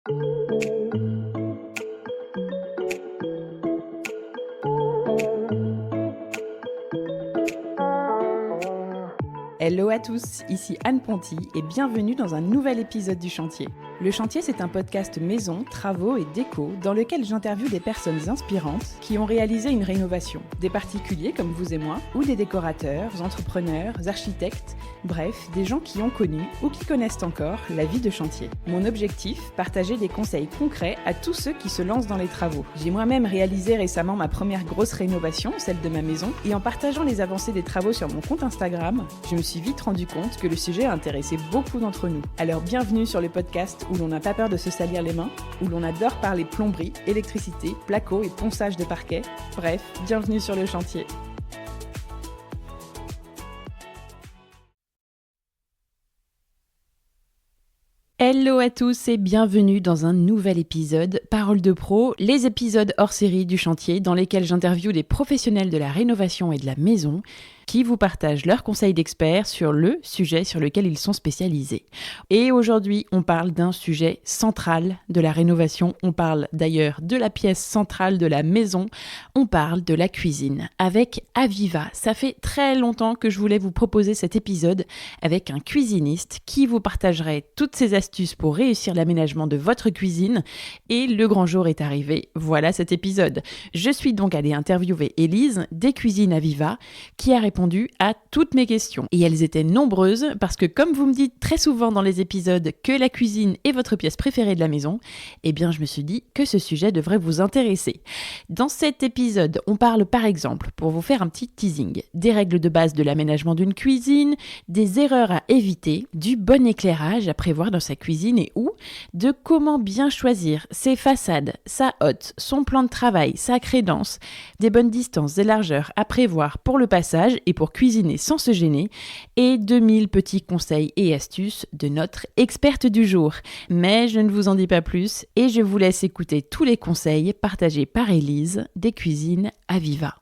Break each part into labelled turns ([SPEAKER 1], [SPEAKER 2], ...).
[SPEAKER 1] Hello à tous, ici Anne Ponty et bienvenue dans un nouvel épisode du Chantier. Le Chantier, c'est un podcast maison, travaux et déco dans lequel j'interviewe des personnes inspirantes qui ont réalisé une rénovation. Des particuliers comme vous et moi, ou des décorateurs, entrepreneurs, architectes, bref, des gens qui ont connu ou qui connaissent encore la vie de chantier. Mon objectif, partager des conseils concrets à tous ceux qui se lancent dans les travaux. J'ai moi-même réalisé récemment ma première grosse rénovation, celle de ma maison, et en partageant les avancées des travaux sur mon compte Instagram, je me suis vite rendu compte que le sujet a intéressé beaucoup d'entre nous. Alors bienvenue sur le podcast où l'on n'a pas peur de se salir les mains, où l'on adore parler plomberie, électricité, placo et ponçage de parquet. Bref, bienvenue sur le chantier. Hello à tous et bienvenue dans un nouvel épisode Parole de Pro, les épisodes hors série du chantier dans lesquels j'interviewe des professionnels de la rénovation et de la maison qui vous partagent leurs conseils d'experts sur le sujet sur lequel ils sont spécialisés. Et aujourd'hui, on parle d'un sujet central de la rénovation. On parle d'ailleurs de la pièce centrale de la maison. On parle de la cuisine avec Aviva. Ça fait très longtemps que je voulais vous proposer cet épisode avec un cuisiniste qui vous partagerait toutes ses astuces pour réussir l'aménagement de votre cuisine. Et le grand jour est arrivé. Voilà cet épisode. Je suis donc allée interviewer Élise des Cuisines Aviva qui a répondu à toutes mes questions. Et elles étaient nombreuses parce que comme vous me dites très souvent dans les épisodes que la cuisine est votre pièce préférée de la maison, eh bien je me suis dit que ce sujet devrait vous intéresser. Dans cet épisode, on parle par exemple, pour vous faire un petit teasing, des règles de base de l'aménagement d'une cuisine, des erreurs à éviter, du bon éclairage à prévoir dans sa cuisine et de comment bien choisir ses façades, sa hotte, son plan de travail, sa crédence, des bonnes distances et largeurs à prévoir pour le passage et pour cuisiner sans se gêner, et 2000 petits conseils et astuces de notre experte du jour. Mais je ne vous en dis pas plus et je vous laisse écouter tous les conseils partagés par Élise des Cuisines Aviva.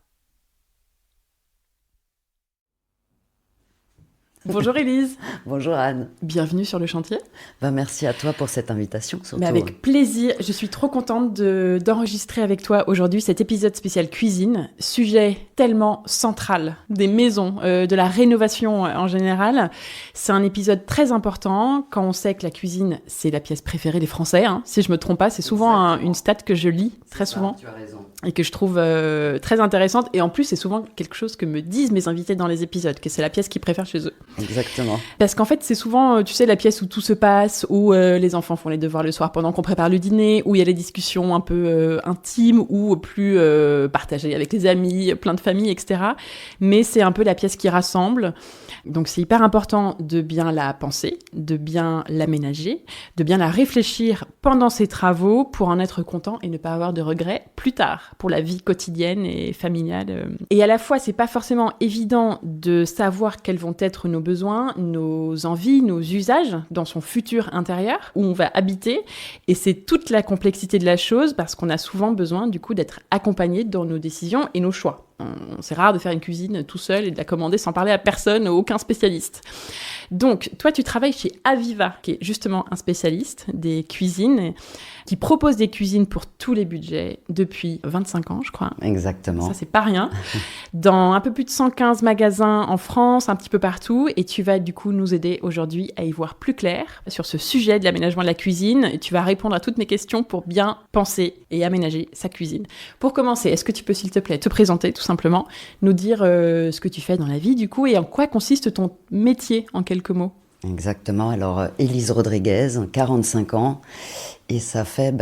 [SPEAKER 1] Bonjour Élise.
[SPEAKER 2] Bonjour Anne.
[SPEAKER 1] Bienvenue sur le chantier.
[SPEAKER 2] Merci à toi pour cette invitation. Surtout.
[SPEAKER 1] Mais avec plaisir, je suis trop contente d'enregistrer avec toi aujourd'hui cet épisode spécial cuisine, sujet tellement central des maisons, de la rénovation en général. C'est un épisode très important quand on sait que la cuisine, c'est la pièce préférée des Français. Si je me trompe pas, c'est souvent une stat que je lis très souvent.
[SPEAKER 2] Tu as raison.
[SPEAKER 1] Et que je trouve très intéressante. Et en plus, c'est souvent quelque chose que me disent mes invités dans les épisodes, que c'est la pièce qu'ils préfèrent chez eux.
[SPEAKER 2] Exactement.
[SPEAKER 1] Parce qu'en fait, c'est souvent, tu sais, la pièce où tout se passe, où les enfants font les devoirs le soir pendant qu'on prépare le dîner, où il y a les discussions un peu intimes ou plus partagées avec les amis, plein de familles, etc. Mais c'est un peu la pièce qui rassemble. Donc c'est hyper important de bien la penser, de bien l'aménager, de bien la réfléchir pendant ses travaux pour en être content et ne pas avoir de regrets plus tard pour la vie quotidienne et familiale. Et à la fois, c'est pas forcément évident de savoir quels vont être nos besoins, nos envies, nos usages dans son futur intérieur où on va habiter. Et c'est toute la complexité de la chose parce qu'on a souvent besoin du coup d'être accompagné dans nos décisions et nos choix. C'est rare de faire une cuisine tout seul et de la commander sans parler à personne, aucun spécialiste. Donc, toi, tu travailles chez Aviva, qui est justement un spécialiste des cuisines, qui propose des cuisines pour tous les budgets depuis 25 ans, je crois.
[SPEAKER 2] Exactement.
[SPEAKER 1] Ça, c'est pas rien. Dans un peu plus de 115 magasins en France, un petit peu partout. Et tu vas du coup nous aider aujourd'hui à y voir plus clair sur ce sujet de l'aménagement de la cuisine. Et tu vas répondre à toutes mes questions pour bien penser et aménager sa cuisine. Pour commencer, est-ce que tu peux, s'il te plaît, te présenter tout simplement, nous dire ce que tu fais dans la vie du coup et en quoi consiste ton métier en quelques mots?
[SPEAKER 2] Exactement. Alors, Élise Rodriguez, 45 ans. Et ça fait,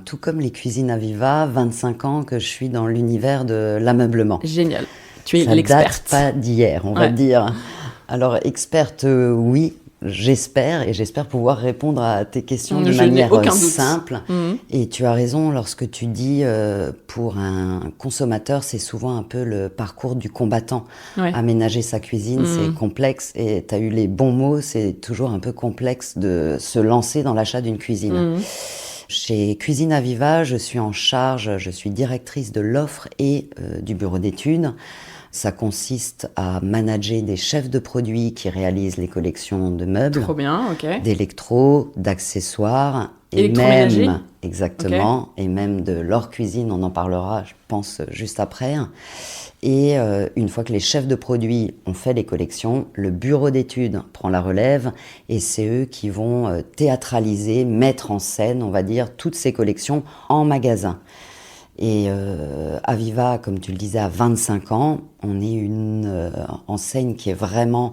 [SPEAKER 2] tout comme les Cuisines Aviva, 25 ans que je suis dans l'univers de l'ameublement.
[SPEAKER 1] Génial. Tu es
[SPEAKER 2] ça
[SPEAKER 1] l'experte.
[SPEAKER 2] Ça date pas d'hier, on va dire. Alors, experte, oui. J'espère, et j'espère pouvoir répondre à tes questions de manière simple. Et tu as raison lorsque tu dis, pour un consommateur, c'est souvent un peu le parcours du combattant. Ouais. Aménager sa cuisine, c'est complexe, et tu as eu les bons mots, c'est toujours un peu complexe de se lancer dans l'achat d'une cuisine. Chez Cuisines Aviva, je suis en charge, je suis directrice de l'offre et du bureau d'études. Ça consiste à manager des chefs de produits qui réalisent les collections de meubles,
[SPEAKER 1] trop bien, ok,
[SPEAKER 2] d'électro, d'accessoires, et même, exactement, okay. Et même de leur cuisine, on en parlera, je pense, juste après. Et une fois que les chefs de produits ont fait les collections, le bureau d'études prend la relève et c'est eux qui vont théâtraliser, mettre en scène, on va dire, toutes ces collections en magasin. Et Aviva, comme tu le disais, à 25 ans, on est une enseigne qui est vraiment,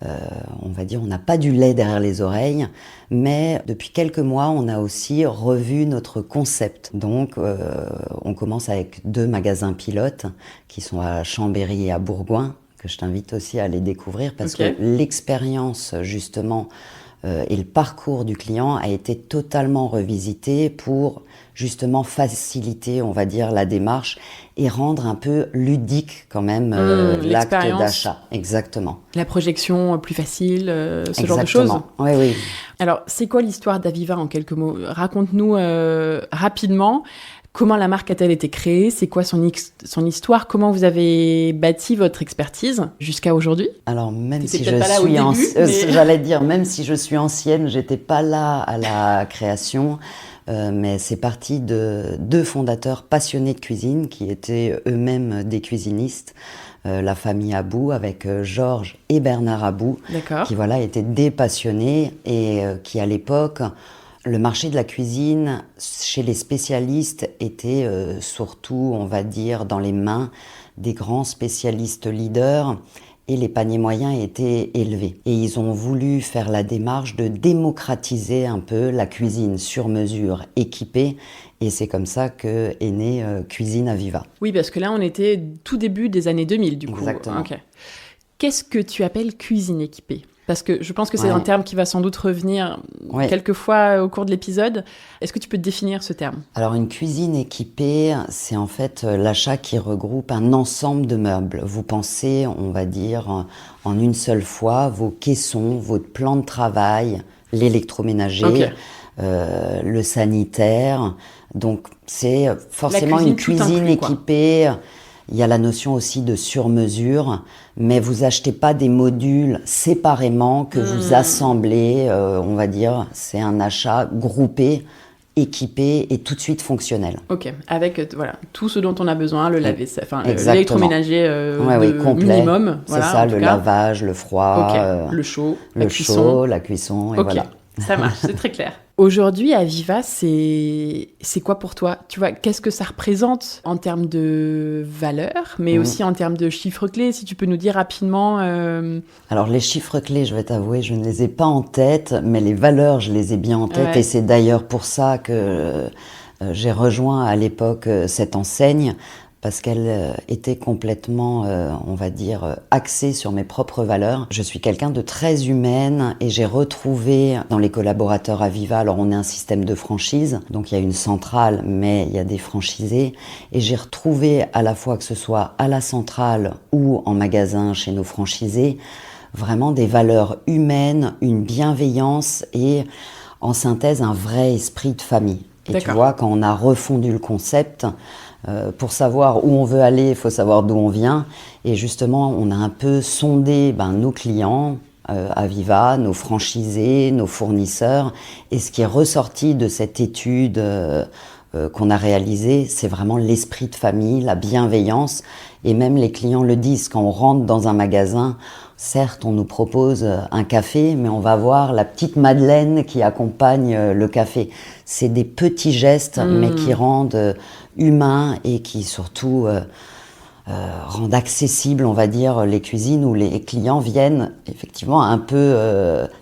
[SPEAKER 2] on va dire, on n'a pas du lait derrière les oreilles, mais depuis quelques mois, on a aussi revu notre concept. Donc, on commence avec 2 magasins pilotes qui sont à Chambéry et à Bourgoin, que je t'invite aussi à aller découvrir, parce que l'expérience, justement, et le parcours du client a été totalement revisité pour justement faciliter, on va dire, la démarche et rendre un peu ludique quand même l'acte d'achat. Exactement.
[SPEAKER 1] La projection plus facile, ce genre de choses.
[SPEAKER 2] Oui, oui.
[SPEAKER 1] Alors, c'est quoi l'histoire d'Aviva en quelques mots ? Raconte-nous rapidement. Comment la marque a-t-elle été créée ? C'est quoi son histoire ? Comment vous avez bâti votre expertise jusqu'à aujourd'hui ?
[SPEAKER 2] Alors, même si j'allais dire, même si je suis ancienne, j'étais pas là à la création, mais c'est parti de 2 fondateurs passionnés de cuisine qui étaient eux-mêmes des cuisinistes. La famille Abou avec Georges et Bernard Abou, qui étaient des passionnés et qui à l'époque... Le marché de la cuisine, chez les spécialistes, était surtout, on va dire, dans les mains des grands spécialistes leaders et les paniers moyens étaient élevés. Et ils ont voulu faire la démarche de démocratiser un peu la cuisine sur mesure, équipée. Et c'est comme ça qu'est née Cuisine Aviva.
[SPEAKER 1] Oui, parce que là, on était tout début des années 2000, du coup.
[SPEAKER 2] Exactement.
[SPEAKER 1] Okay. Qu'est-ce que tu appelles cuisine équipée ? Parce que je pense que c'est un terme qui va sans doute revenir quelques fois au cours de l'épisode. Est-ce que tu peux définir ce terme ?
[SPEAKER 2] Alors, une cuisine équipée, c'est en fait l'achat qui regroupe un ensemble de meubles. Vous pensez, on va dire, en une seule fois, vos caissons, votre plan de travail, l'électroménager, le sanitaire. Donc, c'est forcément une cuisine équipée. Il y a la notion aussi de sur-mesure, mais vous achetez pas des modules séparément que vous assemblez, on va dire, c'est un achat groupé, équipé et tout de suite fonctionnel.
[SPEAKER 1] Ok, avec tout ce dont on a besoin, le lave-vaisselle, l'électroménager
[SPEAKER 2] complet.
[SPEAKER 1] Minimum.
[SPEAKER 2] C'est ça, le lavage, le froid,
[SPEAKER 1] le chaud,
[SPEAKER 2] la cuisson, et voilà.
[SPEAKER 1] Ça marche, c'est très clair. Aujourd'hui, Aviva, c'est quoi pour toi ? Tu vois, qu'est-ce que ça représente en termes de valeur, mais aussi en termes de chiffres clés, si tu peux nous dire rapidement.
[SPEAKER 2] Alors, les chiffres clés, je vais t'avouer, je ne les ai pas en tête, mais les valeurs, je les ai bien en tête. Et c'est d'ailleurs pour ça que j'ai rejoint à l'époque cette enseigne, parce qu'elle était complètement, on va dire, axée sur mes propres valeurs. Je suis quelqu'un de très humaine et j'ai retrouvé dans les collaborateurs Aviva, alors on est un système de franchise, donc il y a une centrale, mais il y a des franchisés, et j'ai retrouvé à la fois que ce soit à la centrale ou en magasin chez nos franchisés, vraiment des valeurs humaines, une bienveillance et en synthèse un vrai esprit de famille. Et tu vois, quand on a refondu le concept, pour savoir où on veut aller, il faut savoir d'où on vient. Et justement, on a un peu sondé nos clients, Aviva, nos franchisés, nos fournisseurs. Et ce qui est ressorti de cette étude qu'on a réalisée, c'est vraiment l'esprit de famille, la bienveillance. Et même les clients le disent, quand on rentre dans un magasin, certes, on nous propose un café, mais on va voir la petite madeleine qui accompagne le café. C'est des petits gestes, mais qui rendent humains et qui surtout rendent accessibles, on va dire, les cuisines où les clients viennent effectivement un peu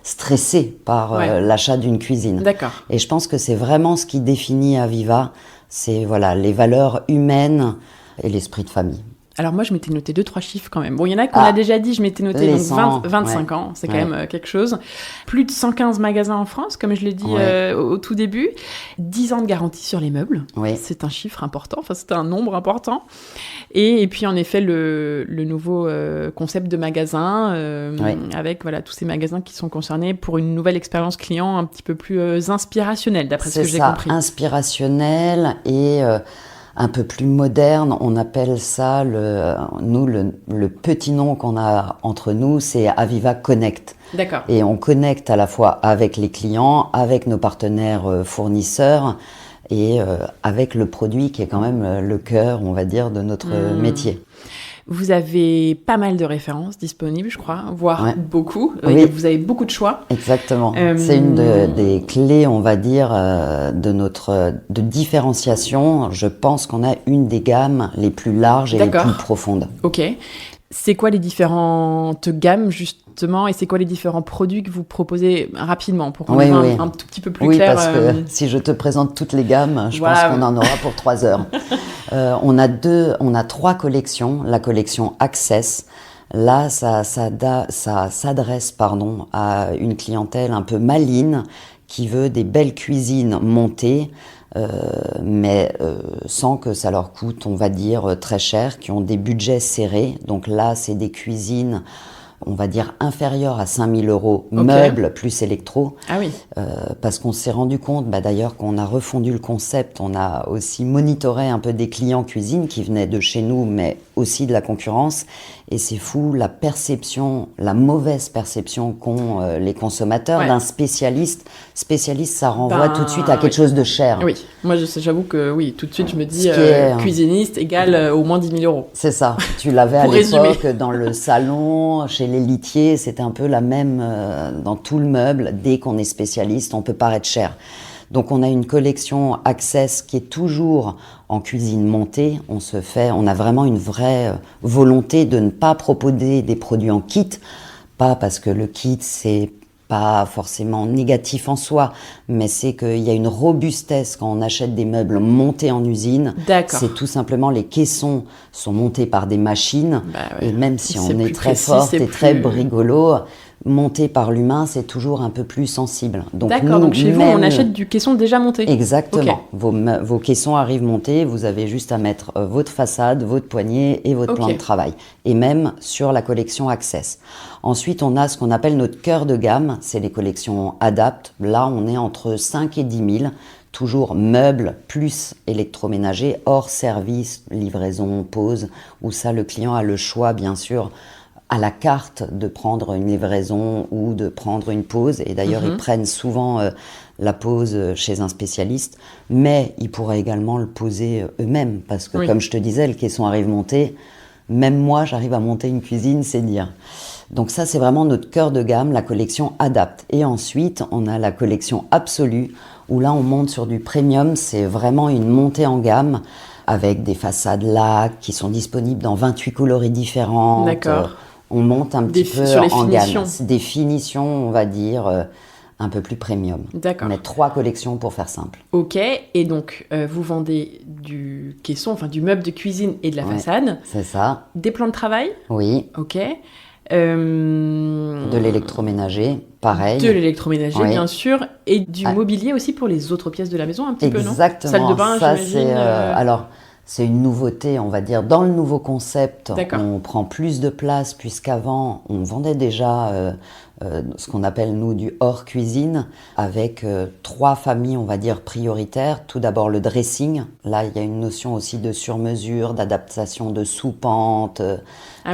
[SPEAKER 2] stressés par l'achat d'une cuisine.
[SPEAKER 1] D'accord.
[SPEAKER 2] Et je pense que c'est vraiment ce qui définit Aviva, c'est les valeurs humaines et l'esprit de famille.
[SPEAKER 1] Alors moi, je m'étais noté 2-3 chiffres quand même. Bon, il y en a qu'on a déjà dit, je m'étais noté 25 ans, c'est quand même quelque chose. Plus de 115 magasins en France, comme je l'ai dit au tout début. 10 ans de garantie sur les meubles, c'est un chiffre important, enfin c'est un nombre important. Et puis en effet, le nouveau concept de magasin, avec tous ces magasins qui sont concernés pour une nouvelle expérience client un petit peu plus inspirationnelle, d'après ce que j'ai compris.
[SPEAKER 2] C'est ça, inspirationnelle et... un peu plus moderne. On appelle ça, le petit nom qu'on a entre nous, c'est Aviva Connect.
[SPEAKER 1] D'accord.
[SPEAKER 2] Et on connecte à la fois avec les clients, avec nos partenaires fournisseurs et avec le produit qui est quand même le cœur, on va dire, de notre métier.
[SPEAKER 1] Vous avez pas mal de références disponibles, je crois, voire beaucoup.
[SPEAKER 2] Oui.
[SPEAKER 1] Vous avez beaucoup de choix.
[SPEAKER 2] Exactement. C'est une des clés, on va dire, de différenciation. Je pense qu'on a une des gammes les plus larges et les plus profondes.
[SPEAKER 1] Ok. C'est quoi les différentes gammes, justement, et c'est quoi les différents produits que vous proposez rapidement pour qu'on ait un tout petit peu plus clair?
[SPEAKER 2] Oui, parce que si je te présente toutes les gammes, je pense qu'on en aura pour 3 heures. On a 3 collections. La collection Access, là, ça s'adresse à une clientèle un peu maligne qui veut des belles cuisines montées, mais sans que ça leur coûte, on va dire, très cher, qui ont des budgets serrés. Donc là, c'est des cuisines, on va dire, inférieures à 5 000 €, meubles plus électro.
[SPEAKER 1] Ah oui.
[SPEAKER 2] Parce qu'on s'est rendu compte, d'ailleurs, qu'on a refondu le concept, on a aussi monitoré un peu des clients cuisine qui venaient de chez nous, mais aussi de la concurrence. Et c'est fou, la mauvaise perception qu'ont les consommateurs d'un spécialiste. Spécialiste, ça renvoie tout de suite à quelque chose de cher.
[SPEAKER 1] Oui, moi j'avoue que oui, tout de suite je me dis cuisiniste égale au moins 10 000 €.
[SPEAKER 2] C'est ça, tu l'avais à l'époque dans le salon, chez les litiers, c'était un peu la même dans tout le meuble. Dès qu'on est spécialiste, on peut paraître cher. Donc on a une collection Access qui est toujours en cuisine montée. On a vraiment une vraie volonté de ne pas proposer des produits en kit. Pas parce que le kit, c'est pas forcément négatif en soi, mais c'est qu'il y a une robustesse quand on achète des meubles montés en usine.
[SPEAKER 1] D'accord.
[SPEAKER 2] C'est tout simplement, les caissons sont montés par des machines. Et même si on est très forte et très brigolo, monté par l'humain, c'est toujours un peu plus sensible.
[SPEAKER 1] D'accord, donc chez vous, on achète du caisson déjà monté.
[SPEAKER 2] Exactement. Vos caissons arrivent montés, vous avez juste à mettre votre façade, votre poignée et votre plan de travail. Et même sur la collection Access. Ensuite, on a ce qu'on appelle notre cœur de gamme, c'est les collections Adapt. Là, on est entre 5 et 10 000. Toujours meubles plus électroménager, hors service, livraison, pause, où ça, le client a le choix, bien sûr, à la carte de prendre une livraison ou de prendre une pause. Et d'ailleurs, ils prennent souvent la pause chez un spécialiste, mais ils pourraient également le poser eux-mêmes. Parce que, comme je te disais, le caisson arrive monté. Même moi, j'arrive à monter une cuisine, c'est dire. Donc ça, c'est vraiment notre cœur de gamme, la collection Adapt. Et ensuite, on a la collection Absolue, où là, on monte sur du premium. C'est vraiment une montée en gamme avec des façades lac qui sont disponibles dans 28 coloris différentes.
[SPEAKER 1] D'accord.
[SPEAKER 2] On monte un petit peu en gamme. Des finitions, on va dire, un peu plus premium.
[SPEAKER 1] D'accord.
[SPEAKER 2] On a 3 collections pour faire simple.
[SPEAKER 1] Ok, et donc vous vendez du caisson, enfin du meuble de cuisine et de la façade.
[SPEAKER 2] C'est ça.
[SPEAKER 1] Des plans de travail.
[SPEAKER 2] Oui.
[SPEAKER 1] Ok.
[SPEAKER 2] De l'électroménager, pareil.
[SPEAKER 1] De l'électroménager, bien sûr, et du mobilier aussi pour les autres pièces de la maison, un petit peu, non ?
[SPEAKER 2] Exactement.
[SPEAKER 1] Salle de bain,
[SPEAKER 2] ça,
[SPEAKER 1] j'imagine.
[SPEAKER 2] Alors, c'est une nouveauté, on va dire. Dans le nouveau concept,
[SPEAKER 1] D'accord.
[SPEAKER 2] on prend plus de place, puisqu'avant, on vendait déjà ce qu'on appelle, nous, du hors-cuisine, avec 3 familles, on va dire, prioritaires. Tout d'abord, le dressing. Là, il y a une notion aussi de sur-mesure, d'adaptation de sous-pente,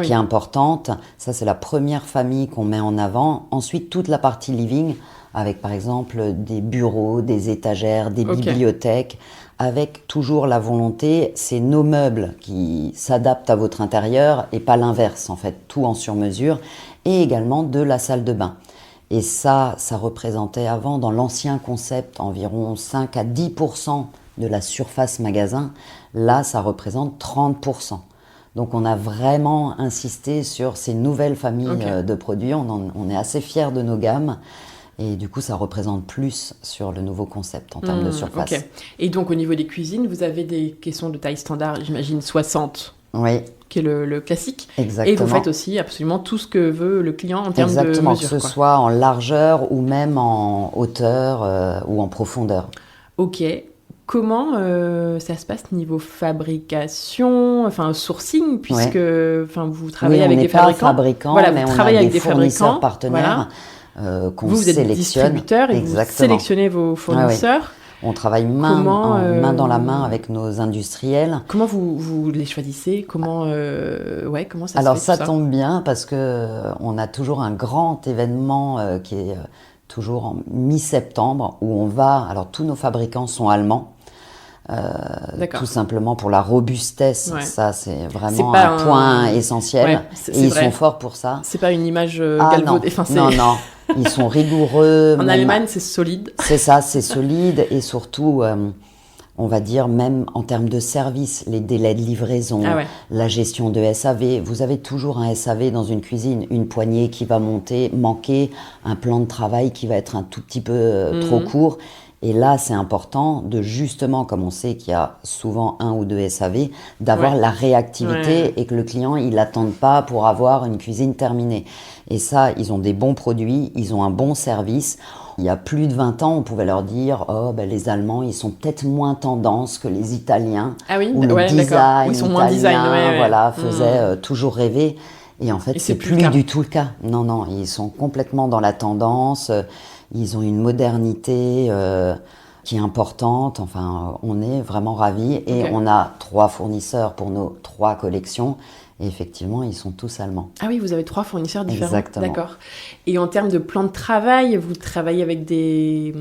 [SPEAKER 2] qui est importante. Ça, c'est la première famille qu'on met en avant. Ensuite, toute la partie living, avec, par exemple, des bureaux, des étagères, des bibliothèques, avec toujours la volonté, c'est nos meubles qui s'adaptent à votre intérieur et pas l'inverse, en fait, tout en sur-mesure, et également de la salle de bain. Et ça représentait avant, dans l'ancien concept, environ 5 à 10% de la surface magasin. Là, ça représente 30%. Donc, on a vraiment insisté sur ces nouvelles familles de produits. On est assez fiers de nos gammes. Et du coup, ça représente plus sur le nouveau concept en termes de surface.
[SPEAKER 1] Okay. Et donc, au niveau des cuisines, vous avez des caissons de taille standard, j'imagine 60, qui est le classique.
[SPEAKER 2] Exactement.
[SPEAKER 1] Et vous faites aussi absolument tout ce que veut le client en termes de mesure.
[SPEAKER 2] Exactement, que ce soit en largeur ou même en hauteur ou en profondeur.
[SPEAKER 1] Ok. Comment ça se passe niveau fabrication, enfin sourcing, puisque vous travaillez avec des fabricants.
[SPEAKER 2] On n'est pas fabricant, mais on a des fournisseurs partenaires. Qu'on
[SPEAKER 1] vous êtes
[SPEAKER 2] sélectionne.
[SPEAKER 1] distributeur et vous sélectionnez vos fournisseurs.
[SPEAKER 2] On travaille main dans la main avec nos industriels.
[SPEAKER 1] Comment vous les choisissez? Comment ça se fait?
[SPEAKER 2] Alors ça tombe bien parce qu'on a toujours un grand événement qui est toujours en mi-septembre où on va... Alors tous nos fabricants sont allemands. Tout simplement pour la robustesse, ça c'est vraiment un point essentiel et ils sont forts pour ça.
[SPEAKER 1] C'est pas une image galvaudée.
[SPEAKER 2] Non, ils sont rigoureux.
[SPEAKER 1] En Allemagne c'est solide.
[SPEAKER 2] C'est ça, c'est solide et surtout on va dire même en termes de service, les délais de livraison, la gestion de SAV. Vous avez toujours un SAV dans une cuisine, une poignée qui va manquer, un plan de travail qui va être un tout petit peu trop court. Et là, c'est important de justement, comme on sait qu'il y a souvent un ou deux SAV, d'avoir la réactivité et que le client, il n'attende pas pour avoir une cuisine terminée. Et ça, ils ont des bons produits, ils ont un bon service. Il y a plus de 20 ans, on pouvait leur dire les Allemands, ils sont peut-être moins tendance que les Italiens.
[SPEAKER 1] Ah oui,
[SPEAKER 2] ou le design
[SPEAKER 1] ils sont moins design,
[SPEAKER 2] faisait toujours rêver. Et en fait, c'est plus du tout le cas. Non, ils sont complètement dans la tendance. Ils ont une modernité qui est importante. Enfin, on est vraiment ravis. Et on a 3 fournisseurs pour nos 3 collections. Et effectivement, ils sont tous allemands.
[SPEAKER 1] Ah oui, vous avez 3 fournisseurs différents.
[SPEAKER 2] Exactement.
[SPEAKER 1] D'accord. Et en termes de plan de travail, vous travaillez avec des...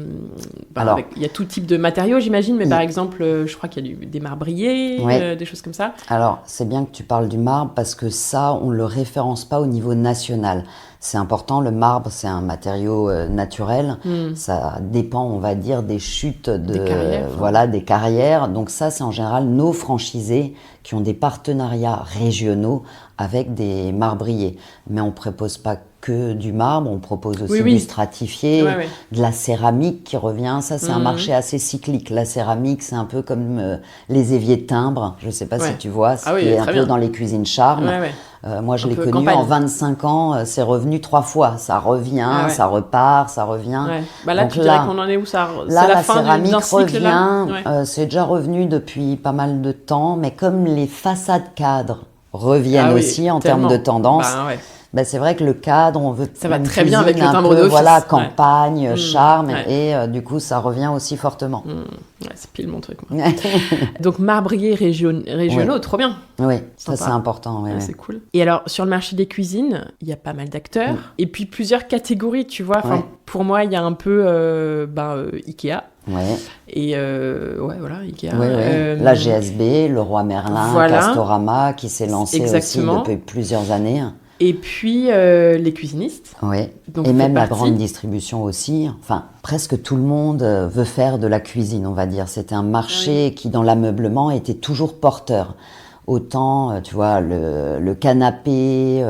[SPEAKER 1] il y a tout type de matériaux, j'imagine. Mais par exemple, je crois qu'il y a des marbriers, des choses comme ça.
[SPEAKER 2] Alors, c'est bien que tu parles du marbre parce que ça, on ne le référence pas au niveau national. C'est important, le marbre, c'est un matériau naturel. Ça dépend, on va dire, des chutes des carrières. Donc ça, c'est en général nos franchisés qui ont des partenariats régionaux avec des marbriers. Mais on ne propose pas que du marbre, on propose aussi du stratifié, de la céramique qui revient. Ça, c'est un marché assez cyclique. La céramique, c'est un peu comme les éviers de timbre. Je ne sais pas si tu vois, ce qui est un peu dans les cuisines charmes. Moi, je l'ai connu campagne. En 25 ans, c'est revenu 3 fois. Ça revient, ça repart, ça revient.
[SPEAKER 1] Là, donc, tu dirais qu'on en est où ça?
[SPEAKER 2] Là, la céramique revient. C'est déjà revenu depuis pas mal de temps, mais comme les façades cadres reviennent aussi en termes de tendance, c'est vrai que le cadre, on veut
[SPEAKER 1] ça va très bien avec le timbre d'office.
[SPEAKER 2] Campagne, charme, et du coup, ça revient aussi fortement.
[SPEAKER 1] C'est pile mon truc. Moi. Donc, marbriers régionaux, trop bien.
[SPEAKER 2] Oui, ça c'est important.
[SPEAKER 1] C'est cool. Et alors, sur le marché des cuisines, il y a pas mal d'acteurs, et puis plusieurs catégories, tu vois. Pour moi, il y a un peu Ikea. Et Ikea.
[SPEAKER 2] La GSB, le Roi Merlin, Castorama, qui s'est lancé aussi depuis plusieurs années.
[SPEAKER 1] Et puis les cuisinistes.
[SPEAKER 2] Donc, et même la grande distribution aussi. Enfin, presque tout le monde veut faire de la cuisine, on va dire. C'était un marché qui, dans l'ameublement, était toujours porteur. Autant, tu vois, le canapé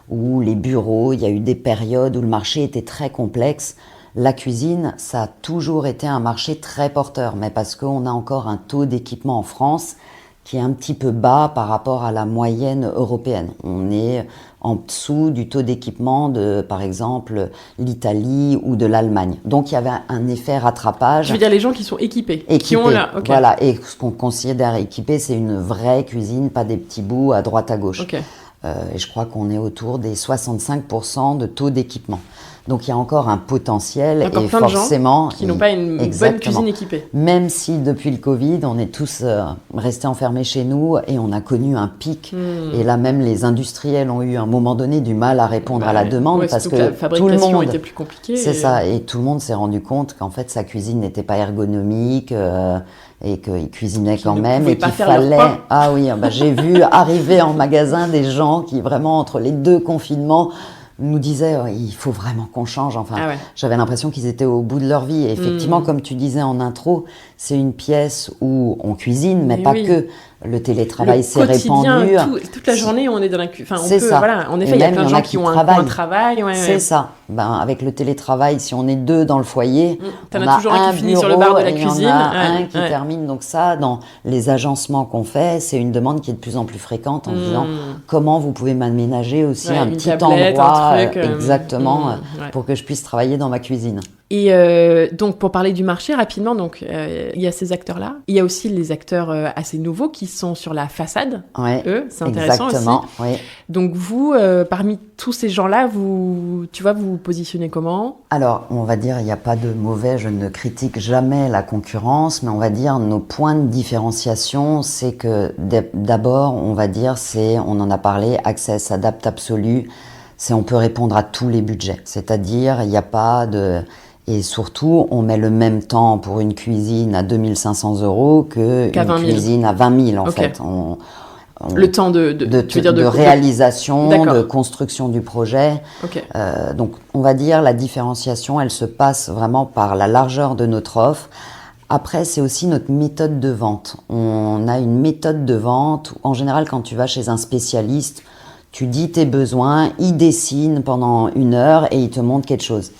[SPEAKER 2] ou les bureaux, il y a eu des périodes où le marché était très complexe. La cuisine, ça a toujours été un marché très porteur, mais parce qu'on a encore un taux d'équipement en France qui est un petit peu bas par rapport à la moyenne européenne. On est en dessous du taux d'équipement de, par exemple, l'Italie ou de l'Allemagne. Donc, il y avait un effet rattrapage.
[SPEAKER 1] Je veux dire les gens qui sont équipés.
[SPEAKER 2] Qui ont là, voilà. Et ce qu'on considère équipé, c'est une vraie cuisine, pas des petits bouts à droite à gauche. Et je crois qu'on est autour des 65% de taux d'équipement. Donc, il y a encore un potentiel
[SPEAKER 1] encore
[SPEAKER 2] et
[SPEAKER 1] plein
[SPEAKER 2] forcément...
[SPEAKER 1] de gens qui n'ont pas une bonne cuisine équipée.
[SPEAKER 2] Même si, depuis le Covid, on est tous restés enfermés chez nous et on a connu un pic. Et là, même les industriels ont eu, à un moment donné, du mal à répondre à la demande parce que
[SPEAKER 1] la fabrication était plus compliquée.
[SPEAKER 2] C'est ça. Et tout le monde s'est rendu compte qu'en fait, sa cuisine n'était pas ergonomique et qu'il cuisinait quand même et qu'il fallait... Ah oui, j'ai vu arriver en magasin des gens qui, vraiment, entre les 2 confinements... nous disaient il faut vraiment qu'on change. Enfin, j'avais l'impression qu'ils étaient au bout de leur vie. Et effectivement, comme tu disais en intro, c'est une pièce où on cuisine, mais pas que. Le télétravail s'est répandu.
[SPEAKER 1] Toute la journée, on est dans la cuisine. Enfin,
[SPEAKER 2] c'est ça.
[SPEAKER 1] Voilà, en effet, il y a plein de gens qui ont un travail.
[SPEAKER 2] C'est ça. Avec le télétravail, si on est 2 dans le foyer,
[SPEAKER 1] on a toujours un qui finit sur le bar de la cuisine.
[SPEAKER 2] Il y en a un qui termine. Donc ça, dans les agencements qu'on fait, c'est une demande qui est de plus en plus fréquente en disant comment vous pouvez m'aménager aussi un petit endroit exactement pour que je puisse travailler dans ma cuisine.
[SPEAKER 1] Et donc, pour parler du marché rapidement, donc il y a ces acteurs-là. Il y a aussi les acteurs assez nouveaux qui sont sur la façade.
[SPEAKER 2] Ouais,
[SPEAKER 1] eux, c'est intéressant
[SPEAKER 2] exactement,
[SPEAKER 1] aussi.
[SPEAKER 2] Oui.
[SPEAKER 1] Donc vous, parmi tous ces gens-là, vous vous positionnez comment ?
[SPEAKER 2] Alors, on va dire, il n'y a pas de mauvais, je ne critique jamais la concurrence, mais on va dire, nos points de différenciation, c'est que d'abord, on va dire, on en a parlé, Access, Adapt Absolu, on peut répondre à tous les budgets. C'est-à-dire, il n'y a pas de... Et surtout, on met le même temps pour une cuisine à 2 500 € qu'une cuisine à 20 000, en fait.
[SPEAKER 1] Le temps de
[SPEAKER 2] réalisation, de construction du projet.
[SPEAKER 1] Okay.
[SPEAKER 2] Donc, on va dire, la différenciation, elle se passe vraiment par la largeur de notre offre. Après, c'est aussi notre méthode de vente. On a une méthode de vente où, en général, quand tu vas chez un spécialiste, tu dis tes besoins, il dessine pendant 1 heure et il te montre quelque chose.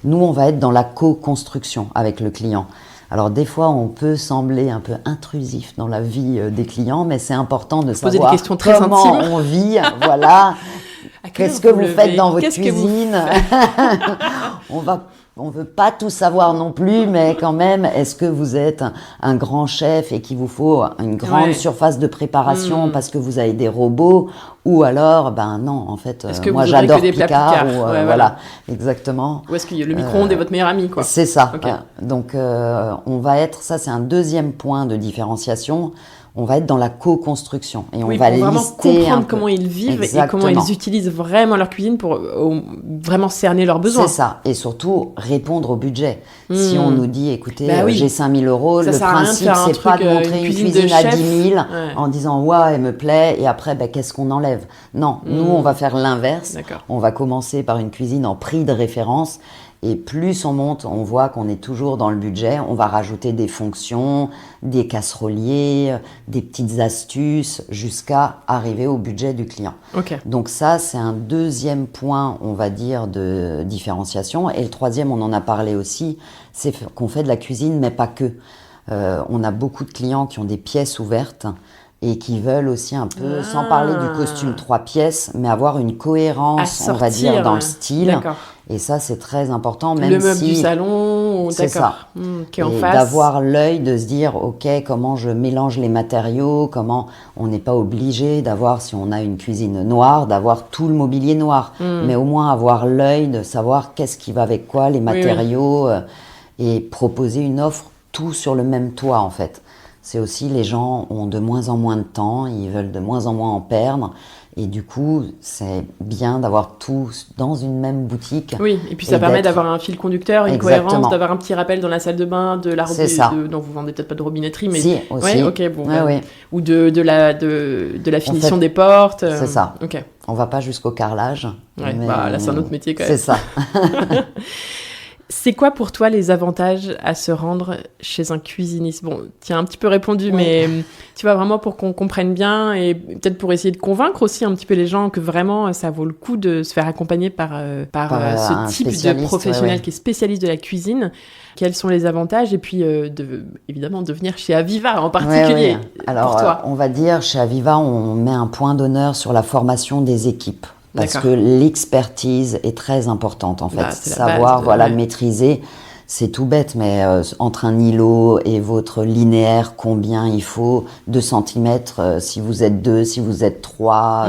[SPEAKER 2] Nous, on va être dans la co-construction avec le client. Alors, des fois, on peut sembler un peu intrusif dans la vie des clients, mais c'est important de savoir
[SPEAKER 1] des questions très
[SPEAKER 2] comment
[SPEAKER 1] intimes.
[SPEAKER 2] On vit. Voilà. Qu'est-ce que vous faites dans votre cuisine ? On veut pas tout savoir non plus, mais quand même, est-ce que vous êtes un grand chef et qu'il vous faut une grande surface de préparation parce que vous avez des robots, ou alors, ben non, en fait, moi j'adore Picard, ou voilà, exactement.
[SPEAKER 1] Ou est-ce que le micro-ondes est votre meilleur ami, quoi ?
[SPEAKER 2] C'est ça. Okay. Donc, on va être, ça c'est un deuxième point de différenciation. On va être dans la co-construction et on va lister
[SPEAKER 1] vraiment comprendre comment ils vivent et comment ils utilisent vraiment leur cuisine pour vraiment cerner leurs besoins.
[SPEAKER 2] C'est ça, et surtout répondre au budget. Si on nous dit, écoutez, j'ai 5 000 €, le principe c'est pas de montrer une cuisine à 10 000 en disant ouais, elle me plaît, et après qu'est-ce qu'on enlève ? Non, nous on va faire l'inverse. On va commencer par une cuisine en prix de référence. Et plus on monte, on voit qu'on est toujours dans le budget. On va rajouter des fonctions, des casseroliers, des petites astuces, jusqu'à arriver au budget du client.
[SPEAKER 1] Okay.
[SPEAKER 2] Donc ça, c'est un deuxième point, on va dire, de différenciation. Et le troisième, on en a parlé aussi, c'est qu'on fait de la cuisine, mais pas que. On a beaucoup de clients qui ont des pièces ouvertes et qui veulent aussi un peu, sans parler du costume 3 pièces, mais avoir une cohérence, on va dire, dans le style.
[SPEAKER 1] D'accord.
[SPEAKER 2] Et ça, c'est très important, même
[SPEAKER 1] le meuble du salon,
[SPEAKER 2] c'est
[SPEAKER 1] d'accord, qui est en face.
[SPEAKER 2] D'avoir l'œil, de se dire, ok, comment je mélange les matériaux, comment on n'est pas obligé d'avoir, si on a une cuisine noire, d'avoir tout le mobilier noir, mais au moins avoir l'œil de savoir qu'est-ce qui va avec quoi, les matériaux, et proposer une offre tout sur le même toit, en fait. C'est aussi, les gens ont de moins en moins de temps, ils veulent de moins en moins en perdre. Et du coup, c'est bien d'avoir tout dans une même boutique.
[SPEAKER 1] Oui, et puis ça permet d'avoir un fil conducteur, une cohérence, d'avoir un petit rappel dans la salle de bain, de la robinetterie. Non, vous vendez peut-être pas de robinetterie, mais
[SPEAKER 2] si, aussi.
[SPEAKER 1] Ou de la finition des portes.
[SPEAKER 2] C'est ça.
[SPEAKER 1] Okay.
[SPEAKER 2] On va pas jusqu'au carrelage.
[SPEAKER 1] Ouais, mais là, c'est un autre métier quand même.
[SPEAKER 2] C'est ça.
[SPEAKER 1] C'est quoi pour toi les avantages à se rendre chez un cuisiniste ? Bon, tu as un petit peu répondu, mais tu vois, vraiment pour qu'on comprenne bien et peut-être pour essayer de convaincre aussi un petit peu les gens que vraiment ça vaut le coup de se faire accompagner par ce type de professionnel qui est spécialiste de la cuisine. Quels sont les avantages ? Et puis, évidemment, de venir chez Aviva en particulier.
[SPEAKER 2] Alors,
[SPEAKER 1] pour toi.
[SPEAKER 2] On va dire, chez Aviva, on met un point d'honneur sur la formation des équipes. Parce que l'expertise est très importante, en fait. Savoir, maîtriser, c'est tout bête, mais entre un îlot et votre linéaire, combien il faut, 2 cm, si vous êtes 2, si vous êtes 3.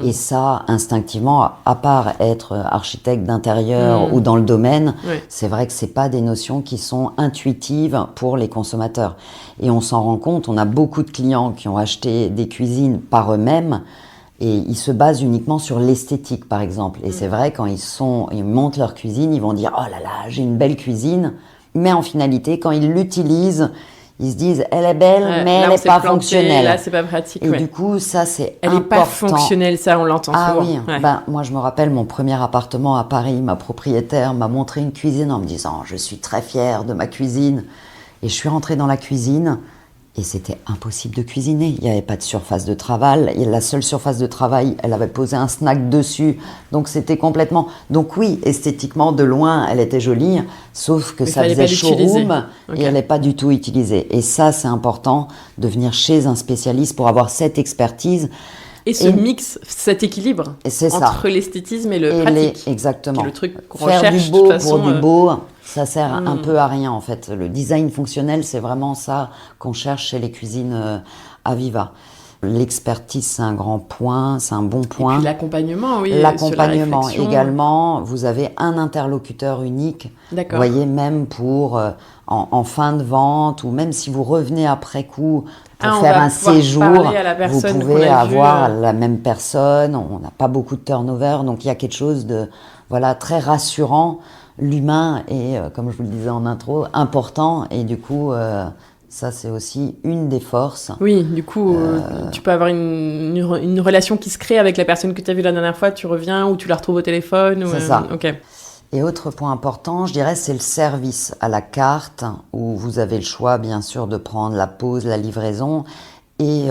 [SPEAKER 2] Et ça, instinctivement, à part être architecte d'intérieur ou dans le domaine, c'est vrai que c'est pas des notions qui sont intuitives pour les consommateurs. Et on s'en rend compte, on a beaucoup de clients qui ont acheté des cuisines par eux-mêmes, et ils se basent uniquement sur l'esthétique, par exemple. Et c'est vrai, quand ils montent leur cuisine, ils vont dire « Oh là là, j'ai une belle cuisine ». Mais en finalité, quand ils l'utilisent, ils se disent « Elle est belle, mais elle n'est pas fonctionnelle ».
[SPEAKER 1] Là, c'est pas pratique.
[SPEAKER 2] Et du coup, ça, c'est important.
[SPEAKER 1] Elle n'est pas fonctionnelle, ça, on l'entend souvent.
[SPEAKER 2] Ah oui, moi, je me rappelle mon premier appartement à Paris. Ma propriétaire m'a montré une cuisine en me disant « Je suis très fière de ma cuisine ». Et je suis rentrée dans la cuisine. Et c'était impossible de cuisiner. Il n'y avait pas de surface de travail. Et la seule surface de travail, elle avait posé un snack dessus. Donc c'était complètement... Donc oui, esthétiquement, de loin, elle était jolie. Sauf que ça faisait showroom et elle n'est pas du tout utilisée. Et ça, c'est important de venir chez un spécialiste pour avoir cette expertise.
[SPEAKER 1] Et ce mix, cet équilibre entre l'esthétisme et le pratique.
[SPEAKER 2] Exactement.
[SPEAKER 1] Le truc qu'on
[SPEAKER 2] faire
[SPEAKER 1] recherche
[SPEAKER 2] du beau
[SPEAKER 1] de toute façon,
[SPEAKER 2] pour du beau. Ça sert un peu à rien en fait. Le design fonctionnel, c'est vraiment ça qu'on cherche chez les cuisines Aviva. L'expertise, c'est un grand point, c'est un bon point.
[SPEAKER 1] Et puis l'accompagnement, oui.
[SPEAKER 2] L'accompagnement également. Vous avez un interlocuteur unique.
[SPEAKER 1] D'accord.
[SPEAKER 2] Vous voyez, même pour en fin de vente ou même si vous revenez après coup pour faire un séjour, vous pouvez avoir la même personne. On n'a pas beaucoup de turnover, donc il y a quelque chose de très rassurant. L'humain est, comme je vous le disais en intro, important et du coup. Ça, c'est aussi une des forces.
[SPEAKER 1] Oui, du coup, tu peux avoir une relation qui se crée avec la personne que tu as vue la dernière fois, tu reviens ou tu la retrouves au téléphone.
[SPEAKER 2] C'est ça.
[SPEAKER 1] Ok.
[SPEAKER 2] Et autre point important, je dirais, c'est le service à la carte, où vous avez le choix, bien sûr, de prendre la pause, la livraison. Et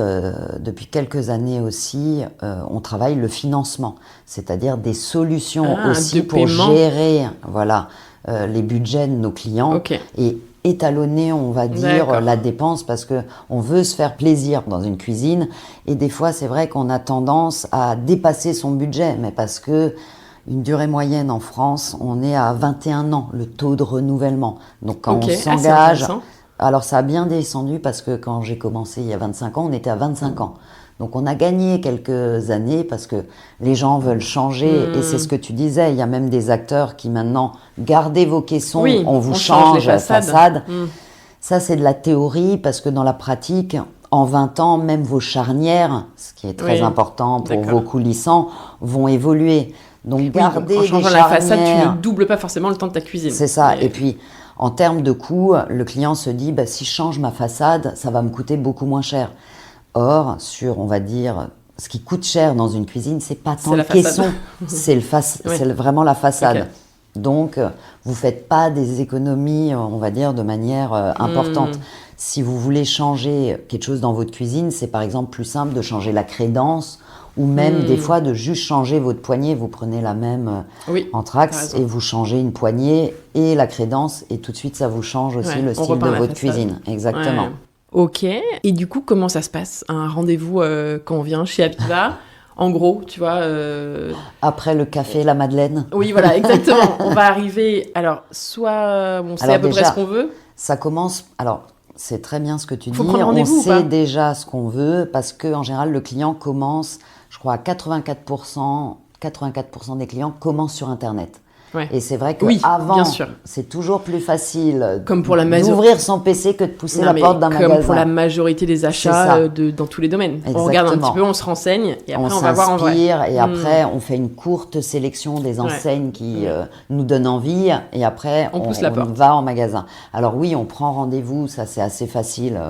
[SPEAKER 2] depuis quelques années aussi, on travaille le financement, c'est-à-dire des solutions aussi pour gérer les budgets de nos clients.
[SPEAKER 1] Okay.
[SPEAKER 2] Et étalonner, on va dire, la dépense parce que on veut se faire plaisir dans une cuisine et des fois c'est vrai qu'on a tendance à dépasser son budget, mais parce que une durée moyenne en France, on est à 21 ans, le taux de renouvellement. Donc quand on s'engage, alors ça a bien descendu parce que quand j'ai commencé il y a 25 ans, on était à 25 ans. Donc on a gagné quelques années parce que les gens veulent changer et c'est ce que tu disais, il y a même des acteurs qui maintenant, gardez vos caissons, on vous change la façade. Ça c'est de la théorie parce que dans la pratique, en 20 ans, même vos charnières, ce qui est très important pour vos coulissants, vont évoluer. Donc gardez des charnières.
[SPEAKER 1] La façade, tu ne doubles pas forcément le temps de ta cuisine.
[SPEAKER 2] C'est ça, et puis en termes de coût, le client se dit, si je change ma façade, ça va me coûter beaucoup moins cher. Or, sur, on va dire, ce qui coûte cher dans une cuisine, c'est pas tant le caisson, c'est vraiment la façade. Okay. Donc, vous faites pas des économies, on va dire, de manière importante. Si vous voulez changer quelque chose dans votre cuisine, c'est par exemple plus simple de changer la crédence ou même des fois de juste changer votre poignée. Vous prenez la même Anthrax et vous changez une poignée et la crédence et tout de suite, ça vous change aussi le style de votre cuisine. Exactement.
[SPEAKER 1] Ouais. Ok. Et du coup, comment ça se passe un rendez-vous quand on vient chez Aviva? En gros, tu vois...
[SPEAKER 2] Après le café, la madeleine.
[SPEAKER 1] Oui, voilà, exactement. On va arriver... Alors, soit on sait à peu près ce qu'on veut.
[SPEAKER 2] Ça commence... Alors, c'est très bien ce que tu dis. On sait déjà ce qu'on veut parce qu'en général, le client commence, je crois, à 84% des clients commencent sur Internet. Ouais. Et c'est vrai qu'avant, c'est toujours plus facile d'ouvrir son PC que de pousser la porte d'un magasin.
[SPEAKER 1] Comme pour la majorité des achats dans tous les domaines. Exactement. On regarde un petit peu, on se renseigne et après on va voir en vrai.
[SPEAKER 2] Et après, on fait une courte sélection des enseignes qui nous donnent envie et après, on va en magasin. Alors oui, on prend rendez-vous, ça c'est assez facile.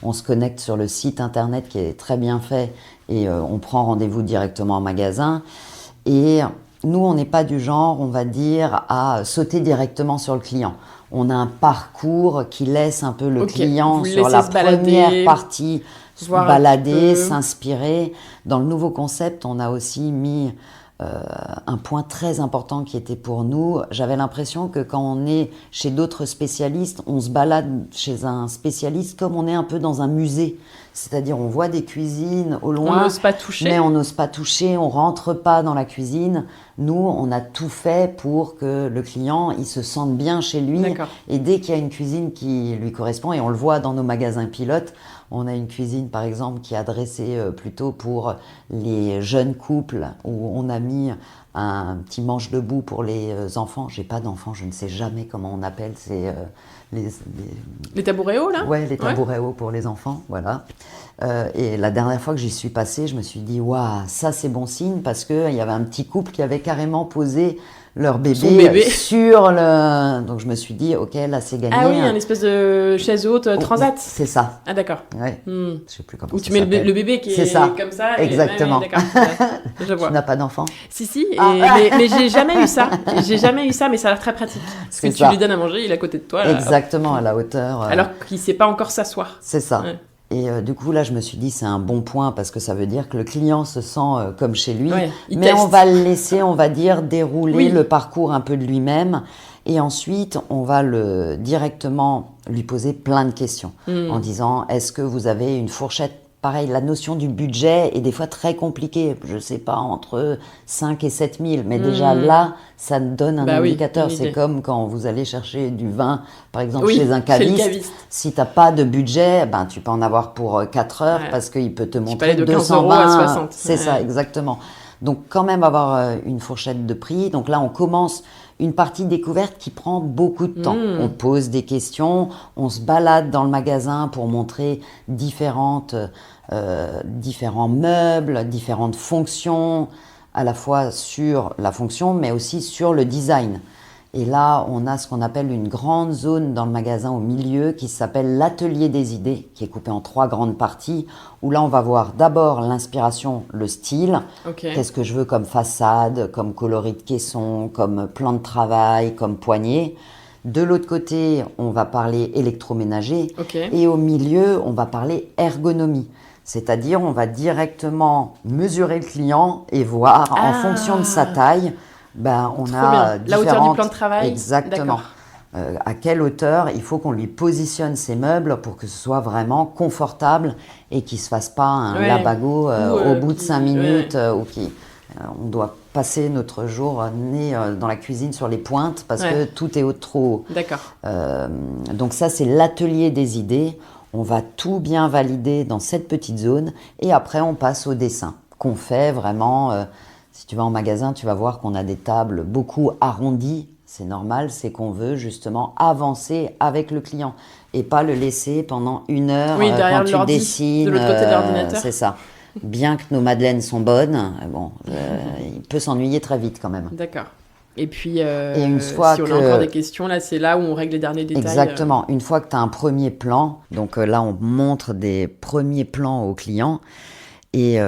[SPEAKER 2] On se connecte sur le site internet qui est très bien fait et on prend rendez-vous directement en magasin. Et... nous, on n'est pas du genre, on va dire, à sauter directement sur le client. On a un parcours qui laisse un peu le client sur la première partie se balader, s'inspirer. Dans le nouveau concept, on a aussi mis un point très important qui était pour nous. J'avais l'impression que quand on est chez d'autres spécialistes, on se balade chez un spécialiste comme on est un peu dans un musée. C'est-à-dire, on voit des cuisines au loin,
[SPEAKER 1] on n'ose pas toucher.
[SPEAKER 2] Mais on n'ose pas toucher, on rentre pas dans la cuisine. Nous, on a tout fait pour que le client, il se sente bien chez lui. D'accord. Et dès qu'il y a une cuisine qui lui correspond, et on le voit dans nos magasins pilotes, on a une cuisine, par exemple, qui est adressée plutôt pour les jeunes couples, où on a mis un petit manche debout pour les enfants. J'ai pas d'enfants, je ne sais jamais comment on appelle ces...
[SPEAKER 1] Les tabourets hauts, là ?
[SPEAKER 2] Ouais, les tabourets hauts pour les enfants, voilà. Et la dernière fois que j'y suis passée, je me suis dit, waouh, ça c'est bon signe, parce qu'il y avait un petit couple qui avait carrément posé leur bébé sur le... Donc je me suis dit, ok, là c'est gagné.
[SPEAKER 1] Ah oui, une espèce de chaise haute transat.
[SPEAKER 2] C'est ça.
[SPEAKER 1] Ah d'accord.
[SPEAKER 2] Ouais. Je sais plus comment ça s'appelle.
[SPEAKER 1] Où tu mets le bébé qui est comme ça.
[SPEAKER 2] Exactement.
[SPEAKER 1] Et... d'accord. Ouais, je vois.
[SPEAKER 2] Tu n'as pas d'enfant ?
[SPEAKER 1] Si, mais j'ai jamais eu ça. J'ai jamais eu ça, mais ça a l'air très pratique. Parce que tu lui donnes à manger, il est à côté de toi. Là,
[SPEAKER 2] exactement, à la hauteur.
[SPEAKER 1] Alors qu'il ne sait pas encore s'asseoir.
[SPEAKER 2] C'est ça. Ouais. Et du coup, là, je me suis dit, c'est un bon point parce que ça veut dire que le client se sent comme chez lui. Ouais, mais on va le laisser, on va dire, dérouler le parcours un peu de lui-même. Et ensuite, on va directement lui poser plein de questions en disant, est-ce que vous avez une fourchette pareil, la notion du budget est des fois très compliquée. Je sais pas, entre 5 et 7 000. Mais déjà là, ça donne un indicateur. C'est comme quand vous allez chercher du vin, par exemple, chez un caviste. Si tu n'as pas de budget, tu peux en avoir pour 4 heures parce qu'il peut te montrer 220
[SPEAKER 1] à 60.
[SPEAKER 2] C'est ça, exactement. Donc, quand même avoir une fourchette de prix. Donc là, on commence une partie découverte qui prend beaucoup de temps. On pose des questions, on se balade dans le magasin pour montrer différents meubles, différentes fonctions, à la fois sur la fonction, mais aussi sur le design. Et là, on a ce qu'on appelle une grande zone dans le magasin au milieu qui s'appelle l'atelier des idées, qui est coupé en 3 grandes parties, où là, on va voir d'abord l'inspiration, le style. Qu'est-ce que je veux comme façade, comme coloris de caisson, comme plan de travail, comme poignée. De l'autre côté, on va parler électroménager. Et au milieu, on va parler ergonomie. C'est-à-dire, on va directement mesurer le client et voir, en fonction de sa taille, on a
[SPEAKER 1] la hauteur du plan de travail.
[SPEAKER 2] Exactement. À quelle hauteur il faut qu'on lui positionne ses meubles pour que ce soit vraiment confortable et qu'il ne se fasse pas un labago au bout de 5 minutes ou on doit passer notre jour nez dans la cuisine sur les pointes parce que tout est trop haut.
[SPEAKER 1] D'accord.
[SPEAKER 2] Donc ça, c'est l'atelier des idées. On va tout bien valider dans cette petite zone et après, on passe au dessin qu'on fait vraiment... Si tu vas en magasin, tu vas voir qu'on a des tables beaucoup arrondies. C'est normal, c'est qu'on veut justement avancer avec le client et pas le laisser pendant 1 heure quand tu dessines.
[SPEAKER 1] De l'autre côté de l'ordinateur.
[SPEAKER 2] C'est ça. Bien que nos madeleines sont bonnes, il peut s'ennuyer très vite quand même.
[SPEAKER 1] D'accord. Et puis,
[SPEAKER 2] une fois
[SPEAKER 1] si on a encore des questions, là, c'est là où on règle les derniers détails.
[SPEAKER 2] Exactement. Une fois que tu as un premier plan, donc là, on montre des premiers plans aux clients. Et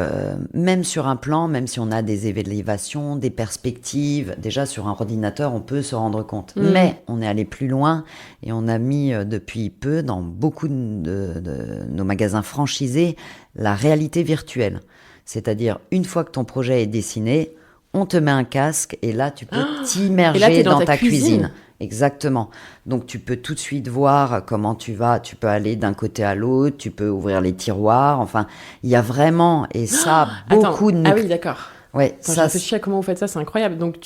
[SPEAKER 2] même sur un plan, même si on a des élévations, des perspectives, déjà sur un ordinateur, on peut se rendre compte. Mais on est allé plus loin et on a mis depuis peu dans beaucoup de nos magasins franchisés la réalité virtuelle. C'est-à-dire, une fois que ton projet est dessiné, on te met un casque et là, tu peux t'immerger dans ta cuisine. Exactement. Donc, tu peux tout de suite voir comment tu vas. Tu peux aller d'un côté à l'autre, tu peux ouvrir les tiroirs. Enfin, il y a vraiment, et ça, beaucoup de...
[SPEAKER 1] Ah oui, d'accord.
[SPEAKER 2] Ouais,
[SPEAKER 1] je réfléchis à comment vous faites ça, c'est incroyable. Donc,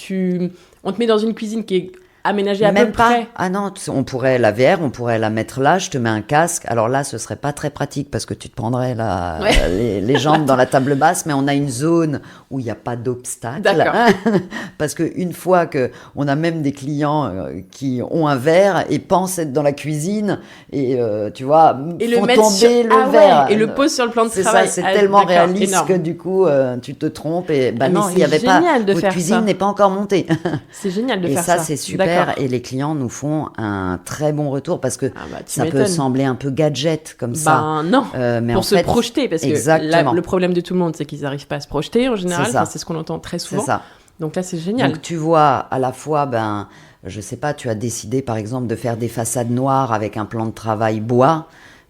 [SPEAKER 1] on te met dans une cuisine qui est aménagée à peu près.
[SPEAKER 2] Ah non, on pourrait la VR, on pourrait la mettre là, je te mets un casque. Alors là, ce serait pas très pratique parce que tu te prendrais les jambes dans la table basse, mais on a une zone où il n'y a pas d'obstacle.
[SPEAKER 1] D'accord.
[SPEAKER 2] Parce qu'une fois qu'on a même des clients qui ont un verre et pensent être dans la cuisine et tu vois, font tomber le verre.
[SPEAKER 1] Et le posent sur le plan de travail.
[SPEAKER 2] C'est ça, c'est tellement réaliste que du coup, tu te trompes et non, il n'y avait pas, votre cuisine n'est pas encore montée.
[SPEAKER 1] C'est génial de faire ça.
[SPEAKER 2] Et ça, c'est super. Et les clients nous font un très bon retour parce que ça peut sembler un peu gadget comme ça.
[SPEAKER 1] Non,
[SPEAKER 2] mais
[SPEAKER 1] pour se projeter, parce que le problème de tout le monde, c'est qu'ils n'arrivent pas à se projeter en général. C'est ce qu'on entend très souvent.
[SPEAKER 2] C'est ça.
[SPEAKER 1] Donc là, c'est génial.
[SPEAKER 2] Donc tu vois, à la fois, je sais pas, tu as décidé par exemple de faire des façades noires avec un plan de travail bois.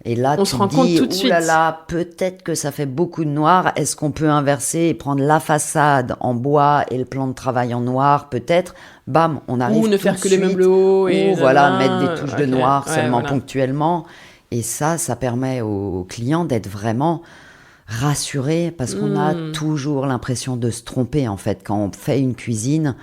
[SPEAKER 2] Et là,
[SPEAKER 1] on se rend compte tout de suite.
[SPEAKER 2] Là, peut-être que ça fait beaucoup de noir. Est-ce qu'on peut inverser et prendre la façade en bois et le plan de travail en noir? Peut-être. Bam, on arrive.
[SPEAKER 1] Ou ne faire que les meubles hauts et
[SPEAKER 2] mettre des touches de noir seulement ponctuellement. Et ça permet aux clients d'être vraiment rassurés parce qu'on a toujours l'impression de se tromper en fait quand on fait une cuisine.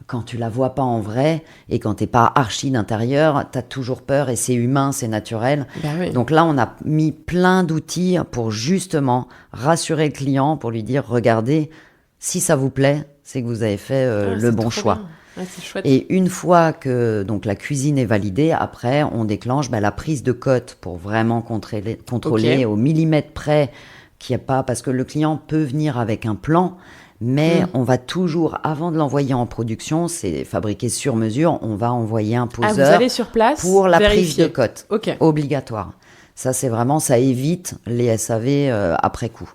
[SPEAKER 2] Quand tu la vois pas en vrai et quand t'es pas archi d'intérieur, t'as toujours peur et c'est humain, c'est naturel. Donc là, on a mis plein d'outils pour justement rassurer le client, pour lui dire, regardez, si ça vous plaît, c'est que vous avez fait le bon choix.
[SPEAKER 1] Ouais, c'est chouette.
[SPEAKER 2] Et une fois que donc, la cuisine est validée, après, on déclenche la prise de cote pour vraiment contrôler au millimètre près qu'il n'y a pas, parce que le client peut venir avec un plan, mais on va toujours, avant de l'envoyer en production, c'est fabriqué sur mesure, on va envoyer un poseur
[SPEAKER 1] vous allez sur place
[SPEAKER 2] pour la prise de cote,
[SPEAKER 1] obligatoire.
[SPEAKER 2] Ça, c'est vraiment, ça évite les SAV après coup.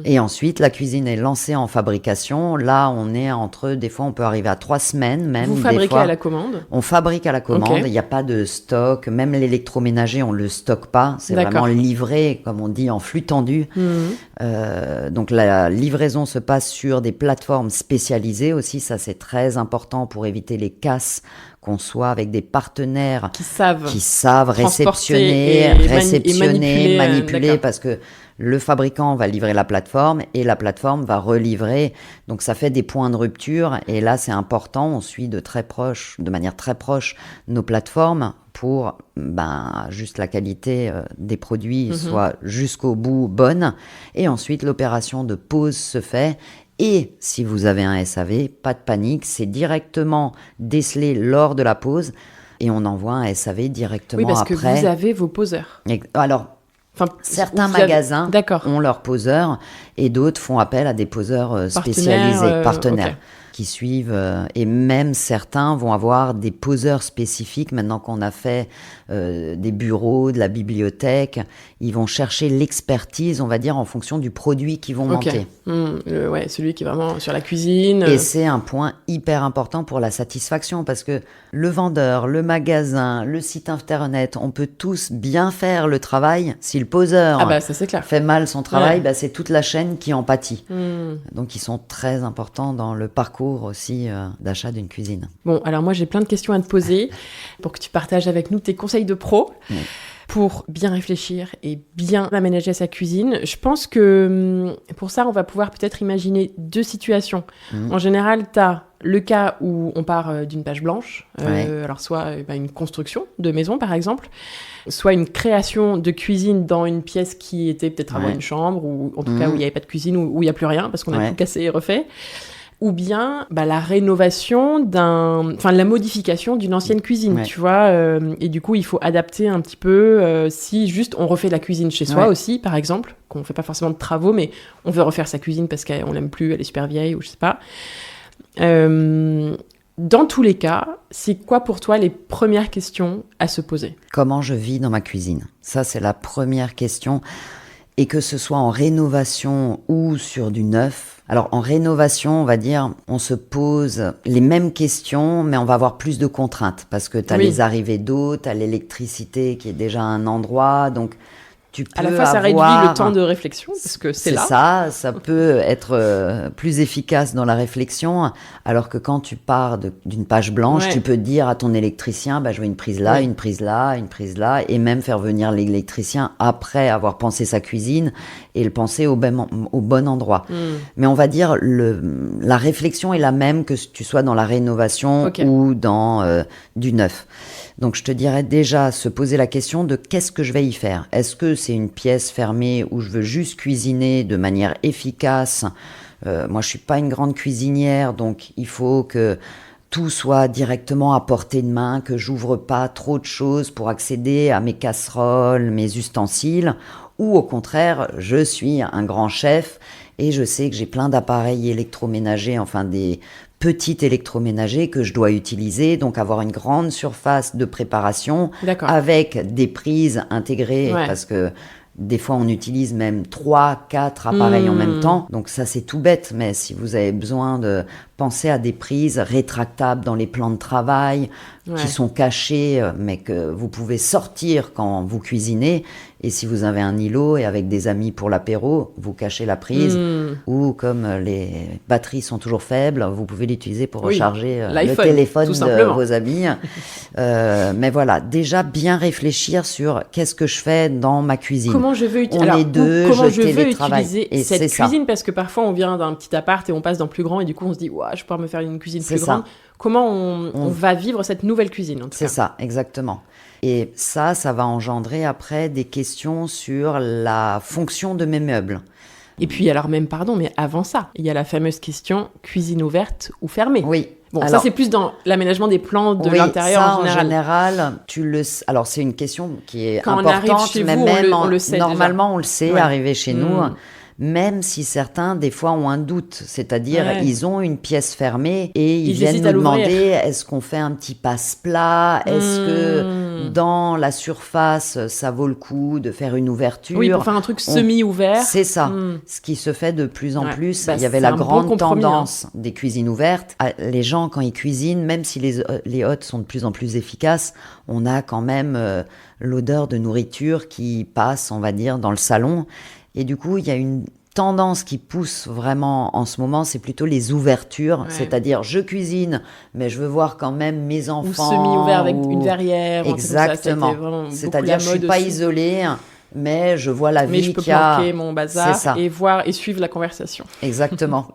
[SPEAKER 2] Et ensuite, la cuisine est lancée en fabrication. Là, on est des fois, on peut arriver à 3 semaines même.
[SPEAKER 1] Vous fabriquez à la commande?
[SPEAKER 2] On fabrique à la commande. Il n'y a pas de stock. Même l'électroménager, on ne le stocke pas. C'est vraiment livré, comme on dit, en flux tendu. Donc, la livraison se passe sur des plateformes spécialisées aussi. Ça, c'est très important pour éviter les casses qu'on soit avec des partenaires
[SPEAKER 1] qui savent
[SPEAKER 2] réceptionner, manipuler parce que le fabricant va livrer la plateforme et la plateforme va relivrer. Donc, ça fait des points de rupture. Et là, c'est important. On suit de manière très proche, nos plateformes pour juste la qualité des produits soit jusqu'au bout bonne. Et ensuite, l'opération de pause se fait. Et si vous avez un SAV, pas de panique, c'est directement décelé lors de la pause. Et on envoie un SAV directement après.
[SPEAKER 1] Oui, parce que vous avez vos poseurs.
[SPEAKER 2] Alors, certains magasins ont leurs poseurs et d'autres font appel à des poseurs spécialisés, partenaires, qui suivent. Et même certains vont avoir des poseurs spécifiques. Maintenant qu'on a fait des bureaux, de la bibliothèque, ils vont chercher l'expertise, on va dire, en fonction du produit qu'ils vont monter.
[SPEAKER 1] Celui qui est vraiment sur la cuisine.
[SPEAKER 2] Et c'est un point hyper important pour la satisfaction parce que le vendeur, le magasin, le site internet, on peut tous bien faire le travail. Si le poseur
[SPEAKER 1] ça, c'est clair.
[SPEAKER 2] fait mal son travail, c'est toute la chaîne qui en pâtit. Donc, ils sont très importants dans le parcours aussi d'achat d'une cuisine.
[SPEAKER 1] Bon, alors moi, j'ai plein de questions à te poser pour que tu partages avec nous tes conseils de pro. Pour bien réfléchir et bien aménager sa cuisine. Je pense que pour ça, on va pouvoir peut-être imaginer 2 situations. En général, tu as le cas où on part d'une page blanche, alors soit une construction de maison par exemple, soit une création de cuisine dans une pièce qui était peut-être avant une chambre, ou en tout cas où il n'y avait pas de cuisine, où il n'y a plus rien parce qu'on a tout cassé et refait. Ou bien la rénovation la modification d'une ancienne cuisine, tu vois. Et du coup, il faut adapter un petit peu si juste on refait la cuisine chez soi aussi, par exemple, qu'on ne fait pas forcément de travaux, mais on veut refaire sa cuisine parce qu'on l'aime plus, elle est super vieille ou je sais pas. Dans tous les cas, c'est quoi pour toi les premières questions à se poser ?
[SPEAKER 2] Comment je vis dans ma cuisine ? Ça, c'est la première question. Et que ce soit en rénovation ou sur du neuf. Alors, en rénovation, on va dire, on se pose les mêmes questions, mais on va avoir plus de contraintes. Parce que tu as les arrivées d'eau, tu as l'électricité qui est déjà à un endroit. Donc, tu peux
[SPEAKER 1] à la fois, ça réduit le temps de réflexion, parce que c'est là.
[SPEAKER 2] Ça peut être plus efficace dans la réflexion, alors que quand tu pars d'une page blanche, tu peux dire à ton électricien, je veux une prise là, une prise là, une prise là, et même faire venir l'électricien après avoir pensé sa cuisine et le penser au bon endroit. Mais on va dire, la réflexion est la même que tu sois dans la rénovation ou dans du neuf. Donc, je te dirais déjà se poser la question de qu'est-ce que je vais y faire. Est-ce que c'est une pièce fermée où je veux juste cuisiner de manière efficace ? Moi, je suis pas une grande cuisinière, donc il faut que tout soit directement à portée de main, que j'ouvre pas trop de choses pour accéder à mes casseroles, mes ustensiles. Ou au contraire, je suis un grand chef et je sais que j'ai plein d'appareils électroménagers, des petits électroménagers que je dois utiliser, donc avoir une grande surface de préparation avec des prises intégrées parce que des fois, on utilise même 3, 4 appareils en même temps. Donc ça, c'est tout bête. Mais si vous avez besoin de penser à des prises rétractables dans les plans de travail qui sont cachées, mais que vous pouvez sortir quand vous cuisinez. Et si vous avez un îlot et avec des amis pour l'apéro, vous cachez la prise. Ou comme les batteries sont toujours faibles, vous pouvez l'utiliser pour recharger le téléphone de vos amis. Mais voilà, déjà bien réfléchir sur qu'est-ce que je fais dans ma cuisine.
[SPEAKER 1] Comment je veux utiliser cette cuisine, parce que parfois on vient d'un petit appart et on passe dans plus grand et du coup on se dit je vais pouvoir me faire une cuisine plus grande. Comment on va vivre cette nouvelle cuisine en tout cas.
[SPEAKER 2] C'est ça, exactement. Et ça va engendrer après des questions sur la fonction de mes meubles.
[SPEAKER 1] Et puis alors même, mais avant ça, il y a la fameuse question cuisine ouverte ou fermée.
[SPEAKER 2] Oui.
[SPEAKER 1] Bon, alors, ça c'est plus dans l'aménagement des plans de l'intérieur
[SPEAKER 2] en général. Alors c'est une question qui est
[SPEAKER 1] quand
[SPEAKER 2] importante,
[SPEAKER 1] on arrive chez
[SPEAKER 2] mais
[SPEAKER 1] vous,
[SPEAKER 2] même
[SPEAKER 1] on le sait
[SPEAKER 2] normalement
[SPEAKER 1] déjà.
[SPEAKER 2] On le sait, arriver chez nous. Même si certains, des fois, ont un doute. C'est-à-dire, ils ont une pièce fermée et ils viennent nous demander, est-ce qu'on fait un petit passe-plat ? Est-ce que dans la surface, ça vaut le coup de faire une ouverture ?
[SPEAKER 1] Oui, pour faire un truc semi-ouvert.
[SPEAKER 2] C'est ça. Ce qui se fait de plus en plus. Il y avait la grande tendance des cuisines ouvertes. Les gens, quand ils cuisinent, même si les hôtes sont de plus en plus efficaces, on a quand même l'odeur de nourriture qui passe, on va dire, dans le salon. Et du coup, il y a une tendance qui pousse vraiment en ce moment, c'est plutôt les ouvertures, c'est-à-dire je cuisine, mais je veux voir quand même mes enfants.
[SPEAKER 1] Ou semi-ouvert avec une verrière.
[SPEAKER 2] Exactement. C'est-à-dire je ne suis pas isolée, mais je vois la vie
[SPEAKER 1] qu'il y a. Mais je peux planquer mon bazar et suivre la conversation.
[SPEAKER 2] Exactement.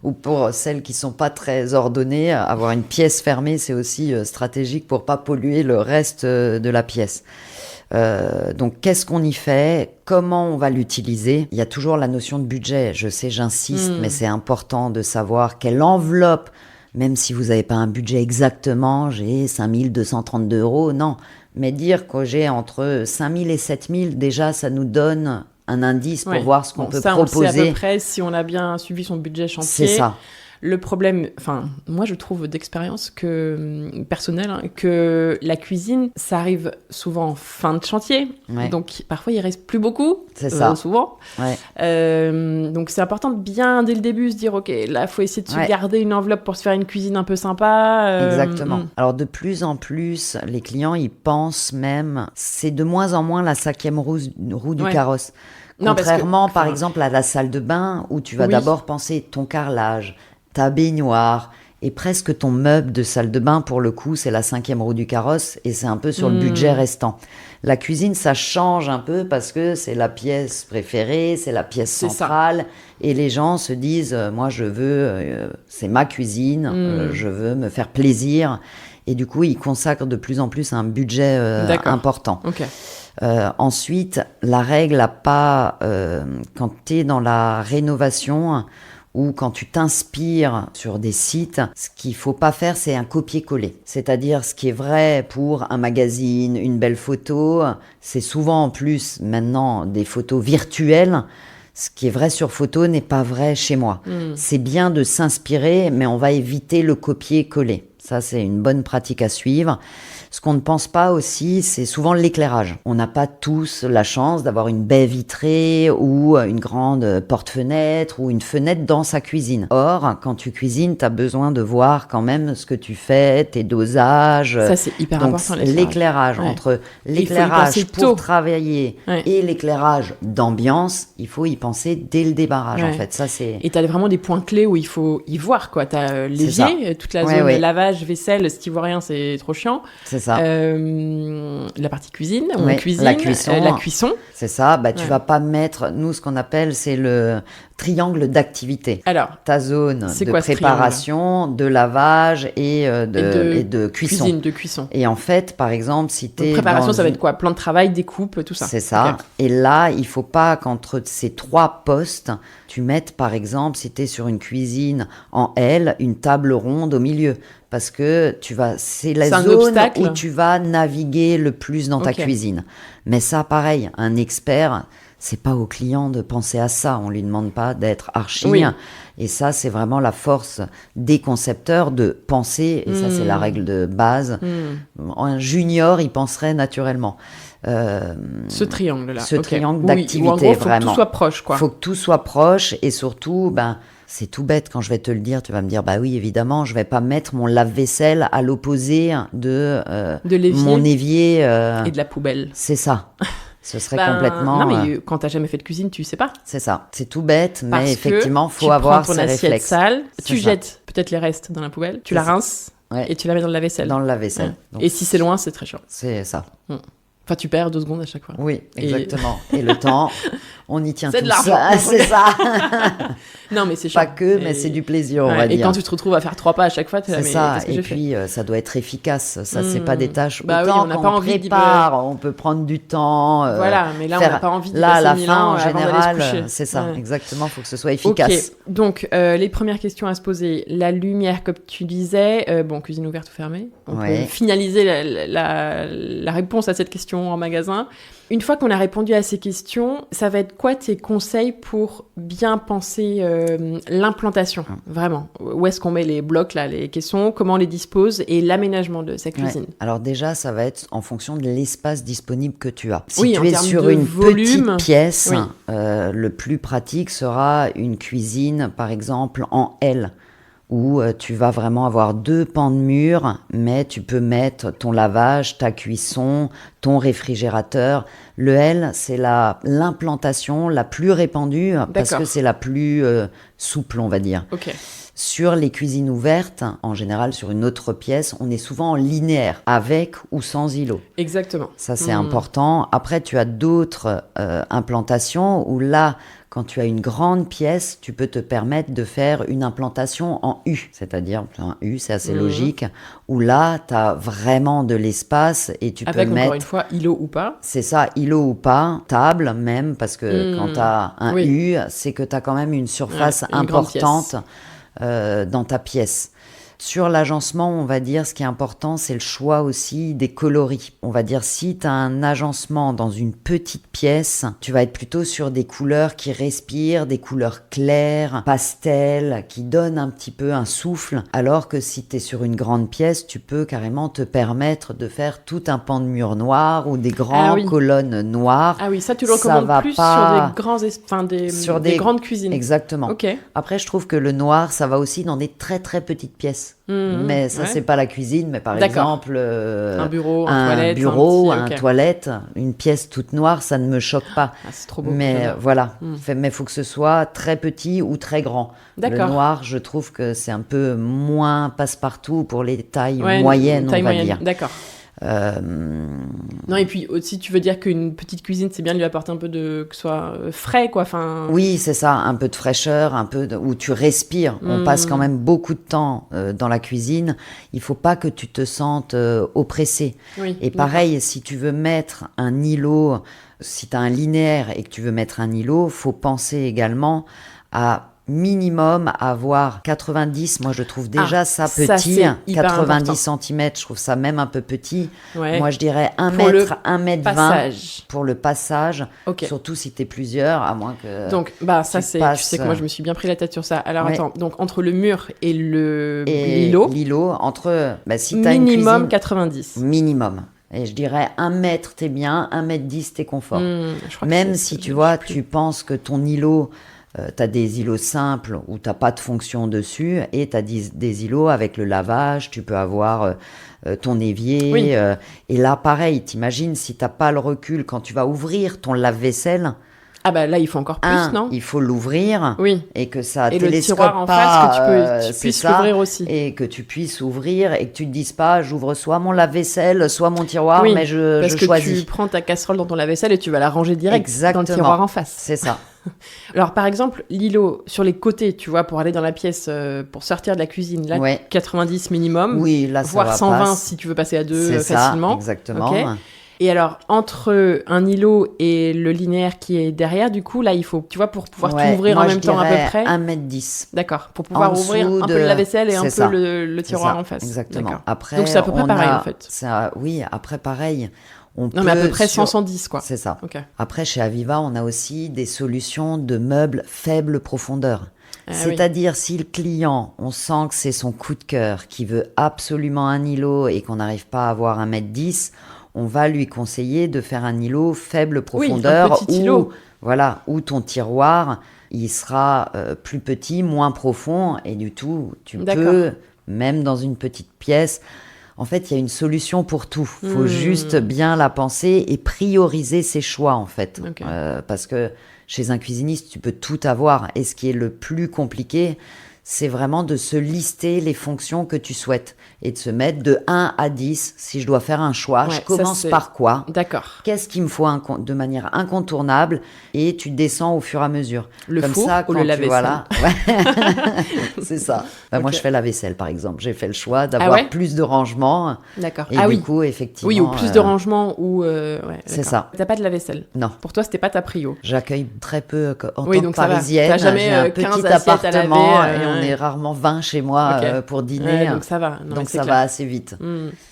[SPEAKER 2] Ou pour celles qui ne sont pas très ordonnées, avoir une pièce fermée, c'est aussi stratégique pour ne pas polluer le reste de la pièce. Donc, qu'est-ce qu'on y fait? Comment on va l'utiliser? Il y a toujours la notion de budget. Je sais, j'insiste, mais c'est important de savoir quelle enveloppe, même si vous n'avez pas un budget exactement, j'ai 5 232 €, non. Mais dire que j'ai entre 5 000 et 7 000, déjà, ça nous donne un indice pour voir ce qu'on peut proposer.
[SPEAKER 1] On sait à peu près si on a bien suivi son budget chantier.
[SPEAKER 2] C'est ça.
[SPEAKER 1] Le problème, moi je trouve d'expérience personnelle que la cuisine, ça arrive souvent en fin de chantier. Ouais. Donc parfois il reste plus beaucoup.
[SPEAKER 2] C'est ça.
[SPEAKER 1] Souvent. Ouais. Donc c'est important de bien dès le début se dire ok, là il faut essayer de se garder une enveloppe pour se faire une cuisine un peu sympa.
[SPEAKER 2] Exactement. Alors de plus en plus, les clients ils pensent même, c'est de moins en moins la 5e roue du carrosse. Contrairement par exemple à la salle de bain où tu vas d'abord penser ton carrelage, ta baignoire et presque ton meuble de salle de bain, pour le coup, c'est la 5e roue du carrosse et c'est un peu sur le budget restant. La cuisine, ça change un peu parce que c'est la pièce préférée, c'est la pièce centrale et les gens se disent, moi je veux, c'est ma cuisine, je veux me faire plaisir et du coup, ils consacrent de plus en plus un budget important.
[SPEAKER 1] Okay.
[SPEAKER 2] Ensuite, la règle n'a pas, quand tu es dans la rénovation ou quand tu t'inspires sur des sites, ce qu'il ne faut pas faire, c'est un copier-coller. C'est-à-dire, ce qui est vrai pour un magazine, une belle photo, c'est souvent en plus maintenant des photos virtuelles. Ce qui est vrai sur photo n'est pas vrai chez moi. C'est bien de s'inspirer, mais on va éviter le copier-coller. Ça, c'est une bonne pratique à suivre. Ce qu'on ne pense pas aussi, c'est souvent l'éclairage. On n'a pas tous la chance d'avoir une baie vitrée ou une grande porte-fenêtre ou une fenêtre dans sa cuisine. Or, quand tu cuisines, tu as besoin de voir quand même ce que tu fais, tes dosages.
[SPEAKER 1] Ça, c'est hyper important,
[SPEAKER 2] l'éclairage. Entre l'éclairage pour travailler et l'éclairage d'ambiance, il faut y penser dès le démarrage, en fait. Ça, c'est...
[SPEAKER 1] Et tu as vraiment des points clés où il faut y voir, quoi. Tu as l'évier, toute la zone lavage, vaisselle, si tu vois rien, c'est trop chiant.
[SPEAKER 2] C'est ça.
[SPEAKER 1] La partie cuisine, cuisine,
[SPEAKER 2] la cuisson. C'est ça. Tu vas pas mettre, nous, ce qu'on appelle, c'est le triangle d'activité.
[SPEAKER 1] Alors,
[SPEAKER 2] ta zone de préparation, de lavage et de cuisson.
[SPEAKER 1] Cuisine, de cuisson.
[SPEAKER 2] Et en fait, par exemple, si tu es
[SPEAKER 1] préparation, ça va être quoi? Plan de travail, découpe, tout ça.
[SPEAKER 2] C'est ça. Okay. Et là, il faut pas qu'entre ces 3 postes, tu mettes, par exemple, si tu es sur une cuisine en L, une table ronde au milieu. Parce que c'est la zone où tu vas naviguer le plus dans ta cuisine. Mais ça, pareil, un expert, c'est pas au client de penser à ça. On lui demande pas d'être archi. Oui. Et ça, c'est vraiment la force des concepteurs de penser. Et ça, c'est la règle de base. Un junior, il penserait naturellement.
[SPEAKER 1] Ce triangle-là.
[SPEAKER 2] Ce triangle d'activité,
[SPEAKER 1] faut que tout soit proche, quoi.
[SPEAKER 2] Faut que tout soit proche et surtout, c'est tout bête quand je vais te le dire. Tu vas me dire, oui, évidemment, je vais pas mettre mon lave-vaisselle à l'opposé de mon évier.
[SPEAKER 1] Et de la poubelle.
[SPEAKER 2] C'est ça. Ce serait complètement...
[SPEAKER 1] Non, mais quand t'as jamais fait de cuisine, tu sais pas.
[SPEAKER 2] C'est ça. C'est tout bête, mais effectivement, faut avoir ces réflexes. Tu prends ton assiette sale,
[SPEAKER 1] tu jettes peut-être les restes dans la poubelle, tu la rinces et tu la mets dans le lave-vaisselle.
[SPEAKER 2] Dans le lave-vaisselle.
[SPEAKER 1] Donc, et si c'est loin, c'est très chiant.
[SPEAKER 2] C'est ça.
[SPEAKER 1] Enfin, tu perds 2 secondes à chaque fois.
[SPEAKER 2] Oui, exactement. Et le temps, on y tient
[SPEAKER 1] c'est
[SPEAKER 2] tout
[SPEAKER 1] de l'argent.
[SPEAKER 2] C'est ça.
[SPEAKER 1] Non, mais c'est chiant.
[SPEAKER 2] Pas que, mais c'est du plaisir, on va dire.
[SPEAKER 1] Et quand tu te retrouves à faire 3 pas à chaque fois,
[SPEAKER 2] c'est ça. Et puis, ça doit être efficace. Ça, c'est pas des tâches.
[SPEAKER 1] Oui, on n'a pas envie
[SPEAKER 2] prépare, on peut prendre du temps.
[SPEAKER 1] Voilà, mais là, on n'a pas envie de
[SPEAKER 2] là, à la
[SPEAKER 1] passer
[SPEAKER 2] fin, en
[SPEAKER 1] avant
[SPEAKER 2] général,
[SPEAKER 1] d'aller se coucher.
[SPEAKER 2] C'est ça, exactement. Il faut que ce soit efficace.
[SPEAKER 1] Ok, donc, les premières questions à se poser. La lumière, comme tu disais, cuisine ouverte ou fermée. On peut finaliser la réponse à cette question en magasin. Une fois qu'on a répondu à ces questions, ça va être quoi tes conseils pour bien penser l'implantation, vraiment? Où est-ce qu'on met les blocs, là, les caissons, comment on les dispose et l'aménagement de sa cuisine?
[SPEAKER 2] Alors déjà, ça va être en fonction de l'espace disponible que tu as. Si
[SPEAKER 1] oui,
[SPEAKER 2] tu es sur une petite pièce, le plus pratique sera une cuisine, par exemple, en L, où tu vas vraiment avoir 2 pans de mur, mais tu peux mettre ton lavage, ta cuisson, ton réfrigérateur. Le L, c'est l'implantation la plus répandue parce que c'est la plus souple, on va dire.
[SPEAKER 1] Ok.
[SPEAKER 2] Sur les cuisines ouvertes, en général sur une autre pièce, on est souvent en linéaire, avec ou sans îlot.
[SPEAKER 1] Exactement.
[SPEAKER 2] Ça, c'est important. Après, tu as d'autres implantations où là, quand tu as une grande pièce, tu peux te permettre de faire une implantation en U. C'est-à-dire, un U, c'est assez logique, où là, tu as vraiment de l'espace et tu peux mettre...
[SPEAKER 1] Avec, encore une fois, îlot ou pas.
[SPEAKER 2] C'est ça, îlot ou pas, table même, parce que quand tu as un U, c'est que tu as quand même une surface importante dans ta pièce. Sur l'agencement, on va dire, ce qui est important, c'est le choix aussi des coloris. On va dire, si tu as un agencement dans une petite pièce, tu vas être plutôt sur des couleurs qui respirent, des couleurs claires, pastel, qui donnent un petit peu un souffle, alors que si tu es sur une grande pièce, tu peux carrément te permettre de faire tout un pan de mur noir ou des grandes colonnes noires.
[SPEAKER 1] Ah oui, ça tu le recommandes plus sur des grandes cuisines.
[SPEAKER 2] Exactement.
[SPEAKER 1] Okay.
[SPEAKER 2] Après, je trouve que le noir, ça va aussi dans des très très petites pièces. Mais ça, c'est pas la cuisine, mais par exemple
[SPEAKER 1] un bureau,
[SPEAKER 2] un toilette, une pièce toute noire, ça ne me choque pas.
[SPEAKER 1] Ah, c'est trop beau.
[SPEAKER 2] Mais voilà, mais il faut que ce soit très petit ou très grand.
[SPEAKER 1] D'accord.
[SPEAKER 2] Le noir, je trouve que c'est un peu moins passe-partout pour les tailles moyennes, on va dire.
[SPEAKER 1] D'accord. Non, et puis aussi tu veux dire qu'une petite cuisine, c'est bien de lui apporter un peu que ce soit frais, quoi. Enfin...
[SPEAKER 2] Oui, c'est ça, un peu de fraîcheur, où tu respires. On passe quand même beaucoup de temps dans la cuisine. Il faut pas que tu te sentes oppressé.
[SPEAKER 1] Oui,
[SPEAKER 2] et pareil, si tu veux mettre un îlot, si tu as un linéaire et que tu veux mettre un îlot, faut penser également à minimum avoir 90, moi je trouve déjà ça petit, 90 cm, je trouve ça même un peu petit.
[SPEAKER 1] Ouais.
[SPEAKER 2] Moi je dirais 1 mètre, 1 mètre 20 pour le passage, surtout si t'es plusieurs, à moins que
[SPEAKER 1] donc ça c'est, tu sais que moi je me suis bien pris la tête sur ça. Alors attends, donc entre le mur et l'îlot,
[SPEAKER 2] entre, si t'as
[SPEAKER 1] minimum
[SPEAKER 2] une cuisine,
[SPEAKER 1] 90.
[SPEAKER 2] Minimum. Et je dirais 1 mètre, t'es bien, 1 mètre 10, t'es confort. Même si tu vois, tu penses que ton îlot, t'as des îlots simples où t'as pas de fonction dessus, et t'as des îlots avec le lavage, tu peux avoir ton évier.
[SPEAKER 1] Oui.
[SPEAKER 2] Et là, pareil, t'imagines si t'as pas le recul quand tu vas ouvrir ton lave-vaisselle.
[SPEAKER 1] Ah bah là, il faut encore plus, non ?
[SPEAKER 2] Il faut l'ouvrir, et que ça
[SPEAKER 1] et
[SPEAKER 2] télescope
[SPEAKER 1] le tiroir en face, que tu puisses l'ouvrir aussi.
[SPEAKER 2] Et que tu puisses ouvrir, et que tu te dises pas, j'ouvre soit mon lave-vaisselle, soit mon tiroir, mais je choisis.
[SPEAKER 1] Parce que tu prends ta casserole dans ton lave-vaisselle et tu vas la ranger direct dans le tiroir en face.
[SPEAKER 2] C'est ça.
[SPEAKER 1] Alors par exemple, l'îlot sur les côtés, tu vois, pour aller dans la pièce, pour sortir de la cuisine, là, 90 minimum,
[SPEAKER 2] là,
[SPEAKER 1] voire 120 si tu veux passer à 2 facilement.
[SPEAKER 2] Ça, exactement.
[SPEAKER 1] Okay. Et alors, entre un îlot et le linéaire qui est derrière, du coup, là, il faut, tu vois, pour pouvoir tout ouvrir en même temps à peu près.
[SPEAKER 2] 1m10.
[SPEAKER 1] D'accord, pour pouvoir ouvrir un peu le lave-vaisselle et un peu le tiroir en face.
[SPEAKER 2] Exactement. Après,
[SPEAKER 1] donc c'est à peu près pareil, en fait.
[SPEAKER 2] Oui, après, pareil.
[SPEAKER 1] Mais à peu près 110, quoi.
[SPEAKER 2] C'est ça.
[SPEAKER 1] Okay.
[SPEAKER 2] Après, chez Aviva, on a aussi des solutions de meubles faible profondeur. C'est-à-dire, si le client, on sent que c'est son coup de cœur, qui veut absolument un îlot et qu'on n'arrive pas à avoir 1m10, on va lui conseiller de faire un îlot faible profondeur.
[SPEAKER 1] Un petit îlot.
[SPEAKER 2] Voilà, où ton tiroir, il sera plus petit, moins profond, et du tout, tu peux, même dans une petite pièce... En fait, il y a une solution pour tout. Il faut juste bien la penser et prioriser ses choix, en fait. Parce que chez un cuisiniste, tu peux tout avoir. Et ce qui est le plus compliqué, c'est vraiment de se lister les fonctions que tu souhaites et de se mettre de 1 à 10. Si je dois faire un choix, je commence par quoi ?
[SPEAKER 1] D'accord.
[SPEAKER 2] Qu'est-ce qu'il me faut de manière incontournable ? Et tu descends au fur et à mesure.
[SPEAKER 1] Le
[SPEAKER 2] Comme
[SPEAKER 1] four
[SPEAKER 2] ça,
[SPEAKER 1] ou le lave-vaisselle ?
[SPEAKER 2] C'est ça. Moi, je fais la vaisselle, par exemple. J'ai fait le choix d'avoir plus de rangement.
[SPEAKER 1] D'accord.
[SPEAKER 2] Et du coup, effectivement...
[SPEAKER 1] Oui, ou plus de rangement ou...
[SPEAKER 2] c'est ça.
[SPEAKER 1] T'as pas de lave-vaisselle ?
[SPEAKER 2] Non.
[SPEAKER 1] Pour toi, c'était pas ta prio ?
[SPEAKER 2] J'accueille très peu en tant que parisienne.
[SPEAKER 1] T'as jamais
[SPEAKER 2] j'ai un
[SPEAKER 1] 15
[SPEAKER 2] petit
[SPEAKER 1] assiettes à
[SPEAKER 2] appartement
[SPEAKER 1] laver,
[SPEAKER 2] et on est rarement 20 chez moi pour dîner.
[SPEAKER 1] Donc ça va.
[SPEAKER 2] Donc ça va assez vite.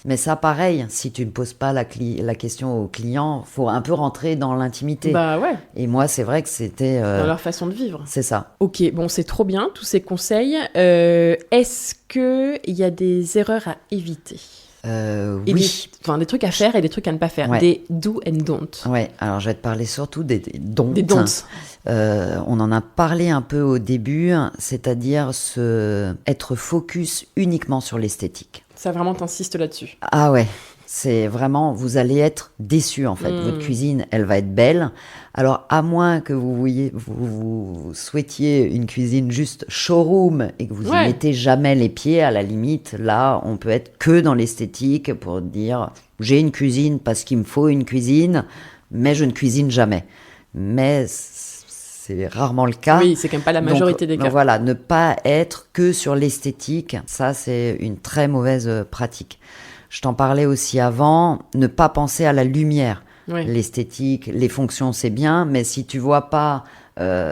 [SPEAKER 2] Mais ça, pareil, si tu ne poses pas la question au client, faut un peu rentrer dans l'intimité.
[SPEAKER 1] Bah ouais.
[SPEAKER 2] Et moi, c'est vrai que c'était...
[SPEAKER 1] dans leur façon de vivre.
[SPEAKER 2] C'est ça.
[SPEAKER 1] Ok, bon, c'est trop bien, tous ces conseils. Est-ce qu'il y a des erreurs à éviter ? Et
[SPEAKER 2] oui.
[SPEAKER 1] Des trucs à faire et des trucs à ne pas faire. Des do and don't.
[SPEAKER 2] Ouais, alors je vais te parler surtout des don't.
[SPEAKER 1] Des don'ts.
[SPEAKER 2] On en a parlé un peu au début, c'est-à-dire être focus uniquement sur l'esthétique.
[SPEAKER 1] Ça, vraiment, t'insistes là-dessus.
[SPEAKER 2] Ah ouais, c'est vraiment, vous allez être déçus en fait. Votre cuisine, elle va être belle. Alors, à moins que vous souhaitiez une cuisine juste showroom et que vous n'y mettez jamais les pieds, à la limite, là, on peut être que dans l'esthétique pour dire j'ai une cuisine parce qu'il me faut une cuisine, mais je ne cuisine jamais. Mais c'est rarement le cas.
[SPEAKER 1] Oui, c'est quand même pas la majorité des cas.
[SPEAKER 2] Donc voilà, ne pas être que sur l'esthétique, ça, c'est une très mauvaise pratique. Je t'en parlais aussi avant, ne pas penser à la lumière. Oui. L'esthétique, les fonctions, c'est bien, mais si tu vois pas,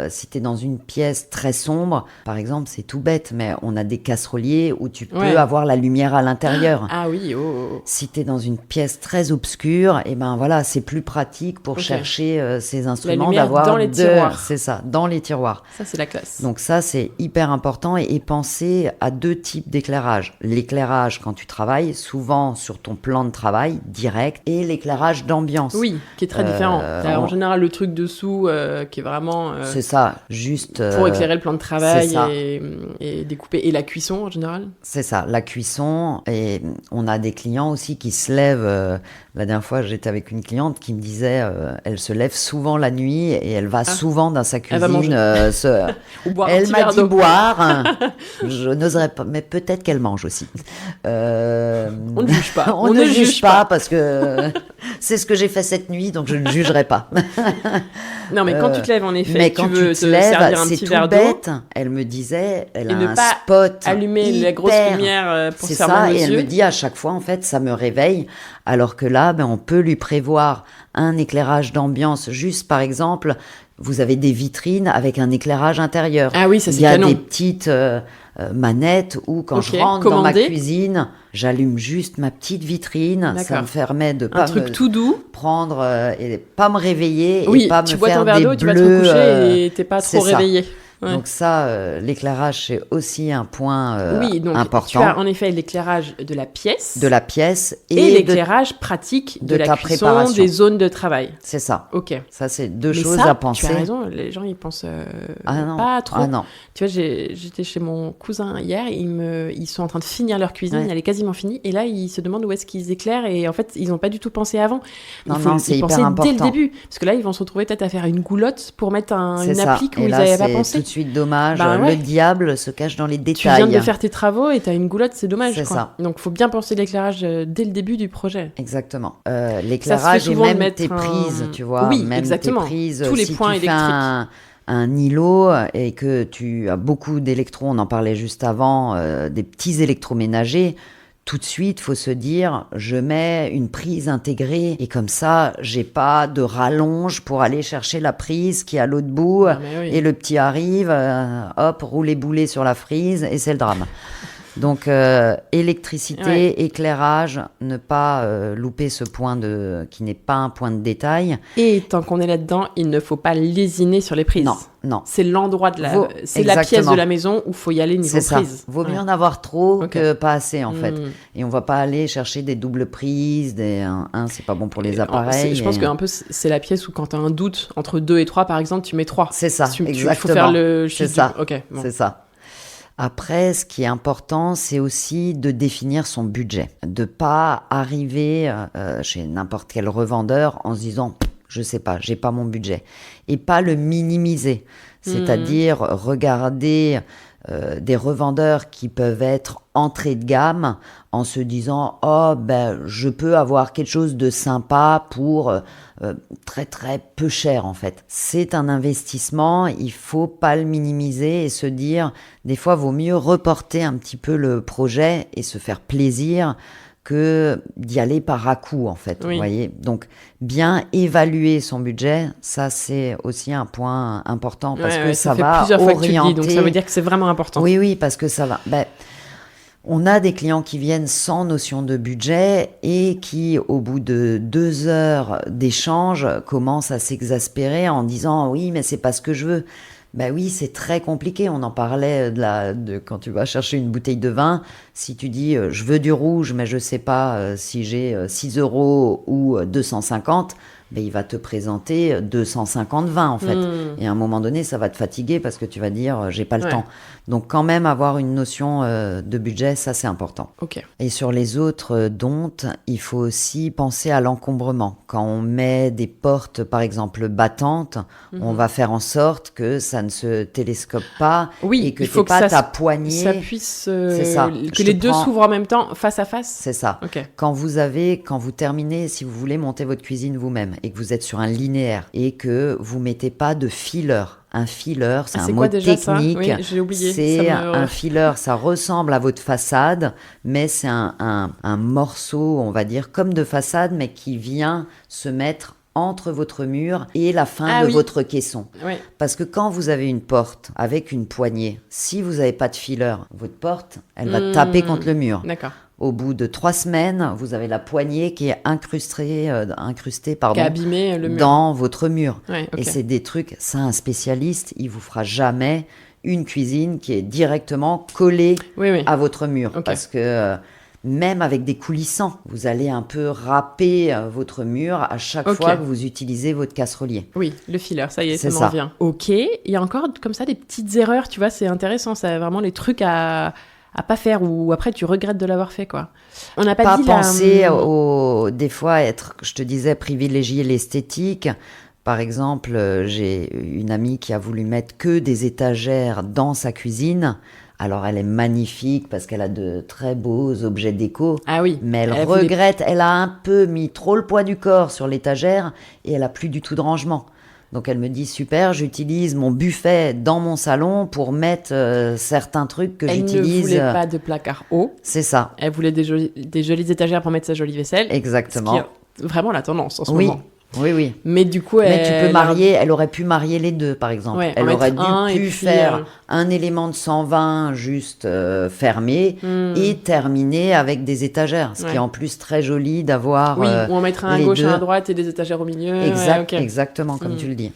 [SPEAKER 2] si tu es dans une pièce très sombre, par exemple, c'est tout bête, mais on a des casseroliers où tu peux avoir la lumière à l'intérieur.
[SPEAKER 1] Ah oui, oh.
[SPEAKER 2] Si tu es dans une pièce très obscure, et ben voilà, c'est plus pratique pour chercher ces instruments,
[SPEAKER 1] la lumière dans les tiroirs.
[SPEAKER 2] C'est ça, dans les tiroirs.
[SPEAKER 1] Ça, c'est la classe.
[SPEAKER 2] Donc ça, c'est hyper important et penser à 2 types d'éclairage. L'éclairage quand tu travailles, souvent sur ton plan de travail direct, et l'éclairage d'ambiance.
[SPEAKER 1] Oui, qui est très différent. En général, le truc dessous qui est vraiment...
[SPEAKER 2] c'est ça, juste...
[SPEAKER 1] pour éclairer le plan de travail et découper. Et la cuisson, en général ? C'est
[SPEAKER 2] ça, la cuisson. Et on a des clients aussi qui se lèvent... la dernière fois, j'étais avec une cliente qui me disait elle se lève souvent la nuit et elle va souvent dans sa cuisine.
[SPEAKER 1] Ou boire
[SPEAKER 2] elle m'a dit boire. Je n'oserais pas, mais peut-être qu'elle mange aussi.
[SPEAKER 1] On ne juge pas.
[SPEAKER 2] On ne juge pas parce que c'est ce que j'ai fait cette nuit, donc je ne jugerai pas.
[SPEAKER 1] Non, mais quand tu te lèves, en effet,
[SPEAKER 2] mais quand
[SPEAKER 1] tu veux
[SPEAKER 2] tu te
[SPEAKER 1] te
[SPEAKER 2] lèves,
[SPEAKER 1] servir un
[SPEAKER 2] c'est
[SPEAKER 1] petit
[SPEAKER 2] tout
[SPEAKER 1] verre
[SPEAKER 2] bête.
[SPEAKER 1] d'eau.
[SPEAKER 2] Elle me disait, elle
[SPEAKER 1] et
[SPEAKER 2] a
[SPEAKER 1] ne
[SPEAKER 2] un
[SPEAKER 1] pas
[SPEAKER 2] spot
[SPEAKER 1] allumer la grosse lumière pour se faire
[SPEAKER 2] mal aux
[SPEAKER 1] yeux.
[SPEAKER 2] Et elle me dit à chaque fois, en fait, ça me réveille. Alors que là, on peut lui prévoir un éclairage d'ambiance. Juste, par exemple, vous avez des vitrines avec un éclairage intérieur.
[SPEAKER 1] Ah oui, ça c'est
[SPEAKER 2] Il
[SPEAKER 1] canon.
[SPEAKER 2] y a des petites manettes où quand je rentre dans ma cuisine, j'allume juste ma petite vitrine.
[SPEAKER 1] D'accord.
[SPEAKER 2] Ça me permet de pas
[SPEAKER 1] tout doux.
[SPEAKER 2] prendre et pas me réveiller
[SPEAKER 1] et
[SPEAKER 2] pas me
[SPEAKER 1] tu bois
[SPEAKER 2] faire
[SPEAKER 1] ton verre
[SPEAKER 2] des
[SPEAKER 1] d'eau,
[SPEAKER 2] bleus.
[SPEAKER 1] Tu vas te recoucher et t'es pas trop réveillé.
[SPEAKER 2] Ouais. Donc ça, l'éclairage, c'est aussi un point important.
[SPEAKER 1] Tu as en effet l'éclairage de la pièce.
[SPEAKER 2] Et
[SPEAKER 1] l'éclairage pratique de la
[SPEAKER 2] ta
[SPEAKER 1] cuisson,
[SPEAKER 2] préparation.
[SPEAKER 1] des zones de travail.
[SPEAKER 2] C'est ça.
[SPEAKER 1] Ok.
[SPEAKER 2] Ça, c'est 2 choses à penser.
[SPEAKER 1] Tu as raison, les gens, ils pensent pas trop.
[SPEAKER 2] Ah non.
[SPEAKER 1] Tu vois, j'étais chez mon cousin hier, ils sont en train de finir leur cuisine, elle est quasiment finie, et là, ils se demandent où est-ce qu'ils éclairent, et en fait, ils n'ont pas du tout pensé avant.
[SPEAKER 2] C'est hyper
[SPEAKER 1] penser
[SPEAKER 2] important.
[SPEAKER 1] dès le début, parce que là, ils vont se retrouver peut-être à faire une goulotte pour mettre une applique où ils n'avaient pas pensé.
[SPEAKER 2] Tout de suite dommage. Le diable se cache dans les détails.
[SPEAKER 1] Tu viens de faire tes travaux et tu as une goulotte, c'est dommage.
[SPEAKER 2] C'est ça.
[SPEAKER 1] Donc, il faut bien penser l'éclairage dès le début du projet.
[SPEAKER 2] Exactement. L'éclairage et même tes prises, tu vois.
[SPEAKER 1] Oui,
[SPEAKER 2] même
[SPEAKER 1] exactement.
[SPEAKER 2] Tes prises,
[SPEAKER 1] tous les
[SPEAKER 2] si
[SPEAKER 1] points
[SPEAKER 2] tu
[SPEAKER 1] électriques.
[SPEAKER 2] Fais un îlot et que tu as beaucoup d'électrons, on en parlait juste avant, des petits électroménagers, tout de suite, il faut se dire, je mets une prise intégrée et comme ça, j'ai pas de rallonge pour aller chercher la prise qui est à l'autre bout et le petit arrive, hop, rouler boulet sur la frise et c'est le drame. Donc, électricité, éclairage, ne pas louper ce point qui n'est pas un point de détail.
[SPEAKER 1] Et tant qu'on est là-dedans, il ne faut pas lésiner sur les prises.
[SPEAKER 2] Non.
[SPEAKER 1] C'est l'endroit c'est la pièce de la maison où il faut y aller niveau prise.
[SPEAKER 2] Vaut mieux en avoir trop que pas assez, en fait. Et on va pas aller chercher des doubles prises, c'est pas bon pour les appareils.
[SPEAKER 1] Je pense qu'un peu, c'est la pièce où quand tu as un doute entre 2 et 3, par exemple, tu mets 3.
[SPEAKER 2] C'est ça, exactement.
[SPEAKER 1] Il faut faire le chiffre.
[SPEAKER 2] C'est ça,
[SPEAKER 1] bon.
[SPEAKER 2] C'est ça. Après, ce qui est important, c'est aussi de définir son budget. De pas arriver chez n'importe quel revendeur en se disant « je sais pas, j'ai pas mon budget ». Et pas le minimiser. C'est-à-dire regarder des revendeurs qui peuvent être entrée de gamme en se disant « oh, je peux avoir quelque chose de sympa pour très très peu cher en fait ». C'est un investissement, il faut pas le minimiser et se dire des fois vaut mieux reporter un petit peu le projet et se faire plaisir que d'y aller par à-coup en fait, vous voyez. Donc bien évaluer son budget, ça c'est aussi un point important parce que ça va orienter.
[SPEAKER 1] Donc ça veut dire que c'est vraiment important.
[SPEAKER 2] Oui, parce que ça va. On a des clients qui viennent sans notion de budget et qui, au bout de 2 heures d'échange, commencent à s'exaspérer en disant « oui, mais c'est pas ce que je veux ». Ben oui, c'est très compliqué. On en parlait quand tu vas chercher une bouteille de vin. Si tu dis je veux du rouge, mais je sais pas si j'ai 6 € ou 250, ben, il va te présenter 250 vins en fait. Et à un moment donné, ça va te fatiguer parce que tu vas dire j'ai pas le temps. Donc quand même avoir une notion de budget, ça c'est important.
[SPEAKER 1] Okay.
[SPEAKER 2] Et sur les autres domptes, il faut aussi penser à l'encombrement. Quand on met des portes par exemple battantes, on va faire en sorte que ça ne se télescope pas et que tu n'aies pas ta poignée.
[SPEAKER 1] Ça puisse
[SPEAKER 2] c'est ça.
[SPEAKER 1] Que les deux s'ouvrent en même temps face à face.
[SPEAKER 2] C'est ça.
[SPEAKER 1] Okay.
[SPEAKER 2] Quand vous terminez, si vous voulez monter votre cuisine vous-même et que vous êtes sur un linéaire et que vous mettez pas de filler. Un filler, c'est un mot technique.
[SPEAKER 1] Oui, j'ai oublié.
[SPEAKER 2] C'est un filler, ça ressemble à votre façade, mais c'est un morceau, on va dire, comme de façade, mais qui vient se mettre entre votre mur et la fin de votre caisson.
[SPEAKER 1] Oui.
[SPEAKER 2] Parce que quand vous avez une porte avec une poignée, si vous n'avez pas de filler, votre porte, elle va taper contre le mur.
[SPEAKER 1] D'accord.
[SPEAKER 2] Au bout de 3 semaines, vous avez la poignée qui est incrustée
[SPEAKER 1] qui a abîmé le mur.
[SPEAKER 2] Dans votre mur.
[SPEAKER 1] Ouais, okay.
[SPEAKER 2] Et c'est des trucs, ça, un spécialiste, il vous fera jamais une cuisine qui est directement collée à votre mur. Okay. Parce que même avec des coulissants, vous allez un peu râper votre mur à chaque fois que vous utilisez votre casserolier.
[SPEAKER 1] Oui, le filler, ça y est, ça m'en vient. Ok, il y a encore comme ça des petites erreurs, tu vois, c'est intéressant, ça vraiment les trucs à pas faire ou après tu regrettes de l'avoir fait, quoi. On n'a pas dit
[SPEAKER 2] penser des fois je te disais, privilégier l'esthétique. Par exemple, j'ai une amie qui a voulu mettre que des étagères dans sa cuisine. Alors, elle est magnifique parce qu'elle a de très beaux objets déco.
[SPEAKER 1] Ah oui.
[SPEAKER 2] Mais elle regrette, elle a un peu mis trop le poids du corps sur l'étagère et elle a plus du tout de rangement. Donc elle me dit super, j'utilise mon buffet dans mon salon pour mettre certains trucs que j'utilise.
[SPEAKER 1] Elle ne voulait pas de placard haut.
[SPEAKER 2] C'est ça.
[SPEAKER 1] Elle voulait des jolies étagères pour mettre sa jolie vaisselle.
[SPEAKER 2] Exactement.
[SPEAKER 1] Ce qui est vraiment la tendance en ce moment.
[SPEAKER 2] Oui.
[SPEAKER 1] Mais du coup,
[SPEAKER 2] elle aurait pu marier les deux, par exemple.
[SPEAKER 1] Ouais,
[SPEAKER 2] elle aurait pu faire un élément de 120 juste fermé et terminer avec des étagères. Ce qui est en plus très joli d'avoir
[SPEAKER 1] ou en mettre un à gauche, un à droite et des étagères au milieu.
[SPEAKER 2] Exactement, comme tu le dis.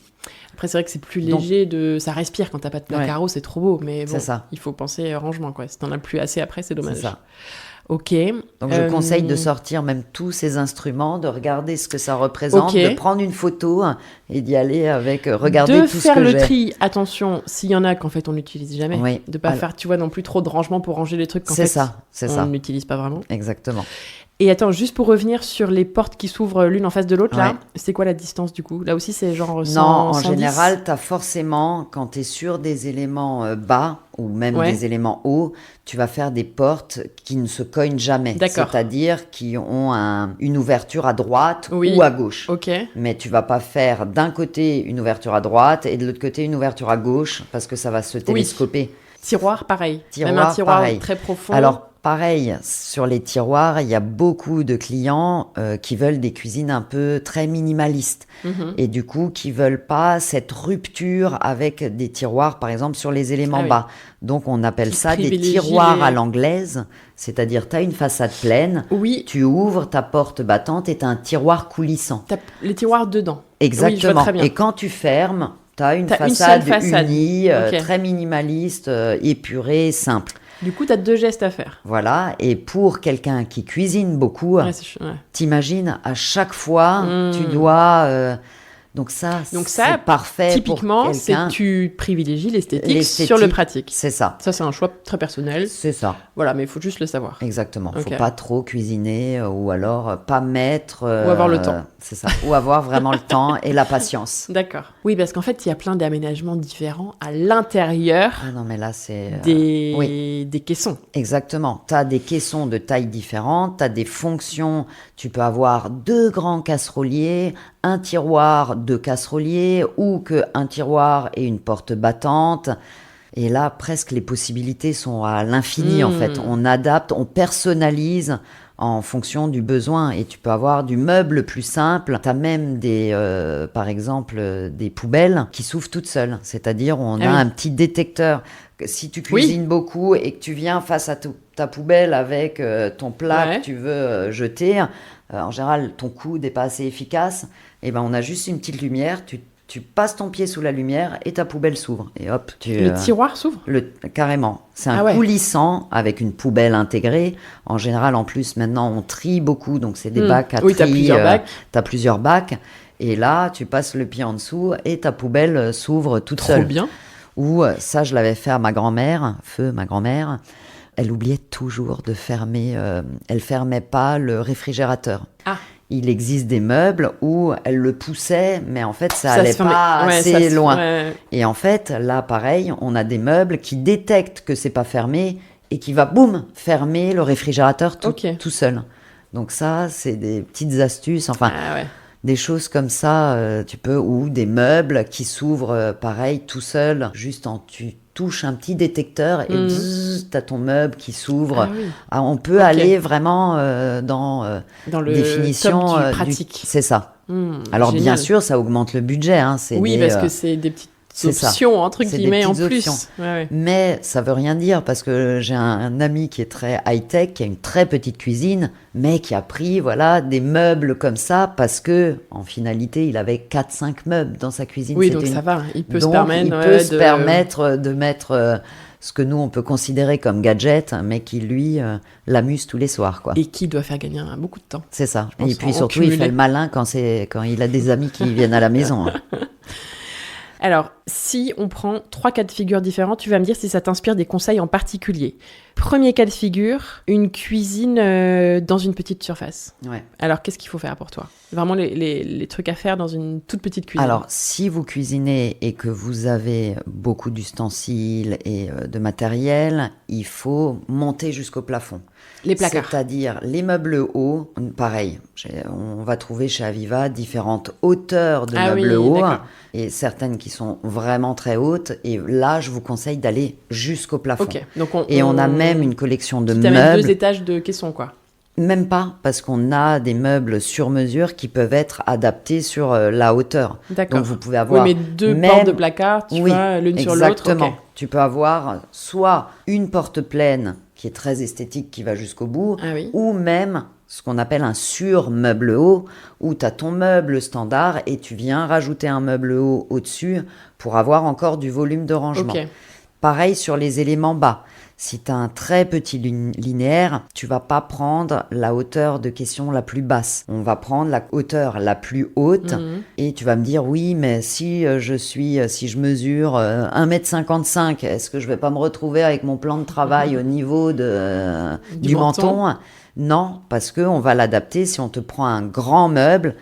[SPEAKER 1] Après, c'est vrai que c'est plus léger, ça respire quand t'as pas de placard, c'est trop beau. Mais bon, il faut penser rangement, quoi. Si t'en as plus assez après, c'est dommage.
[SPEAKER 2] C'est ça.
[SPEAKER 1] Ok.
[SPEAKER 2] Donc je conseille de sortir même tous ces instruments, de regarder ce que ça représente, de prendre une photo et d'y aller avec regarder tout ce que j'ai.
[SPEAKER 1] De faire le tri, attention, s'il y en a qu'en fait on n'utilise jamais, de pas faire, tu vois, non plus trop de rangement pour ranger les trucs qu'en fait on n'utilise pas vraiment.
[SPEAKER 2] Exactement.
[SPEAKER 1] Et attends, juste pour revenir sur les portes qui s'ouvrent l'une en face de l'autre, là, c'est quoi la distance du coup ? Là aussi, c'est genre 100,
[SPEAKER 2] non, en
[SPEAKER 1] 110.
[SPEAKER 2] général, tu as forcément, quand tu es sur des éléments bas ou même des éléments hauts, tu vas faire des portes qui ne se cognent jamais.
[SPEAKER 1] D'accord.
[SPEAKER 2] C'est-à-dire qui ont une ouverture à droite ou à gauche.
[SPEAKER 1] Okay.
[SPEAKER 2] Mais tu vas pas faire d'un côté une ouverture à droite et de l'autre côté une ouverture à gauche parce que ça va se télescoper.
[SPEAKER 1] Tiroir, pareil. Même un tiroir pareil. Très profond.
[SPEAKER 2] Alors, pareil, sur les tiroirs, il y a beaucoup de clients qui veulent des cuisines un peu très minimalistes. Et du coup, qui veulent pas cette rupture avec des tiroirs, par exemple, sur les éléments bas. Donc, on appelle ça des tiroirs à l'anglaise. C'est-à-dire, tu as une façade pleine, tu ouvres ta porte battante et tu as un tiroir coulissant.
[SPEAKER 1] Tu as les tiroirs dedans.
[SPEAKER 2] Exactement.
[SPEAKER 1] Oui, je vois très bien.
[SPEAKER 2] Et quand tu fermes, tu as une façade unie, très minimaliste, épurée, simple.
[SPEAKER 1] Du coup, tu as 2 gestes à faire.
[SPEAKER 2] Voilà, et pour quelqu'un qui cuisine beaucoup, t'imagines, à chaque fois, tu dois... Donc ça, c'est parfait
[SPEAKER 1] typiquement,
[SPEAKER 2] pour quelqu'un.
[SPEAKER 1] C'est que tu privilégies l'esthétique sur le pratique.
[SPEAKER 2] C'est ça.
[SPEAKER 1] Ça, c'est un choix très personnel.
[SPEAKER 2] C'est ça.
[SPEAKER 1] Voilà, mais il faut juste le savoir.
[SPEAKER 2] Exactement. Il ne faut pas trop cuisiner ou alors pas mettre...
[SPEAKER 1] ou avoir le temps.
[SPEAKER 2] C'est ça. Ou avoir vraiment le temps et la patience.
[SPEAKER 1] D'accord. Oui, parce qu'en fait, il y a plein d'aménagements différents à l'intérieur
[SPEAKER 2] non, mais là, c'est...
[SPEAKER 1] des caissons.
[SPEAKER 2] Exactement. Tu as des caissons de tailles différentes, tu as des fonctions. Tu peux avoir 2 grands casseroliers, un tiroir, 2 casseroliers, ou qu'un tiroir et une porte battante. Et là, presque les possibilités sont à l'infini, en fait. On adapte, on personnalise en fonction du besoin. Et tu peux avoir du meuble plus simple. Tu as même par exemple, des poubelles qui s'ouvrent toutes seules. C'est-à-dire, on a un petit détecteur. Si tu cuisines beaucoup et que tu viens face à ta poubelle avec ton plat que tu veux jeter, en général, ton coude n'est pas assez efficace. Et ben, on a juste une petite lumière. Tu tu passes ton pied sous la lumière et ta poubelle s'ouvre. Et hop,
[SPEAKER 1] le tiroir s'ouvre ?
[SPEAKER 2] Carrément. C'est un coulissant avec une poubelle intégrée. En général, en plus, maintenant, on trie beaucoup. Donc, c'est des bacs à tri.
[SPEAKER 1] Oui, tu as plusieurs bacs.
[SPEAKER 2] Tu as plusieurs bacs. Et là, tu passes le pied en dessous et ta poubelle s'ouvre toute seule.
[SPEAKER 1] Trop bien.
[SPEAKER 2] Ou ça, je l'avais fait à ma grand-mère, ma grand-mère. Elle oubliait toujours de fermer. Elle fermait pas le réfrigérateur. Ah. Il existe des meubles où elle le poussait, mais en fait, ça allait pas assez loin. Et en fait, là, pareil, on a des meubles qui détectent que c'est pas fermé et qui va, boum, fermer le réfrigérateur tout seul. Donc ça, c'est des petites astuces, des choses comme ça, tu peux, ou des meubles qui s'ouvrent, pareil, tout seul, juste tu touches un petit détecteur et t'as ton meuble qui s'ouvre. On peut aller vraiment dans
[SPEAKER 1] le
[SPEAKER 2] définition
[SPEAKER 1] top du pratique.
[SPEAKER 2] C'est ça. Alors génial. Bien sûr, ça augmente le budget.
[SPEAKER 1] Parce que c'est des petites options, entre guillemets, en plus.
[SPEAKER 2] Mais ça veut rien dire, parce que j'ai un ami qui est très high-tech, qui a une très petite cuisine, mais qui a pris des meubles comme ça, parce que en finalité, il avait 4-5 meubles dans sa cuisine.
[SPEAKER 1] Oui, donc ça va. Il peut se
[SPEAKER 2] permettre de mettre ce que nous, on peut considérer comme gadget, mais qui, lui, l'amuse tous les soirs.
[SPEAKER 1] Et qui doit faire gagner beaucoup de temps.
[SPEAKER 2] C'est ça. Et puis surtout, il fait le malin quand il a des amis qui viennent à la maison.
[SPEAKER 1] Alors, si on prend 3 cas de figure différents, tu vas me dire si ça t'inspire des conseils en particulier. Premier cas de figure, une cuisine dans une petite surface. Ouais. Alors, qu'est-ce qu'il faut faire pour toi ? Vraiment les trucs à faire dans une toute petite cuisine.
[SPEAKER 2] Alors, si vous cuisinez et que vous avez beaucoup d'ustensiles et de matériel, il faut monter jusqu'au plafond.
[SPEAKER 1] Les placards.
[SPEAKER 2] C'est-à-dire les meubles hauts, pareil. On va trouver chez Aviva différentes hauteurs de meubles hauts. D'accord. Et certaines qui sont vraiment très hautes. Et là, je vous conseille d'aller jusqu'au plafond.
[SPEAKER 1] Okay. Donc
[SPEAKER 2] on a même une collection de meubles.
[SPEAKER 1] T'as même 2 étages de caisson, quoi.
[SPEAKER 2] Même pas, parce qu'on a des meubles sur mesure qui peuvent être adaptés sur la hauteur.
[SPEAKER 1] D'accord.
[SPEAKER 2] Donc vous pouvez avoir...
[SPEAKER 1] Oui, mais 2 portes de placard, tu vois, l'une sur l'autre.
[SPEAKER 2] Exactement. Okay. Tu peux avoir soit une porte pleine qui est très esthétique, qui va jusqu'au bout, ou même ce qu'on appelle un sur-meuble haut, où tu as ton meuble standard et tu viens rajouter un meuble haut au-dessus pour avoir encore du volume de rangement. Okay. Pareil sur les éléments bas. Si tu as un très petit linéaire, tu vas pas prendre la hauteur de caisson la plus basse. On va prendre la hauteur la plus haute et tu vas me dire oui, mais si je mesure 1,55 m, est-ce que je vais pas me retrouver avec mon plan de travail au niveau du menton ? Non, parce qu'on va l'adapter. Si on te prend un grand meuble,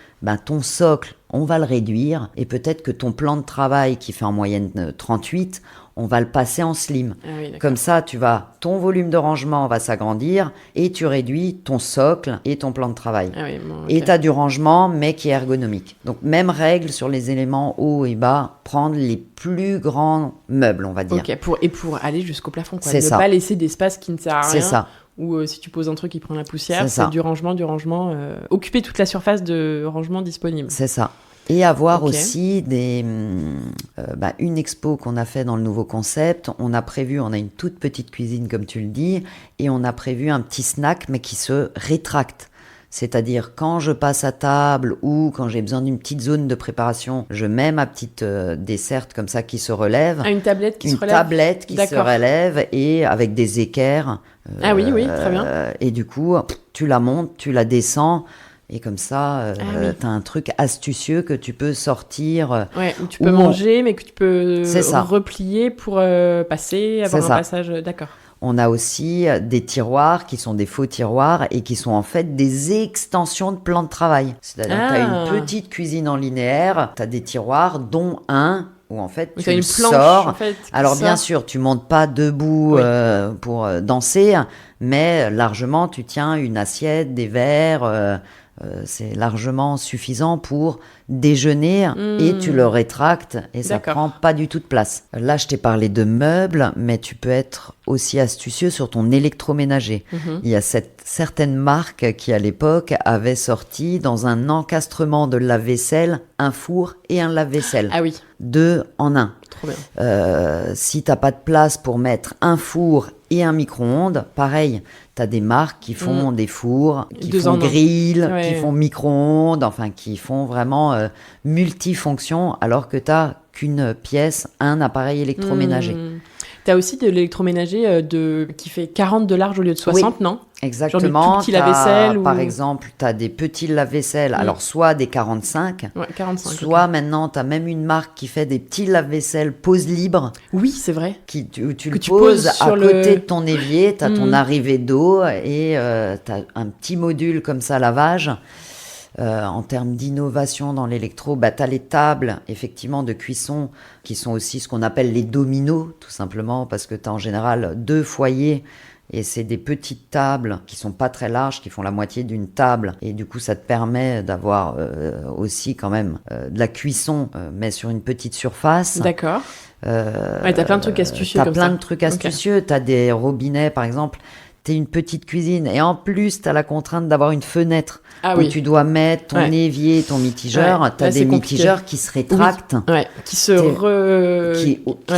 [SPEAKER 2] ton socle, on va le réduire et peut-être que ton plan de travail qui fait en moyenne 38, on va le passer en slim. Comme ça, ton volume de rangement va s'agrandir et tu réduis ton socle et ton plan de travail. Et tu as du rangement, mais qui est ergonomique. Donc, même règle sur les éléments hauts et bas, prendre les plus grands meubles, on va dire.
[SPEAKER 1] Pour aller jusqu'au plafond, quoi.
[SPEAKER 2] C'est ça.
[SPEAKER 1] Ne pas laisser d'espace qui ne sert à rien.
[SPEAKER 2] C'est ça.
[SPEAKER 1] Ou si tu poses un truc qui prend la poussière, c'est du rangement. Occuper toute la surface de rangement disponible.
[SPEAKER 2] C'est ça. Et avoir aussi une expo qu'on a fait dans le nouveau concept. On a une toute petite cuisine, comme tu le dis, et on a prévu un petit snack, mais qui se rétracte. C'est-à-dire, quand je passe à table ou quand j'ai besoin d'une petite zone de préparation, je mets ma petite desserte comme ça qui se relève.
[SPEAKER 1] Une tablette qui se relève.
[SPEAKER 2] Une tablette qui se relève et avec des équerres.
[SPEAKER 1] Oui, très bien.
[SPEAKER 2] Et du coup, tu la montes, tu la descends. Et comme ça, tu as un truc astucieux que tu peux sortir.
[SPEAKER 1] Où tu peux manger, mais que tu peux replier pour passer, avoir un passage. D'accord.
[SPEAKER 2] On a aussi des tiroirs qui sont des faux tiroirs et qui sont en fait des extensions de plan de travail. C'est-à-dire que tu as une petite cuisine en linéaire, tu as des tiroirs, dont un où en fait tu le sors. En fait, alors bien sûr, tu montes pas debout pour danser, mais largement tu tiens une assiette, des verres. C'est largement suffisant pour déjeuner et tu le rétractes et ça prend pas du tout de place. Là, je t'ai parlé de meubles, mais tu peux être aussi astucieux sur ton électroménager. Il y a certaines marques qui, à l'époque, avaient sorti dans un encastrement de lave-vaisselle un four et un lave-vaisselle. 2 en 1.
[SPEAKER 1] Trop bien.
[SPEAKER 2] Si t'as pas de place pour mettre un four et un micro-ondes. Pareil, tu as des marques qui font des fours, qui font grill, qui font micro-ondes, enfin qui font vraiment multifonctions, alors que tu n'as qu'une pièce, un appareil électroménager.
[SPEAKER 1] Tu as aussi de l'électroménager qui fait 40 de large au lieu de 60, non ?
[SPEAKER 2] Exactement.
[SPEAKER 1] Genre des tout petits lave-vaisselle
[SPEAKER 2] Par exemple, tu as des petits lave-vaisselle, alors soit des 45,
[SPEAKER 1] 45
[SPEAKER 2] soit maintenant, tu as même une marque qui fait des petits lave-vaisselle pose libre.
[SPEAKER 1] Oui, c'est vrai.
[SPEAKER 2] Tu le poses à côté de ton évier, tu as ton arrivée d'eau et tu as un petit module comme ça, lavage. En termes d'innovation dans l'électro, tu as les tables, effectivement, de cuisson, qui sont aussi ce qu'on appelle les dominos, tout simplement, parce que tu as en général 2 foyers, et c'est des petites tables qui sont pas très larges, qui font la moitié d'une table, et du coup, ça te permet d'avoir aussi quand même de la cuisson, mais sur une petite surface.
[SPEAKER 1] D'accord. T'as plein de trucs astucieux comme ça.
[SPEAKER 2] T'as plein de trucs astucieux, t'as des robinets, par exemple. T'es une petite cuisine et en plus t'as la contrainte d'avoir une fenêtre où tu dois mettre ton évier, ton mitigeur. T'as des mitigeurs qui se rétractent,
[SPEAKER 1] qui se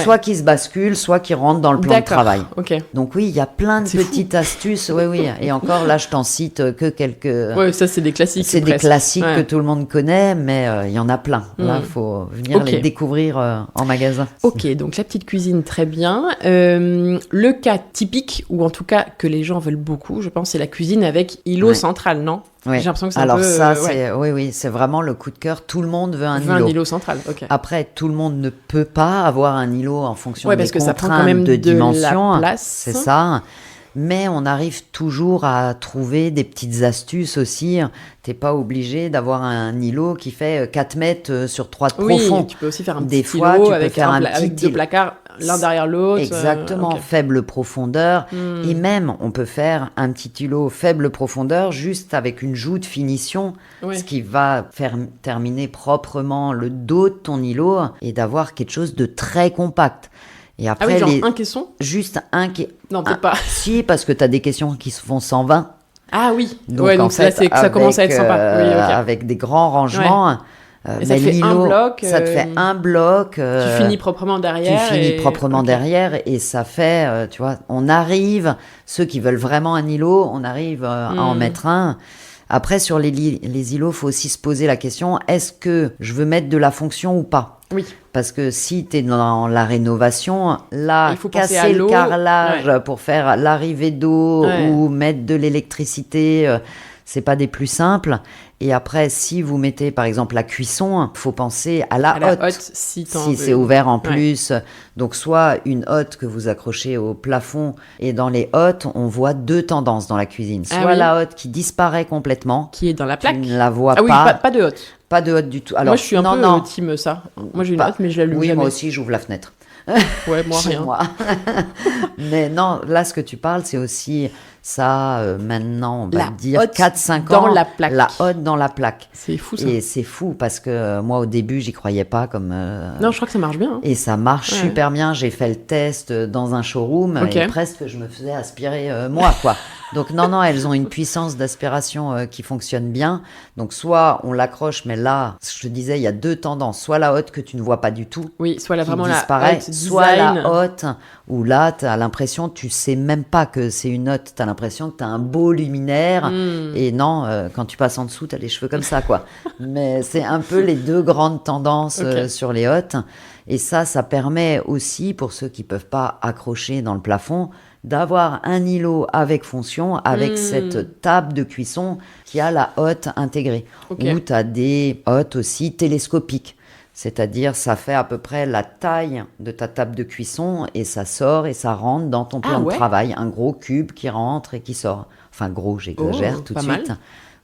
[SPEAKER 2] soit qui se basculent, soit qui rentrent dans le plan de travail.
[SPEAKER 1] Okay.
[SPEAKER 2] Donc oui, il y a plein de petites astuces. Oui. Et encore là, je t'en cite que quelques.
[SPEAKER 1] Ouais, ça c'est des classiques.
[SPEAKER 2] C'est des classiques que tout le monde connaît, mais il y en a plein. Là, faut venir les découvrir en magasin.
[SPEAKER 1] Ok, donc la petite cuisine, très bien. Le cas typique, ou en tout cas que les gens veulent beaucoup, je pense, c'est la cuisine avec îlot central, non ?
[SPEAKER 2] Ouais.
[SPEAKER 1] J'ai l'impression que c'est
[SPEAKER 2] alors
[SPEAKER 1] un peu...
[SPEAKER 2] ça, c'est vraiment le coup de cœur. Tout le monde veut un îlot.
[SPEAKER 1] Un îlot central, ok.
[SPEAKER 2] Après, tout le monde ne peut pas avoir un îlot en fonction des
[SPEAKER 1] parce que
[SPEAKER 2] contraintes
[SPEAKER 1] ça prend quand même
[SPEAKER 2] de dimension.
[SPEAKER 1] La place.
[SPEAKER 2] C'est ça. Mais on arrive toujours à trouver des petites astuces aussi. T'es pas obligé d'avoir un îlot qui fait 4 mètres sur 3 de profond.
[SPEAKER 1] Oui, tu peux aussi faire un
[SPEAKER 2] des
[SPEAKER 1] petit
[SPEAKER 2] fois,
[SPEAKER 1] îlot
[SPEAKER 2] tu peux faire
[SPEAKER 1] avec 2 placards l'un derrière l'autre.
[SPEAKER 2] Exactement, faible profondeur. Et même, on peut faire un petit îlot faible profondeur juste avec une joue de finition, ce qui va faire terminer proprement le dos de ton îlot et d'avoir quelque chose de très compact. Et après,
[SPEAKER 1] genre un caisson ?
[SPEAKER 2] Juste un caisson.
[SPEAKER 1] Non, peut-être pas.
[SPEAKER 2] Si, parce que tu as des caissons qui se font 120.
[SPEAKER 1] Ah oui,
[SPEAKER 2] donc
[SPEAKER 1] en fait, ça commence à être sympa.
[SPEAKER 2] Avec des grands rangements.
[SPEAKER 1] Et ça te fait un bloc.
[SPEAKER 2] Ça te fait un bloc.
[SPEAKER 1] Tu finis proprement derrière.
[SPEAKER 2] Et ça fait, tu vois, on arrive, ceux qui veulent vraiment un îlot, on arrive à en mettre un. Après, sur les îlots, il faut aussi se poser la question, est-ce que je veux mettre de la fonction ou pas ?
[SPEAKER 1] Oui.
[SPEAKER 2] Parce que si tu es dans la rénovation, là,
[SPEAKER 1] il faut
[SPEAKER 2] casser le carrelage pour faire l'arrivée d'eau ou mettre de l'électricité, c'est pas des plus simples. Et après, si vous mettez par exemple la cuisson, il faut penser à la hotte.
[SPEAKER 1] Si
[SPEAKER 2] c'est ouvert en plus. Donc, soit une hotte que vous accrochez au plafond. Et dans les hottes, on voit 2 tendances dans la cuisine. Soit la hotte qui disparaît complètement.
[SPEAKER 1] Qui est dans la plaque.
[SPEAKER 2] Tu ne la vois
[SPEAKER 1] pas.
[SPEAKER 2] Ah
[SPEAKER 1] oui, pas de hotte.
[SPEAKER 2] Pas de hotte du tout. Alors,
[SPEAKER 1] moi, je suis un peu team ça. Moi, j'ai une hotte, mais je l'allume jamais.
[SPEAKER 2] Oui, moi aussi, j'ouvre la fenêtre.
[SPEAKER 1] Ouais, moi, rien.
[SPEAKER 2] Moi. Mais non, là, ce que tu parles, c'est aussi ça, maintenant, on va dire 4-5 ans.
[SPEAKER 1] Dans la plaque.
[SPEAKER 2] La hotte dans la plaque.
[SPEAKER 1] C'est fou, ça.
[SPEAKER 2] Et c'est fou, parce que moi, au début, j'y croyais pas comme...
[SPEAKER 1] Non, je crois que ça marche bien. Hein.
[SPEAKER 2] Et ça marche super bien. J'ai fait le test dans un showroom, et presque, je me faisais aspirer moi, quoi. Donc non, elles ont une puissance d'aspiration qui fonctionne bien. Donc soit on l'accroche, mais là, je te disais, il y a 2 tendances. Soit la hotte que tu ne vois pas du tout,
[SPEAKER 1] soit
[SPEAKER 2] vraiment
[SPEAKER 1] disparaît,
[SPEAKER 2] la hotte soit la hotte où là, tu as l'impression, tu sais même pas que c'est une hotte. Tu as l'impression que tu as un beau luminaire. Et non, quand tu passes en dessous, tu as les cheveux comme ça, quoi. Mais c'est un peu les 2 grandes tendances sur les hottes. Et ça permet aussi, pour ceux qui peuvent pas accrocher dans le plafond, d'avoir un îlot avec fonction, avec cette table de cuisson qui a la hotte intégrée. Ou tu as des hottes aussi télescopiques. C'est-à-dire, ça fait à peu près la taille de ta table de cuisson et ça sort et ça rentre dans ton plan de travail. Un gros cube qui rentre et qui sort. Enfin, gros, j'exagère tout de suite.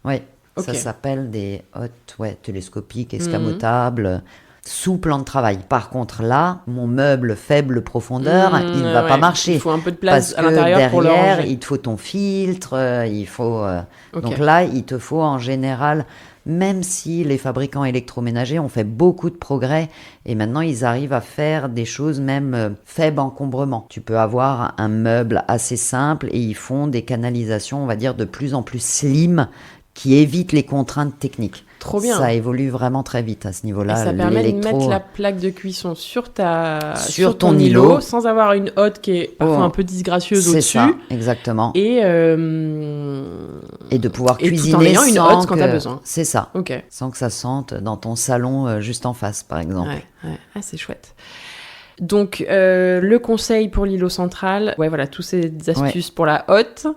[SPEAKER 2] Oui, ça s'appelle des hottes télescopiques, escamotables. Sous plan de travail. Par contre, là, mon meuble faible profondeur, il ne va pas marcher.
[SPEAKER 1] Il faut un peu de place à
[SPEAKER 2] parce
[SPEAKER 1] l'intérieur
[SPEAKER 2] que
[SPEAKER 1] pour le
[SPEAKER 2] derrière,
[SPEAKER 1] ranger.
[SPEAKER 2] il te faut ton filtre, il faut... Donc là, il te faut en général, même si les fabricants électroménagers ont fait beaucoup de progrès, et maintenant, ils arrivent à faire des choses même faible encombrement. Tu peux avoir un meuble assez simple, et ils font des canalisations, on va dire, de plus en plus slim, qui évite les contraintes techniques.
[SPEAKER 1] Trop bien.
[SPEAKER 2] Ça évolue vraiment très vite à ce niveau-là.
[SPEAKER 1] Et ça permet de mettre la plaque de cuisson sur ton îlot sans avoir une hotte qui est parfois un peu disgracieuse au-dessus.
[SPEAKER 2] C'est ça, exactement.
[SPEAKER 1] Et
[SPEAKER 2] de pouvoir cuisiner
[SPEAKER 1] tout en ayant une hotte quand tu as besoin.
[SPEAKER 2] C'est ça.
[SPEAKER 1] Okay.
[SPEAKER 2] Sans que ça sente dans ton salon juste en face, par exemple.
[SPEAKER 1] Ouais. Ah, c'est chouette. Donc, le conseil pour l'îlot central, voilà, tous ces astuces pour la hotte.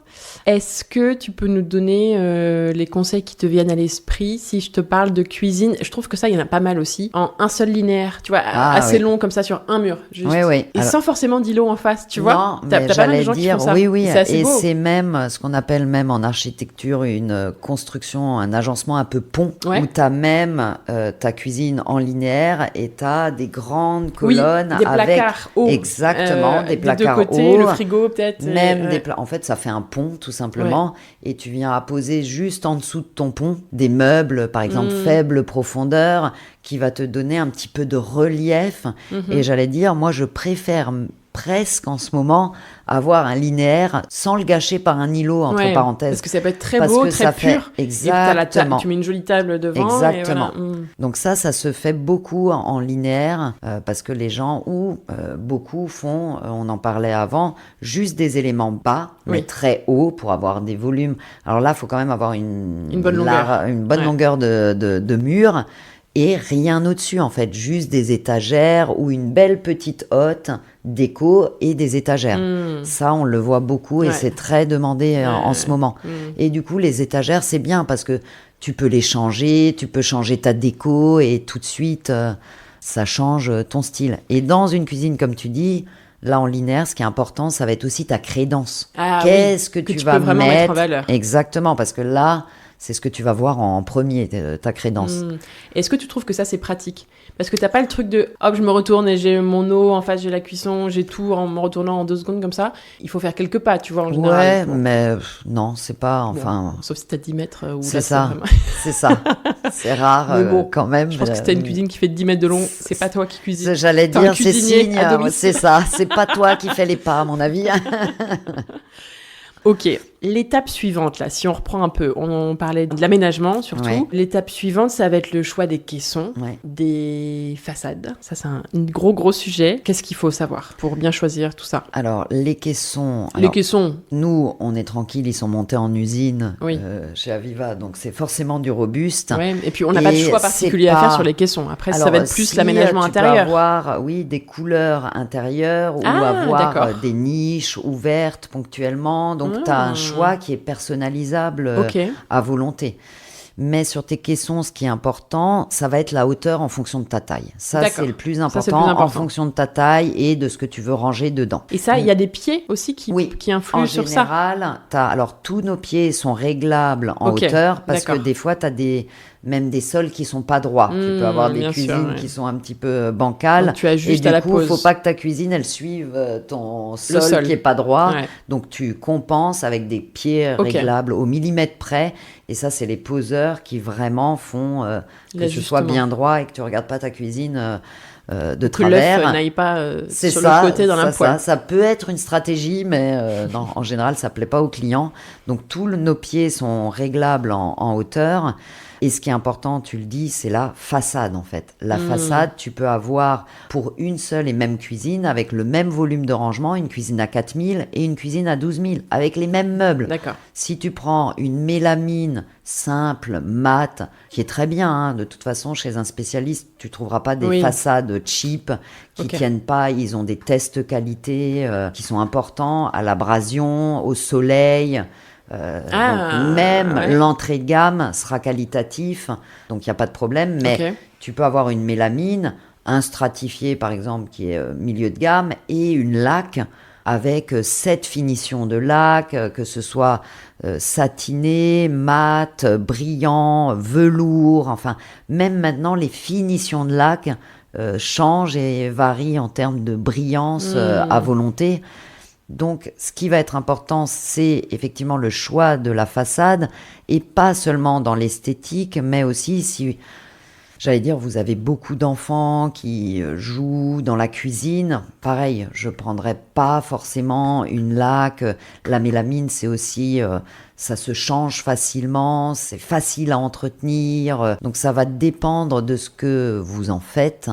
[SPEAKER 1] Est-ce que tu peux nous donner les conseils qui te viennent à l'esprit si je te parle de cuisine? Je trouve que ça, il y en a pas mal aussi. En un seul linéaire, tu vois, assez long comme ça sur un mur. Juste.
[SPEAKER 2] Oui.
[SPEAKER 1] Et sans forcément d'îlot en face, tu vois.
[SPEAKER 2] Non,
[SPEAKER 1] t'as pas mal de gens qui font ça.
[SPEAKER 2] Oui.
[SPEAKER 1] C'est assez beau.
[SPEAKER 2] C'est même ce qu'on appelle même en architecture une construction, un agencement un peu pont, où tu as même ta cuisine en linéaire et tu as des grandes colonnes
[SPEAKER 1] des placards hauts.
[SPEAKER 2] Exactement, des placards
[SPEAKER 1] deux côtés,
[SPEAKER 2] hauts.
[SPEAKER 1] le frigo peut-être.
[SPEAKER 2] Même en fait, ça fait un pont tout simplement. Et tu viens apposer juste en dessous de ton pont des meubles, par exemple faible profondeur, qui va te donner un petit peu de relief. Et j'allais dire, moi, je préfère presque en ce moment avoir un linéaire sans le gâcher par un îlot entre parenthèses.
[SPEAKER 1] Parce que ça peut être très beau, très pur.
[SPEAKER 2] Exactement.
[SPEAKER 1] Et tu mets une jolie table devant.
[SPEAKER 2] Exactement.
[SPEAKER 1] Et voilà.
[SPEAKER 2] Donc ça se fait beaucoup en linéaire parce que les gens beaucoup font, on en parlait avant, juste des éléments bas, mais très hauts pour avoir des volumes. Alors là, il faut quand même avoir une bonne longueur de mur. Et rien au-dessus, en fait, juste des étagères ou une belle petite hotte déco et des étagères. Ça, on le voit beaucoup et c'est très demandé en ce moment. Et du coup, les étagères, c'est bien parce que tu peux les changer, tu peux changer ta déco et tout de suite, ça change ton style. Et dans une cuisine, comme tu dis, là, en linéaire, ce qui est important, ça va être aussi ta crédence. Qu'est-ce que tu vas
[SPEAKER 1] mettre en valeur.
[SPEAKER 2] Exactement, parce que là, c'est ce que tu vas voir en premier, ta crédence.
[SPEAKER 1] Est-ce que tu trouves que ça, c'est pratique? Parce que t'as pas le truc de « hop, je me retourne et j'ai mon eau, en face j'ai la cuisson, j'ai tout en me retournant en 2 secondes comme ça ». Il faut faire quelques pas, tu vois, en général.
[SPEAKER 2] Ouais, mais non, c'est pas, enfin...
[SPEAKER 1] Bon, sauf si t'as 10 mètres.
[SPEAKER 2] C'est ça, c'est ça. C'est rare, mais bon, quand même.
[SPEAKER 1] Je pense que si t'as une cuisine qui fait 10 mètres de long, c'est pas toi qui cuisine.
[SPEAKER 2] J'allais dire, c'est signe, c'est ça. C'est pas toi qui fais les pas, à mon avis.
[SPEAKER 1] Ok, l'étape suivante, là, si on reprend un peu, on parlait de l'aménagement surtout. Ouais. L'étape suivante, ça va être le choix des caissons, des façades. Ça, c'est un gros sujet. Qu'est-ce qu'il faut savoir pour bien choisir tout ça?
[SPEAKER 2] Alors, les caissons... Nous, on est tranquille, ils sont montés en usine chez Aviva, donc c'est forcément du robuste.
[SPEAKER 1] Ouais, et puis, on n'a pas de choix particulier à faire sur les caissons. Après, ça va être plus l'aménagement intérieur.
[SPEAKER 2] Tu peux avoir, des couleurs intérieures ou avoir des niches ouvertes ponctuellement. Donc, tu as un choix qui est personnalisable à volonté. Mais sur tes caissons, ce qui est important, ça va être la hauteur en fonction de ta taille. Ça, c'est le plus important en fonction de ta taille et de ce que tu veux ranger dedans.
[SPEAKER 1] Et ça, il y a des pieds aussi qui influent sur ça.
[SPEAKER 2] En général, alors tous nos pieds sont réglables en hauteur parce que des fois, tu as même des sols qui sont pas droits. Tu peux avoir des cuisines qui sont un petit peu bancales. Donc,
[SPEAKER 1] tu ajustes
[SPEAKER 2] et
[SPEAKER 1] à
[SPEAKER 2] du coup, il faut pas que ta cuisine, elle suive ton sol qui est pas droit. Ouais. Donc, tu compenses avec des pieds réglables au millimètre près. Et ça, c'est les poseurs qui vraiment font que ce soit bien droit et que tu regardes pas ta cuisine de travers.
[SPEAKER 1] Que l'œuf n'aille pas sur le côté dans la poêle.
[SPEAKER 2] Ça peut être une stratégie, mais en général, ça plaît pas aux clients. Donc, tous nos pieds sont réglables en hauteur. Et ce qui est important, tu le dis, c'est la façade en fait. La façade, tu peux avoir pour une seule et même cuisine avec le même volume de rangement, une cuisine à 4 000 et une cuisine à 12 000 avec les mêmes meubles.
[SPEAKER 1] D'accord.
[SPEAKER 2] Si tu prends une mélamine simple, mate, qui est très bien, de toute façon, chez un spécialiste, tu trouveras pas des façades cheap qui tiennent pas. Ils ont des tests qualité qui sont importants à l'abrasion, au soleil. Donc même l'entrée de gamme sera qualitatif, donc il n'y a pas de problème, mais tu peux avoir une mélamine, un stratifié par exemple qui est milieu de gamme et une laque avec 7 finitions de laque, que ce soit satiné, mat, brillant, velours, enfin même maintenant les finitions de laque changent et varient en termes de brillance à volonté. Donc, ce qui va être important, c'est effectivement le choix de la façade et pas seulement dans l'esthétique, mais aussi si J'allais dire, vous avez beaucoup d'enfants qui jouent dans la cuisine. Pareil, je ne prendrais pas forcément une laque. La mélamine, c'est aussi, ça se change facilement, c'est facile à entretenir. Donc ça va dépendre de ce que vous en faites.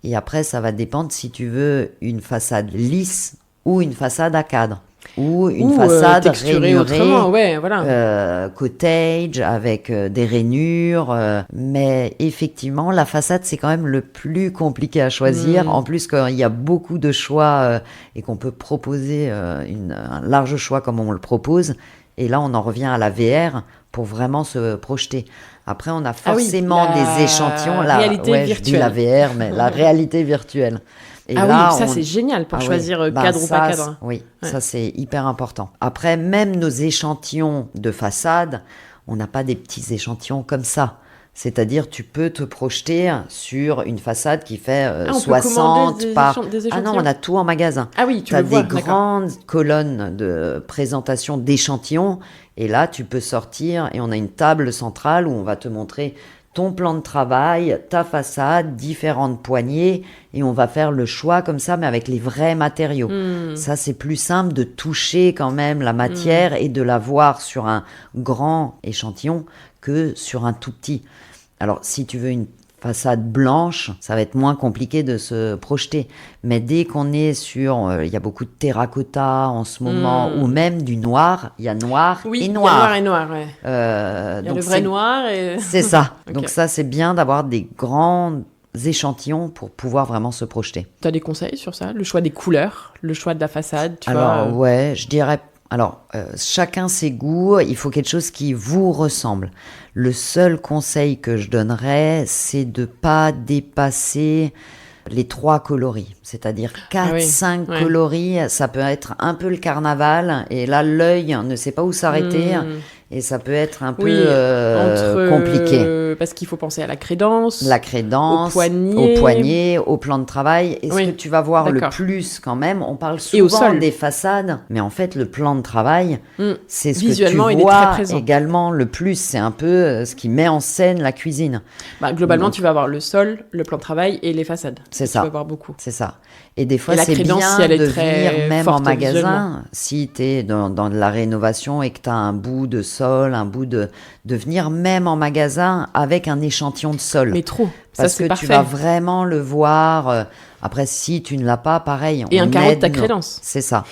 [SPEAKER 2] Et après, ça va dépendre si tu veux une façade lisse ou une façade à cadre. Ou une façade rainurée,
[SPEAKER 1] voilà.
[SPEAKER 2] cottage, avec des rainures. Mais effectivement, la façade, c'est quand même le plus compliqué à choisir. En plus, quand il y a beaucoup de choix et qu'on peut proposer un large choix comme on le propose. Et là, on en revient à la VR pour vraiment se projeter. Après, on a forcément des échantillons. Je dis la VR, mais la réalité virtuelle.
[SPEAKER 1] Et là, ça c'est génial pour choisir cadre ou pas cadre.
[SPEAKER 2] Oui, ça c'est hyper important. Après, même nos échantillons de façade, on n'a pas des petits échantillons comme ça. C'est-à-dire, tu peux te projeter sur une façade qui fait 60 par... Ah non, on a tout en magasin.
[SPEAKER 1] Ah oui, tu as des
[SPEAKER 2] grandes colonnes de présentation d'échantillons. Et là, tu peux sortir et on a une table centrale où on va te montrer ton plan de travail, ta façade, différentes poignées, et on va faire le choix comme ça, mais avec les vrais matériaux. Ça, c'est plus simple de toucher quand même la matière et de la voir sur un grand échantillon que sur un tout petit. Alors, si tu veux une façade blanche, ça va être moins compliqué de se projeter. Mais dès qu'on est sur... il y a beaucoup de terracotta en ce moment, ou même du noir. Il y a noir et noir.
[SPEAKER 1] Il y a noir et noir, ouais. Il y a le vrai noir et...
[SPEAKER 2] C'est ça. Okay. Donc ça, c'est bien d'avoir des grands échantillons pour pouvoir vraiment se projeter.
[SPEAKER 1] Tu as des conseils sur ça ? Le choix des couleurs, le choix de la façade,
[SPEAKER 2] ouais, je dirais... Alors, chacun ses goûts, il faut quelque chose qui vous ressemble. Le seul conseil que je donnerais, c'est de ne pas dépasser les 3 coloris. C'est-à-dire 4-5 coloris, ça peut être un peu le carnaval, et là, l'œil ne sait pas où s'arrêter, et ça peut être un peu compliqué.
[SPEAKER 1] Parce qu'il faut penser à la crédence,
[SPEAKER 2] au poignet, au plan de travail. Et ce que tu vas voir le plus quand même, on parle souvent des façades, mais en fait, le plan de travail, c'est ce
[SPEAKER 1] visuellement,
[SPEAKER 2] que tu vois également le plus. C'est un peu ce qui met en scène la cuisine.
[SPEAKER 1] Globalement, tu vas avoir le sol, le plan de travail et les façades.
[SPEAKER 2] C'est ça.
[SPEAKER 1] Tu vas voir beaucoup.
[SPEAKER 2] C'est ça. Et des fois, c'est bien de venir même en magasin, si tu es dans de la rénovation et que tu as un bout de sol, de venir même en magasin avec un échantillon de sol.
[SPEAKER 1] Mais trop,
[SPEAKER 2] parce que tu vas vraiment le voir. Après, si tu ne l'as pas, pareil.
[SPEAKER 1] Et un carreau de ta crédence.
[SPEAKER 2] C'est ça.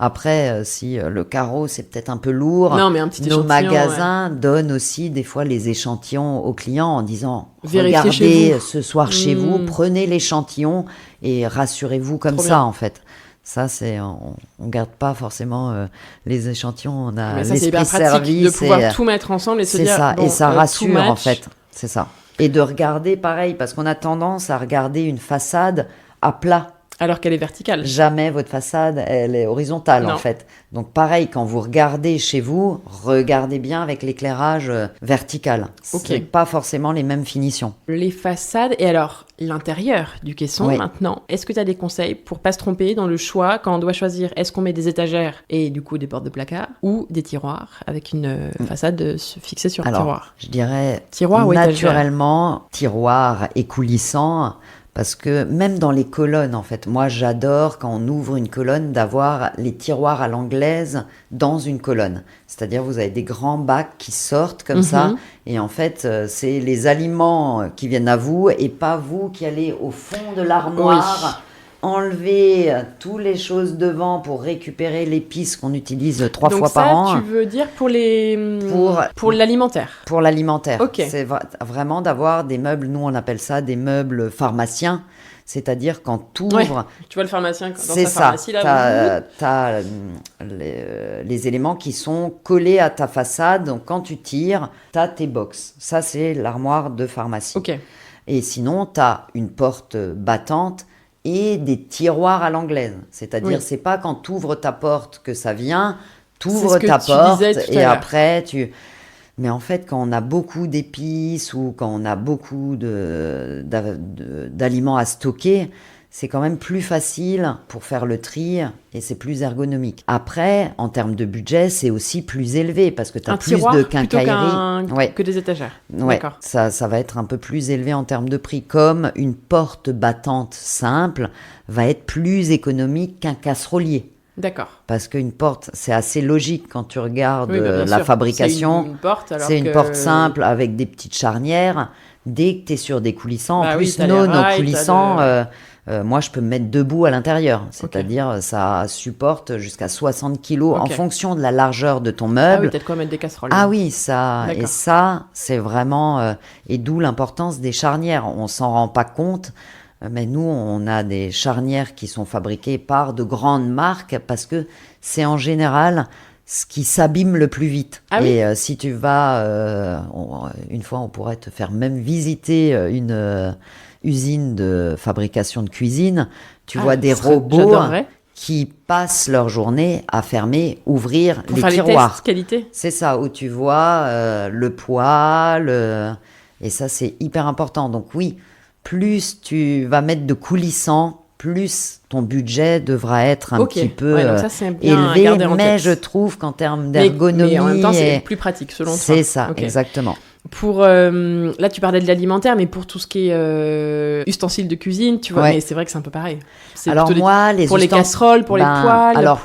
[SPEAKER 2] Après, si le carreau, c'est peut-être un peu lourd,
[SPEAKER 1] non, mais un petit
[SPEAKER 2] nos magasins donnent aussi des fois les échantillons aux clients en disant «
[SPEAKER 1] Vérifiez
[SPEAKER 2] Regardez ce soir chez vous, prenez l'échantillon et rassurez-vous comme trop ça, bien. En fait. » Ça, on ne garde pas forcément les échantillons, on a l'esprit service.
[SPEAKER 1] De pouvoir tout mettre ensemble et se dire...
[SPEAKER 2] C'est ça, et ça rassure en fait, c'est ça. Et de regarder pareil, parce qu'on a tendance à regarder une façade à plat.
[SPEAKER 1] Alors qu'elle est verticale.
[SPEAKER 2] Jamais votre façade, elle est horizontale en fait. Donc pareil, quand vous regardez chez vous, regardez bien avec l'éclairage vertical. C'est pas forcément les mêmes finitions.
[SPEAKER 1] Les façades, et alors l'intérieur du caisson maintenant, est-ce que tu as des conseils pour pas se tromper dans le choix quand on doit choisir, est-ce qu'on met des étagères et du coup des portes de placard ou des tiroirs avec une façade fixée sur un tiroir ?
[SPEAKER 2] Je dirais
[SPEAKER 1] tiroir
[SPEAKER 2] naturellement, tiroir et coulissant. Parce que même dans les colonnes, en fait, moi j'adore quand on ouvre une colonne d'avoir les tiroirs à l'anglaise dans une colonne. C'est-à-dire vous avez des grands bacs qui sortent comme ça et en fait c'est les aliments qui viennent à vous et pas vous qui allez au fond de l'armoire enlever toutes les choses devant pour récupérer l'épice qu'on utilise 3 fois par an.
[SPEAKER 1] Donc ça, tu veux dire pour l'alimentaire ?
[SPEAKER 2] Pour l'alimentaire.
[SPEAKER 1] Okay.
[SPEAKER 2] C'est vraiment d'avoir des meubles, nous on appelle ça des meubles pharmaciens, c'est-à-dire quand tu ouvres...
[SPEAKER 1] Ouais, tu vois le pharmacien dans sa pharmacie là.
[SPEAKER 2] T'as les éléments qui sont collés à ta façade, donc quand tu tires, t'as tes box. Ça c'est l'armoire de pharmacie.
[SPEAKER 1] Okay.
[SPEAKER 2] Et sinon, t'as une porte battante et des tiroirs à l'anglaise. C'est-à-dire, c'est pas quand tu ouvres ta porte que ça vient, tu ouvres ta porte et après tu... Mais en fait, quand on a beaucoup d'épices ou quand on a beaucoup d'aliments à stocker, c'est quand même plus facile pour faire le tri et c'est plus ergonomique. Après, en termes de budget, c'est aussi plus élevé parce que tu as plus de quincaillerie.
[SPEAKER 1] Que des étagères.
[SPEAKER 2] Ouais,
[SPEAKER 1] D'accord.
[SPEAKER 2] ça va être un peu plus élevé en termes de prix. Comme une porte battante simple va être plus économique qu'un casserolier.
[SPEAKER 1] D'accord.
[SPEAKER 2] Parce qu'une porte, c'est assez logique quand tu regardes la fabrication.
[SPEAKER 1] C'est
[SPEAKER 2] une porte simple avec des petites charnières. Dès que tu es sur des coulissants, en plus, nos coulissants, moi, je peux me mettre debout à l'intérieur. C'est-à-dire, ça supporte jusqu'à 60 kilos en fonction de la largeur de ton meuble.
[SPEAKER 1] Ah oui, t'as de quoi mettre des casseroles.
[SPEAKER 2] Ah oui, ça. D'accord. Et ça, c'est vraiment... et d'où l'importance des charnières. On s'en rend pas compte. Mais nous, on a des charnières qui sont fabriquées par de grandes marques parce que c'est en général ce qui s'abîme le plus vite.
[SPEAKER 1] Ah
[SPEAKER 2] et
[SPEAKER 1] oui.
[SPEAKER 2] Si tu vas... une fois, on pourrait te faire même visiter une usine de fabrication de cuisine. Tu vois des robots qui passent leur journée à fermer, ouvrir
[SPEAKER 1] pour
[SPEAKER 2] les
[SPEAKER 1] faire
[SPEAKER 2] tiroirs.
[SPEAKER 1] Les tests qualité.
[SPEAKER 2] C'est ça, où tu vois le poids, et ça, c'est hyper important. Donc oui, plus tu vas mettre de coulissants, plus ton budget devra être un petit peu élevé. Mais je trouve qu'en termes d'ergonomie...
[SPEAKER 1] Mais en même temps, c'est plus pratique, selon toi.
[SPEAKER 2] C'est ça, exactement.
[SPEAKER 1] Pour là, tu parlais de l'alimentaire, mais pour tout ce qui est ustensiles de cuisine, tu vois, mais c'est vrai que c'est un peu pareil.
[SPEAKER 2] Alors moi,
[SPEAKER 1] pour les casseroles, pour les poêles...
[SPEAKER 2] Alors,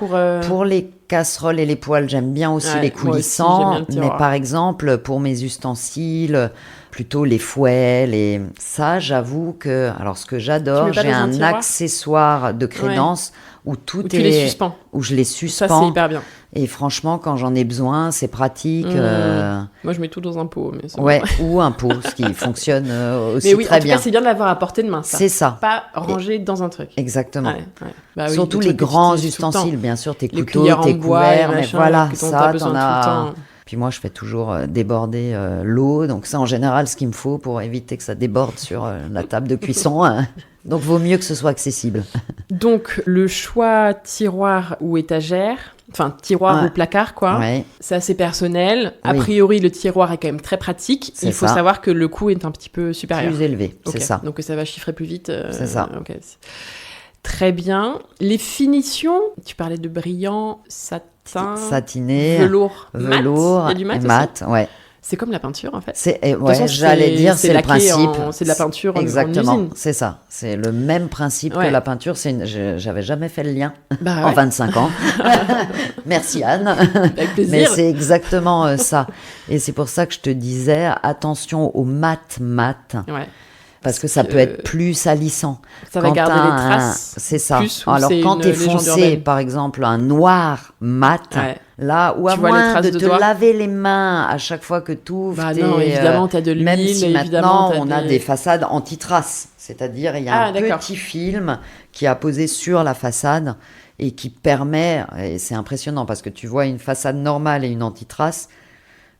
[SPEAKER 2] pour les casseroles et les poêles, j'aime bien aussi les coulissants. Mais par exemple, pour mes ustensiles... plutôt les fouets, ça, j'avoue que... Alors, ce que j'adore, j'ai un accessoire de crédence où tout
[SPEAKER 1] tu les suspends.
[SPEAKER 2] Où je les suspends.
[SPEAKER 1] Ça, c'est hyper bien.
[SPEAKER 2] Et franchement, quand j'en ai besoin, c'est pratique.
[SPEAKER 1] Moi, je mets tout dans un pot. Mais
[SPEAKER 2] ou un pot, ce qui fonctionne aussi
[SPEAKER 1] mais oui,
[SPEAKER 2] très bien.
[SPEAKER 1] En tout cas, c'est bien de l'avoir à portée de main, ça.
[SPEAKER 2] C'est ça.
[SPEAKER 1] Pas rangé dans un truc.
[SPEAKER 2] Exactement.
[SPEAKER 1] Bah,
[SPEAKER 2] surtout les grands ustensiles, bien sûr, tes couteaux, tes
[SPEAKER 1] bois,
[SPEAKER 2] couverts, mais voilà, ça,
[SPEAKER 1] t'en as...
[SPEAKER 2] Puis moi, je fais toujours déborder l'eau. Donc ça, en général, ce qu'il me faut pour éviter que ça déborde sur la table de cuisson. Donc, vaut mieux que ce soit accessible.
[SPEAKER 1] Donc, le choix tiroir ou étagère, enfin, tiroir ou placard, quoi, c'est assez personnel. A priori, le tiroir est quand même très pratique. Il faut savoir que le coût est un petit peu supérieur.
[SPEAKER 2] Plus élevé, c'est ça.
[SPEAKER 1] Donc, ça va chiffrer plus vite.
[SPEAKER 2] C'est ça.
[SPEAKER 1] Très bien. Les finitions, tu parlais de brillant,
[SPEAKER 2] satiné,
[SPEAKER 1] velours,
[SPEAKER 2] mat. Il
[SPEAKER 1] y a du mat
[SPEAKER 2] aussi. Ouais.
[SPEAKER 1] C'est comme la peinture, en fait.
[SPEAKER 2] J'allais dire, c'est le principe.
[SPEAKER 1] C'est de la peinture
[SPEAKER 2] Exactement,
[SPEAKER 1] en usine.
[SPEAKER 2] C'est ça. C'est le même principe que la peinture. J'avais jamais fait le lien en 25 ans. Merci Anne.
[SPEAKER 1] Avec plaisir.
[SPEAKER 2] Mais c'est exactement ça. Et c'est pour ça que je te disais, attention au mat. Parce que ça peut être plus salissant.
[SPEAKER 1] Ça va garder les traces.
[SPEAKER 2] C'est ça. Alors quand t'es foncé, par exemple, un noir mat, là, ou à moins de te laver les mains à chaque fois que t'ouvres.
[SPEAKER 1] Non, évidemment, t'as de l'huile.
[SPEAKER 2] Même si maintenant, on a des façades anti-traces. C'est-à-dire, il y a un petit film qui est apposé sur la façade et qui permet, et c'est impressionnant parce que tu vois une façade normale et une anti-trace,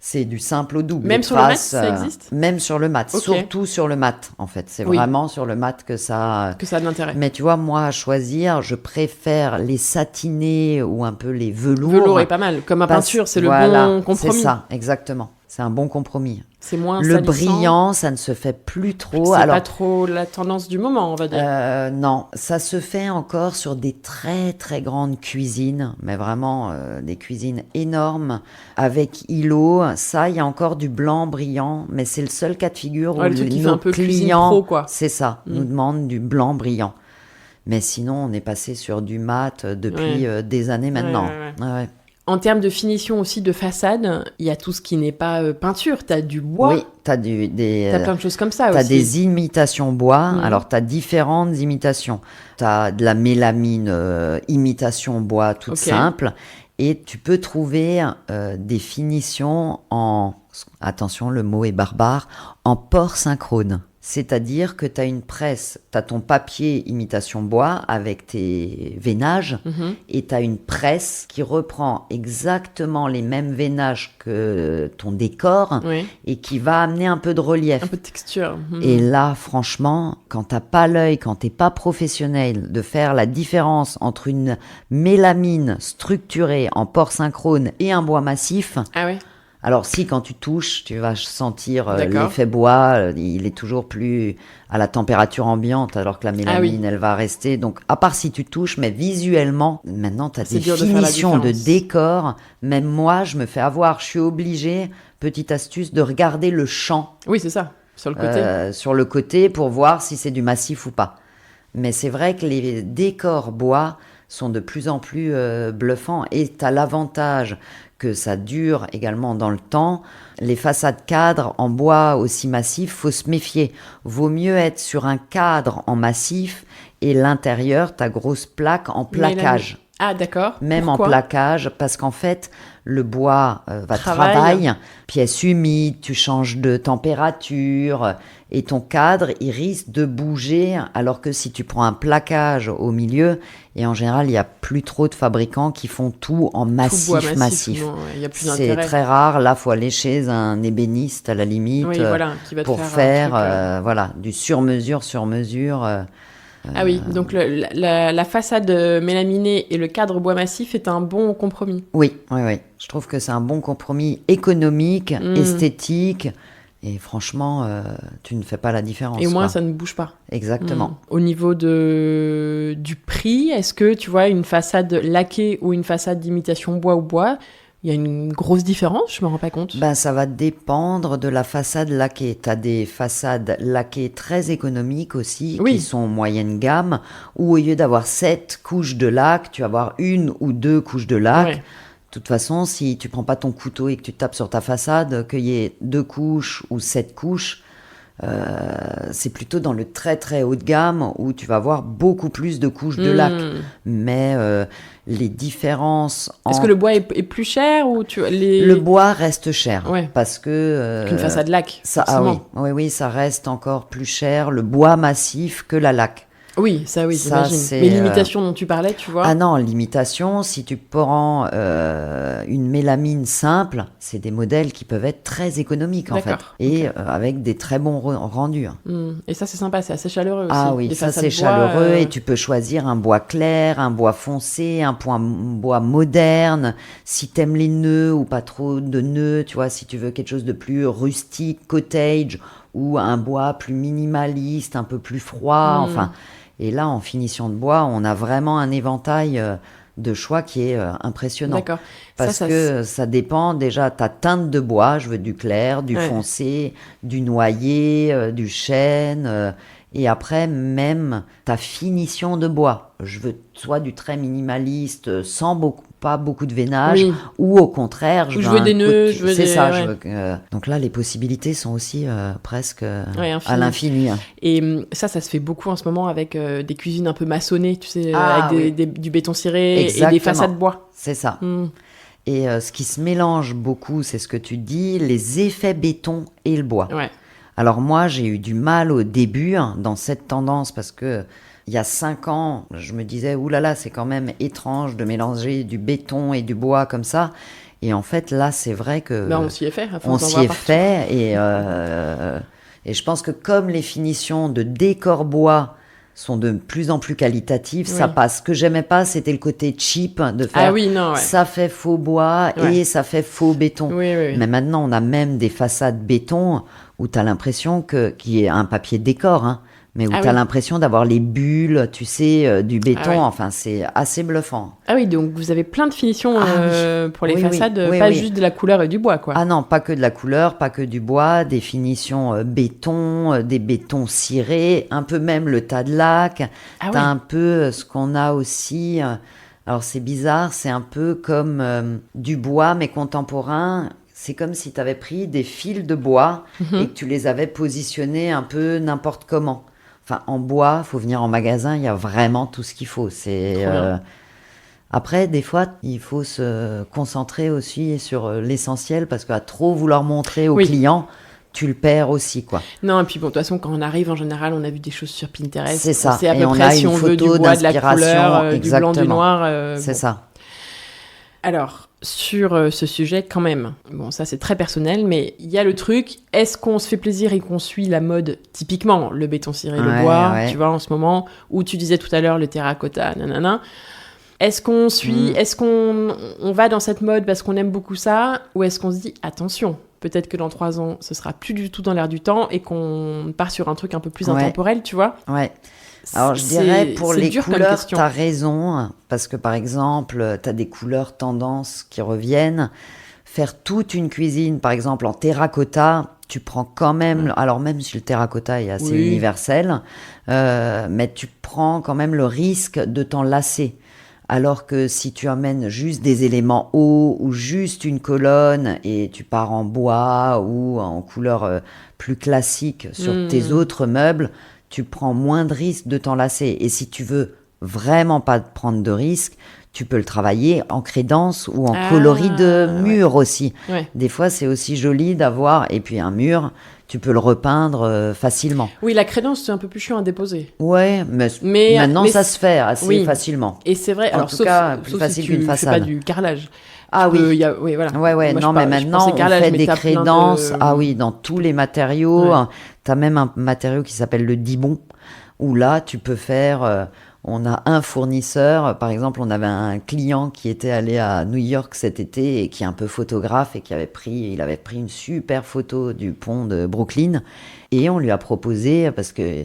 [SPEAKER 2] c'est du simple au double.
[SPEAKER 1] Même sur le mat, ça existe ?
[SPEAKER 2] Même sur le mat, surtout sur le mat, en fait. C'est vraiment sur le mat que ça
[SPEAKER 1] a de l'intérêt.
[SPEAKER 2] Mais tu vois, moi, à choisir, je préfère les satinés ou un peu les velours.
[SPEAKER 1] Velours est pas mal. Comme ma peinture, c'est le bon compromis.
[SPEAKER 2] C'est ça, exactement. C'est un bon compromis.
[SPEAKER 1] C'est moins
[SPEAKER 2] le
[SPEAKER 1] salissant.
[SPEAKER 2] Brillant, ça ne se fait plus trop.
[SPEAKER 1] C'est pas trop la tendance du moment, on va dire.
[SPEAKER 2] Non, ça se fait encore sur des très très grandes cuisines, mais vraiment des cuisines énormes avec îlots. Ça, il y a encore du blanc brillant, mais c'est le seul cas de figure où nos clients, c'est ça, nous demandent du blanc brillant. Mais sinon, on est passé sur du mat depuis des années maintenant. Ouais.
[SPEAKER 1] En termes de finition aussi de façade, il y a tout ce qui n'est pas peinture. Tu as du bois.
[SPEAKER 2] Oui, tu as
[SPEAKER 1] plein de choses comme ça
[SPEAKER 2] aussi. Tu as des imitations bois. Alors, tu as différentes imitations. Tu as de la mélamine imitation bois toute simple. Et tu peux trouver des finitions attention, le mot est barbare, en port synchrone. C'est-à-dire que tu as une presse, tu as ton papier imitation bois avec tes veinages et tu as une presse qui reprend exactement les mêmes veinages que ton décor et qui va amener un peu de relief.
[SPEAKER 1] Un peu de texture.
[SPEAKER 2] Et là, franchement, quand tu n'as pas l'œil, quand tu n'es pas professionnel, de faire la différence entre une mélamine structurée en port synchrone et un bois massif... Alors si, quand tu touches, tu vas sentir l'effet bois, il est toujours plus à la température ambiante, alors que la mélamine, elle va rester. Donc, à part si tu touches, mais visuellement, maintenant, tu as des finitions de décor. Même moi, je me fais avoir. Je suis obligée, petite astuce, de regarder le champ.
[SPEAKER 1] Oui, c'est ça, sur le côté.
[SPEAKER 2] Sur le côté, pour voir si c'est du massif ou pas. Mais c'est vrai que les décors bois sont de plus en plus bluffants. Et tu as l'avantage que ça dure également dans le temps. Les façades cadres en bois aussi massif, faut se méfier. Vaut mieux être sur un cadre en massif et l'intérieur, ta grosse plaque en plaquage.
[SPEAKER 1] Ah, d'accord.
[SPEAKER 2] Même
[SPEAKER 1] Pourquoi ?
[SPEAKER 2] En plaquage, parce qu'en fait, le bois va travailler, pièce humide, tu changes de température, et ton cadre, il risque de bouger, alors que si tu prends un plaquage au milieu, et en général, il n'y a plus trop de fabricants qui font tout en massif.
[SPEAKER 1] Non, y a plus
[SPEAKER 2] c'est
[SPEAKER 1] d'intérêt.
[SPEAKER 2] Très rare, là, il faut aller chez un ébéniste, à la limite,
[SPEAKER 1] qui va te
[SPEAKER 2] pour faire du sur-mesure.
[SPEAKER 1] Ah oui, donc la façade mélaminée et le cadre bois massif est un bon compromis.
[SPEAKER 2] Oui. Je trouve que c'est un bon compromis économique, esthétique, et franchement, tu ne fais pas la différence.
[SPEAKER 1] Et au moins, ça ne bouge pas.
[SPEAKER 2] Exactement.
[SPEAKER 1] Au niveau du prix, est-ce que tu vois une façade laquée ou une façade d'imitation bois ou bois, il y a une grosse différence, je me rends pas compte.
[SPEAKER 2] Ça va dépendre de la façade laquée. Tu as des façades laquées très économiques aussi, qui sont moyenne gamme, où au lieu d'avoir 7 couches de laque, tu vas avoir 1 ou 2 couches de laque.
[SPEAKER 1] Ouais.
[SPEAKER 2] De toute façon, si tu prends pas ton couteau et que tu tapes sur ta façade, qu'il y ait 2 couches ou 7 couches, c'est plutôt dans le très très haut de gamme où tu vas avoir beaucoup plus de couches de laque. Mais les différences...
[SPEAKER 1] Est-ce que le bois est plus cher ou
[SPEAKER 2] Le bois reste cher, parce que...
[SPEAKER 1] qu'une façade laque,
[SPEAKER 2] oui, ça reste encore plus cher, le bois massif, que la laque.
[SPEAKER 1] Oui, j'imagine. Mais l'imitation dont tu parlais, tu vois.
[SPEAKER 2] Ah non, l'imitation, si tu prends une mélamine simple, c'est des modèles qui peuvent être très économiques, en fait. Et avec des très bons rendus.
[SPEAKER 1] Et ça, c'est sympa, c'est assez chaleureux aussi.
[SPEAKER 2] Ah oui, ça c'est chaleureux, et tu peux choisir un bois clair, un bois foncé, un bois moderne. Si t'aimes les nœuds ou pas trop de nœuds, tu vois, si tu veux quelque chose de plus rustique, cottage, ou un bois plus minimaliste, un peu plus froid, enfin... Et là, en finition de bois, on a vraiment un éventail de choix qui est impressionnant.
[SPEAKER 1] D'accord.
[SPEAKER 2] Parce que ça dépend déjà ta teinte de bois. Je veux du clair, du foncé, du noyer, du chêne. Et après, même ta finition de bois. Je veux soit du très minimaliste, sans pas beaucoup de veinage, ou au contraire,
[SPEAKER 1] je veux des nœuds,
[SPEAKER 2] donc là, les possibilités sont aussi presque à l'infini.
[SPEAKER 1] Et ça se fait beaucoup en ce moment avec des cuisines un peu maçonnées, tu sais, avec du béton ciré. Exactement. Et des façades bois.
[SPEAKER 2] C'est ça. Et ce qui se mélange beaucoup, c'est ce que tu dis, les effets béton et le bois.
[SPEAKER 1] Ouais.
[SPEAKER 2] Alors moi, j'ai eu du mal au début dans cette tendance, parce que il y a 5 ans, je me disais, oulala, c'est quand même étrange de mélanger du béton et du bois comme ça. Et en fait, là, c'est vrai que...
[SPEAKER 1] on s'y est fait.
[SPEAKER 2] On s'y est fait. Et je pense que comme les finitions de décor bois sont de plus en plus qualitatives, ça passe. Ce que j'aimais pas, c'était le côté cheap de faire ça fait faux bois et ça fait faux béton. Mais maintenant, on a même des façades béton où tu as l'impression qu'il y a un papier décor, mais où tu as l'impression d'avoir les bulles, tu sais, du béton. Enfin, c'est assez bluffant.
[SPEAKER 1] Ah oui, donc vous avez plein de finitions pour les façades, pas juste de la couleur et du bois, quoi.
[SPEAKER 2] Ah non, pas que de la couleur, pas que du bois, des finitions béton, des bétons cirés, un peu même le tas de laque. T'as un peu ce qu'on a aussi... alors c'est bizarre, c'est un peu comme du bois, mais contemporain. C'est comme si tu avais pris des fils de bois et que tu les avais positionnés un peu n'importe comment. Enfin, en bois, il faut venir en magasin, il y a vraiment tout ce qu'il faut. Après, des fois, il faut se concentrer aussi sur l'essentiel, parce qu'à trop vouloir montrer aux clients, tu le perds aussi, quoi.
[SPEAKER 1] Non, et puis bon, de toute façon, quand on arrive, en général, on a vu des choses sur Pinterest.
[SPEAKER 2] C'est ça.
[SPEAKER 1] On sait à peu près si on veut du bois, de la couleur, du blanc, du noir.
[SPEAKER 2] C'est ça.
[SPEAKER 1] Alors, sur ce sujet, quand même, bon, ça c'est très personnel, mais il y a le truc, est-ce qu'on se fait plaisir et qu'on suit la mode, typiquement, le béton ciré, le bois, tu vois, en ce moment, ou tu disais tout à l'heure, le terracotta, nanana. Est-ce qu'on suit, est-ce qu'on va dans cette mode parce qu'on aime beaucoup ça, ou est-ce qu'on se dit attention, peut-être que dans 3 ans, ce sera plus du tout dans l'air du temps et qu'on part sur un truc un peu plus intemporel, tu vois ?
[SPEAKER 2] Ouais. Alors, je dirais, pour les couleurs, tu as raison, parce que, par exemple, tu as des couleurs tendances qui reviennent. Faire toute une cuisine, par exemple, en terracotta, tu prends quand même... Alors, même si le terracotta est assez universel, mais tu prends quand même le risque de t'en lasser. Alors que si tu amènes juste des éléments hauts ou juste une colonne et tu pars en bois ou en couleur plus classique sur tes autres meubles, tu prends moins de risques de t'en lasser. Et si tu veux vraiment pas prendre de risques, tu peux le travailler en crédence ou en coloris de mur aussi. Ouais. Des fois, c'est aussi joli d'avoir... Et puis un mur, tu peux le repeindre facilement.
[SPEAKER 1] Oui, la crédence, c'est un peu plus chiant à déposer.
[SPEAKER 2] Ouais, mais maintenant, ça se fait assez facilement.
[SPEAKER 1] Et c'est vrai,
[SPEAKER 2] en tout cas, plus facile qu'une façade.
[SPEAKER 1] C'est pas du carrelage.
[SPEAKER 2] Ah oui.
[SPEAKER 1] Oui, voilà.
[SPEAKER 2] Ouais,
[SPEAKER 1] moi,
[SPEAKER 2] non, mais maintenant, on fait des crédences. Ah oui, dans tous les matériaux. Ouais. Tu as même un matériau qui s'appelle le Dibond, où là, tu peux faire... On a un fournisseur, par exemple, on avait un client qui était allé à New York cet été et qui est un peu photographe et il avait pris une super photo du pont de Brooklyn et on lui a proposé, parce que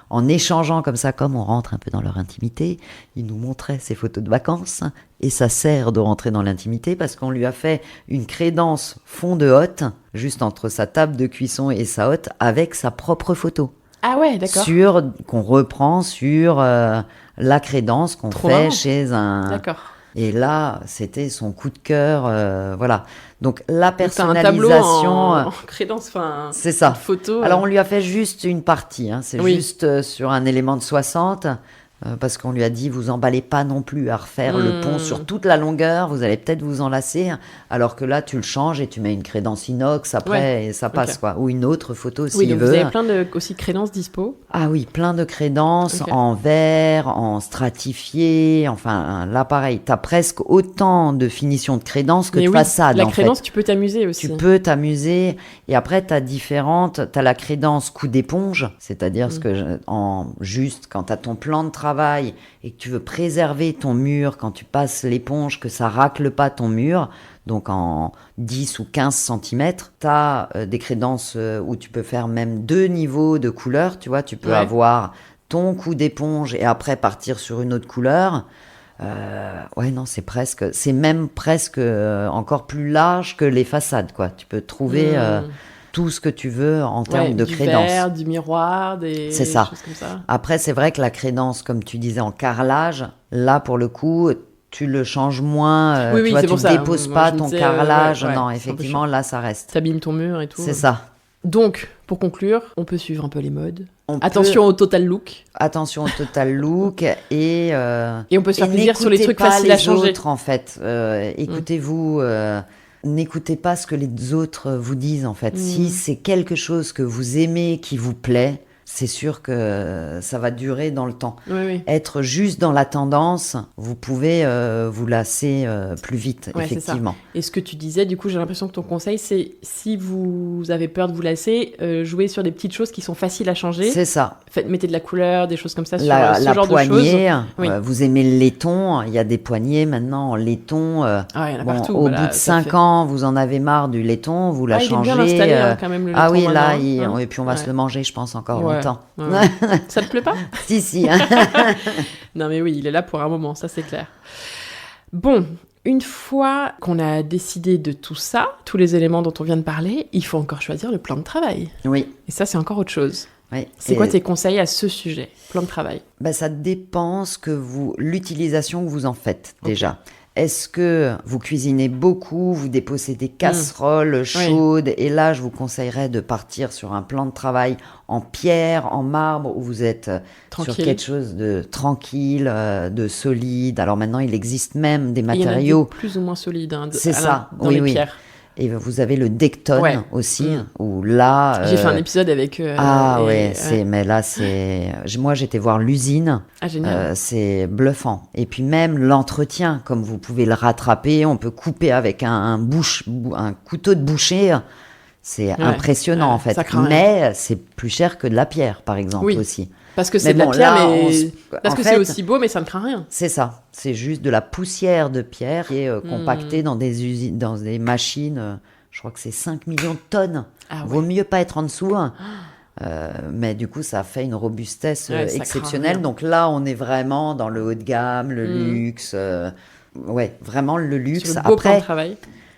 [SPEAKER 2] en échangeant comme ça, comme on rentre un peu dans leur intimité, il nous montrait ses photos de vacances et ça sert de rentrer dans l'intimité parce qu'on lui a fait une crédence fond de hotte, juste entre sa table de cuisson et sa hotte, avec sa propre photo.
[SPEAKER 1] Ah ouais, d'accord.
[SPEAKER 2] Qu'on reprend sur la crédence qu'on fait chez un...
[SPEAKER 1] D'accord.
[SPEAKER 2] Et là, c'était son coup de cœur, voilà. Donc, la personnalisation...
[SPEAKER 1] Donc, t'as un tableau en crédence, enfin...
[SPEAKER 2] C'est ça.
[SPEAKER 1] Une photo.
[SPEAKER 2] Alors, on lui a fait juste une partie, hein. C'est juste sur un élément de 60... parce qu'on lui a dit, vous emballez pas non plus à refaire le pont sur toute la longueur, vous allez peut-être vous enlacer, alors que là, tu le changes et tu mets une crédence inox après et ça passe, quoi. Ou une autre photo s'il veut.
[SPEAKER 1] Oui, vous avez plein aussi de crédences dispo.
[SPEAKER 2] Ah oui, plein de crédences en verre, en stratifié, enfin, là, pareil, t'as presque autant de finition de crédence que de façade,
[SPEAKER 1] la crédence, tu peux t'amuser aussi.
[SPEAKER 2] Tu peux t'amuser, et après, t'as la crédence coup d'éponge, c'est-à-dire juste quand t'as ton plan de travail et que tu veux préserver ton mur quand tu passes l'éponge, que ça racle pas ton mur, donc en 10 ou 15 cm, tu as des crédences où tu peux faire même 2 niveaux de couleur, tu vois, tu peux avoir ton coup d'éponge et après partir sur une autre couleur. C'est même presque encore plus large que les façades, quoi. Tu peux trouver tout ce que tu veux en termes de crédence.
[SPEAKER 1] Du verre, du miroir, des choses comme ça.
[SPEAKER 2] Après, c'est vrai que la crédence, comme tu disais, en carrelage, là, pour le coup, tu le changes moins. Tu vois, tu ne déposes pas ton carrelage. Non, effectivement, là, ça reste.
[SPEAKER 1] Tu abîmes ton mur et tout.
[SPEAKER 2] C'est ça.
[SPEAKER 1] Donc, pour conclure, on peut suivre un peu les modes. Attention au total look.
[SPEAKER 2] Attention au total look et
[SPEAKER 1] on peut se faire plaisir sur les trucs faciles à changer.
[SPEAKER 2] Autres, en fait. Écoutez-vous... N'écoutez pas ce que les autres vous disent, en fait. Si c'est quelque chose que vous aimez, qui vous plaît, c'est sûr que ça va durer dans le temps. Être juste dans la tendance, vous pouvez vous lasser plus vite, effectivement.
[SPEAKER 1] Et ce que tu disais, du coup, j'ai l'impression que ton conseil, c'est si vous avez peur de vous lasser, jouez sur des petites choses qui sont faciles à changer.
[SPEAKER 2] C'est ça.
[SPEAKER 1] Mettez de la couleur, des choses comme ça, sur
[SPEAKER 2] ce
[SPEAKER 1] genre
[SPEAKER 2] poignée,
[SPEAKER 1] de choses.
[SPEAKER 2] Vous aimez le laiton, il y a des poignées maintenant en laiton.
[SPEAKER 1] Il y en a partout.
[SPEAKER 2] Au bout de 5 ans, vous en avez marre du laiton, vous la changez.
[SPEAKER 1] Il est bien installé, quand même, le laiton.
[SPEAKER 2] Ah oui, là, et puis on va se le manger, je pense, encore longtemps.
[SPEAKER 1] Ça te plaît pas?
[SPEAKER 2] Si.
[SPEAKER 1] Non mais oui, il est là pour un moment, ça c'est clair. Bon, une fois qu'on a décidé de tout ça, tous les éléments dont on vient de parler, il faut encore choisir le plan de travail.
[SPEAKER 2] Oui.
[SPEAKER 1] Et ça, c'est encore autre chose.
[SPEAKER 2] Oui.
[SPEAKER 1] C'est quoi tes conseils à ce sujet, plan de travail?
[SPEAKER 2] Ça dépend l'utilisation que vous en faites déjà. Est-ce que vous cuisinez beaucoup, vous déposez des casseroles chaudes et là, je vous conseillerais de partir sur un plan de travail en pierre, en marbre, où vous êtes sur quelque chose de tranquille, de solide. Alors maintenant, il existe même des matériaux...
[SPEAKER 1] Il y en a des plus ou moins solides dans les pierres.
[SPEAKER 2] Et vous avez le Decton aussi, où là...
[SPEAKER 1] J'ai fait un épisode avec...
[SPEAKER 2] mais là, c'est... Moi, j'étais voir l'usine.
[SPEAKER 1] Ah, génial.
[SPEAKER 2] C'est bluffant. Et puis même l'entretien, comme vous pouvez le rattraper, on peut couper avec un couteau de boucher. C'est impressionnant, en fait. Mais c'est plus cher que de la pierre, par exemple, aussi.
[SPEAKER 1] Parce que c'est de la pierre, parce que c'est aussi beau, mais ça ne craint rien.
[SPEAKER 2] C'est ça. C'est juste de la poussière de pierre qui est compactée dans des usines, dans des machines. Je crois que c'est 5 millions de tonnes. Vaut mieux pas être en dessous. Mais du coup, ça fait une robustesse exceptionnelle. Donc là, on est vraiment dans le haut de gamme, le luxe. Vraiment le luxe.
[SPEAKER 1] Sur le beau plan de travail.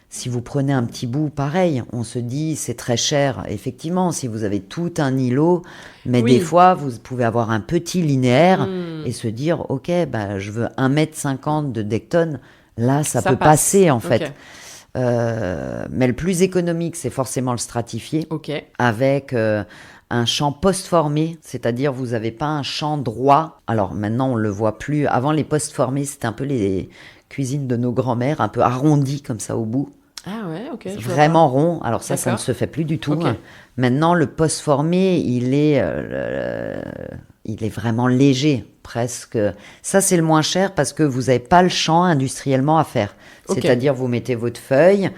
[SPEAKER 2] Si vous prenez un petit bout, pareil, on se dit c'est très cher. Effectivement, si vous avez tout un îlot, mais des fois, vous pouvez avoir un petit linéaire et se dire, ok, je veux 1,50 m de Decton. Là, ça peut passer, en fait. Mais le plus économique, c'est forcément le stratifié, avec un champ post-formé, c'est-à-dire vous n'avez pas un champ droit. Alors maintenant, on ne le voit plus. Avant, les post-formés, c'était un peu les cuisines de nos grands-mères, un peu arrondies comme ça au bout.
[SPEAKER 1] Ah ouais, ok.
[SPEAKER 2] Vraiment rond. Alors ça ne se fait plus du tout. Maintenant, le post-formé, il est vraiment léger, presque. Ça, c'est le moins cher parce que vous n'avez pas le champ industriellement à faire. C'est-à-dire, vous mettez votre feuille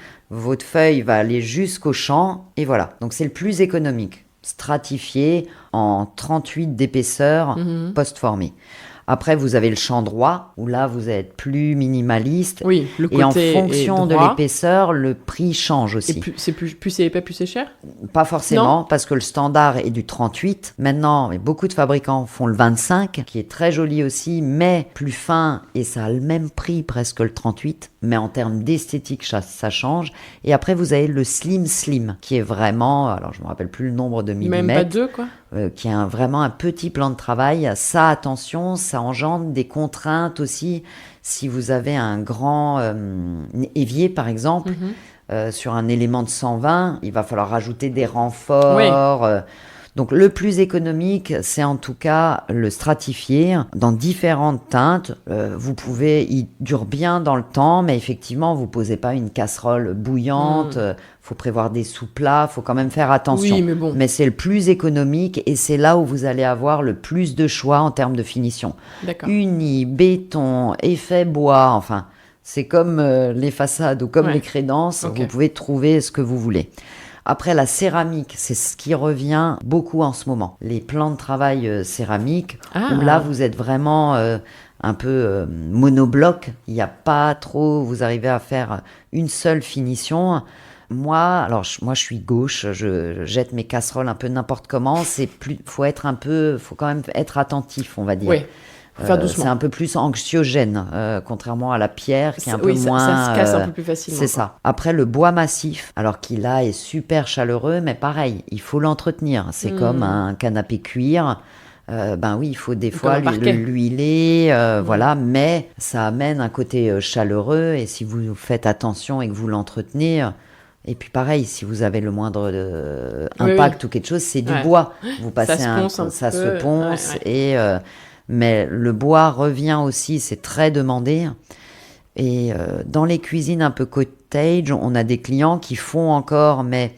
[SPEAKER 2] va aller jusqu'au champ, et voilà. Donc, c'est le plus économique. Stratifié en 38 d'épaisseur, post-formé. Après, vous avez le champ droit, où là, vous êtes plus minimaliste.
[SPEAKER 1] Oui, le côté
[SPEAKER 2] et en fonction de l'épaisseur, le prix change aussi.
[SPEAKER 1] Et plus c'est épais, plus c'est cher ?
[SPEAKER 2] Pas forcément, parce que le standard est du 38. Maintenant, beaucoup de fabricants font le 25, qui est très joli aussi, mais plus fin, et ça a le même prix, presque le 38. Mais en termes d'esthétique, ça change. Et après, vous avez le slim, qui est vraiment, alors je ne me rappelle plus le nombre de millimètres.
[SPEAKER 1] Même pas 2, quoi.
[SPEAKER 2] Qui est vraiment un petit plan de travail. Ça, attention, ça engendre des contraintes aussi. Si vous avez un grand évier, par exemple, sur un élément de 120, il va falloir rajouter des renforts. Donc, le plus économique, c'est en tout cas le stratifié dans différentes teintes. Il dure bien dans le temps, mais effectivement, vous ne posez pas une casserole bouillante. Faut prévoir des sous-plats, faut quand même faire attention.
[SPEAKER 1] Oui, mais bon.
[SPEAKER 2] Mais c'est le plus économique et c'est là où vous allez avoir le plus de choix en termes de finition.
[SPEAKER 1] D'accord.
[SPEAKER 2] Uni, béton, effet bois, enfin, c'est comme les façades ou comme les crédences. Vous pouvez trouver ce que vous voulez. Après, la céramique, c'est ce qui revient beaucoup en ce moment. Les plans de travail céramiques, où là, vous êtes vraiment un peu monobloc. Il n'y a pas trop... Vous arrivez à faire une seule finition. Moi, je suis gauche, je jette mes casseroles un peu n'importe comment. Faut quand même être attentif, on va dire.
[SPEAKER 1] Oui. Faire doucement.
[SPEAKER 2] C'est un peu plus anxiogène, contrairement à la pierre qui est un peu moins...
[SPEAKER 1] ça se casse un peu plus facilement.
[SPEAKER 2] C'est ça. Après, le bois massif, alors qu'il là est super chaleureux, mais pareil, il faut l'entretenir. C'est comme un canapé cuir. Oui, il faut des fois l'huiler, voilà, mais ça amène un côté chaleureux, et si vous faites attention et que vous l'entretenez... Et puis pareil, si vous avez le moindre impact ou quelque chose, c'est du bois. Vous passez ça se ponce. Mais le bois revient aussi, c'est très demandé. Et dans les cuisines un peu cottage, on a des clients qui font encore, mais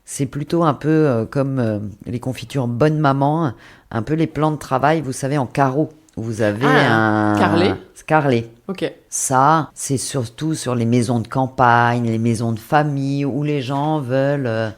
[SPEAKER 2] c'est plutôt un peu comme les confitures Bonne Maman, un peu les plans de travail, vous savez, en carreau. Vous avez un... Carrelé.
[SPEAKER 1] Ok.
[SPEAKER 2] Ça, c'est surtout sur les maisons de campagne, les maisons de famille, où les gens veulent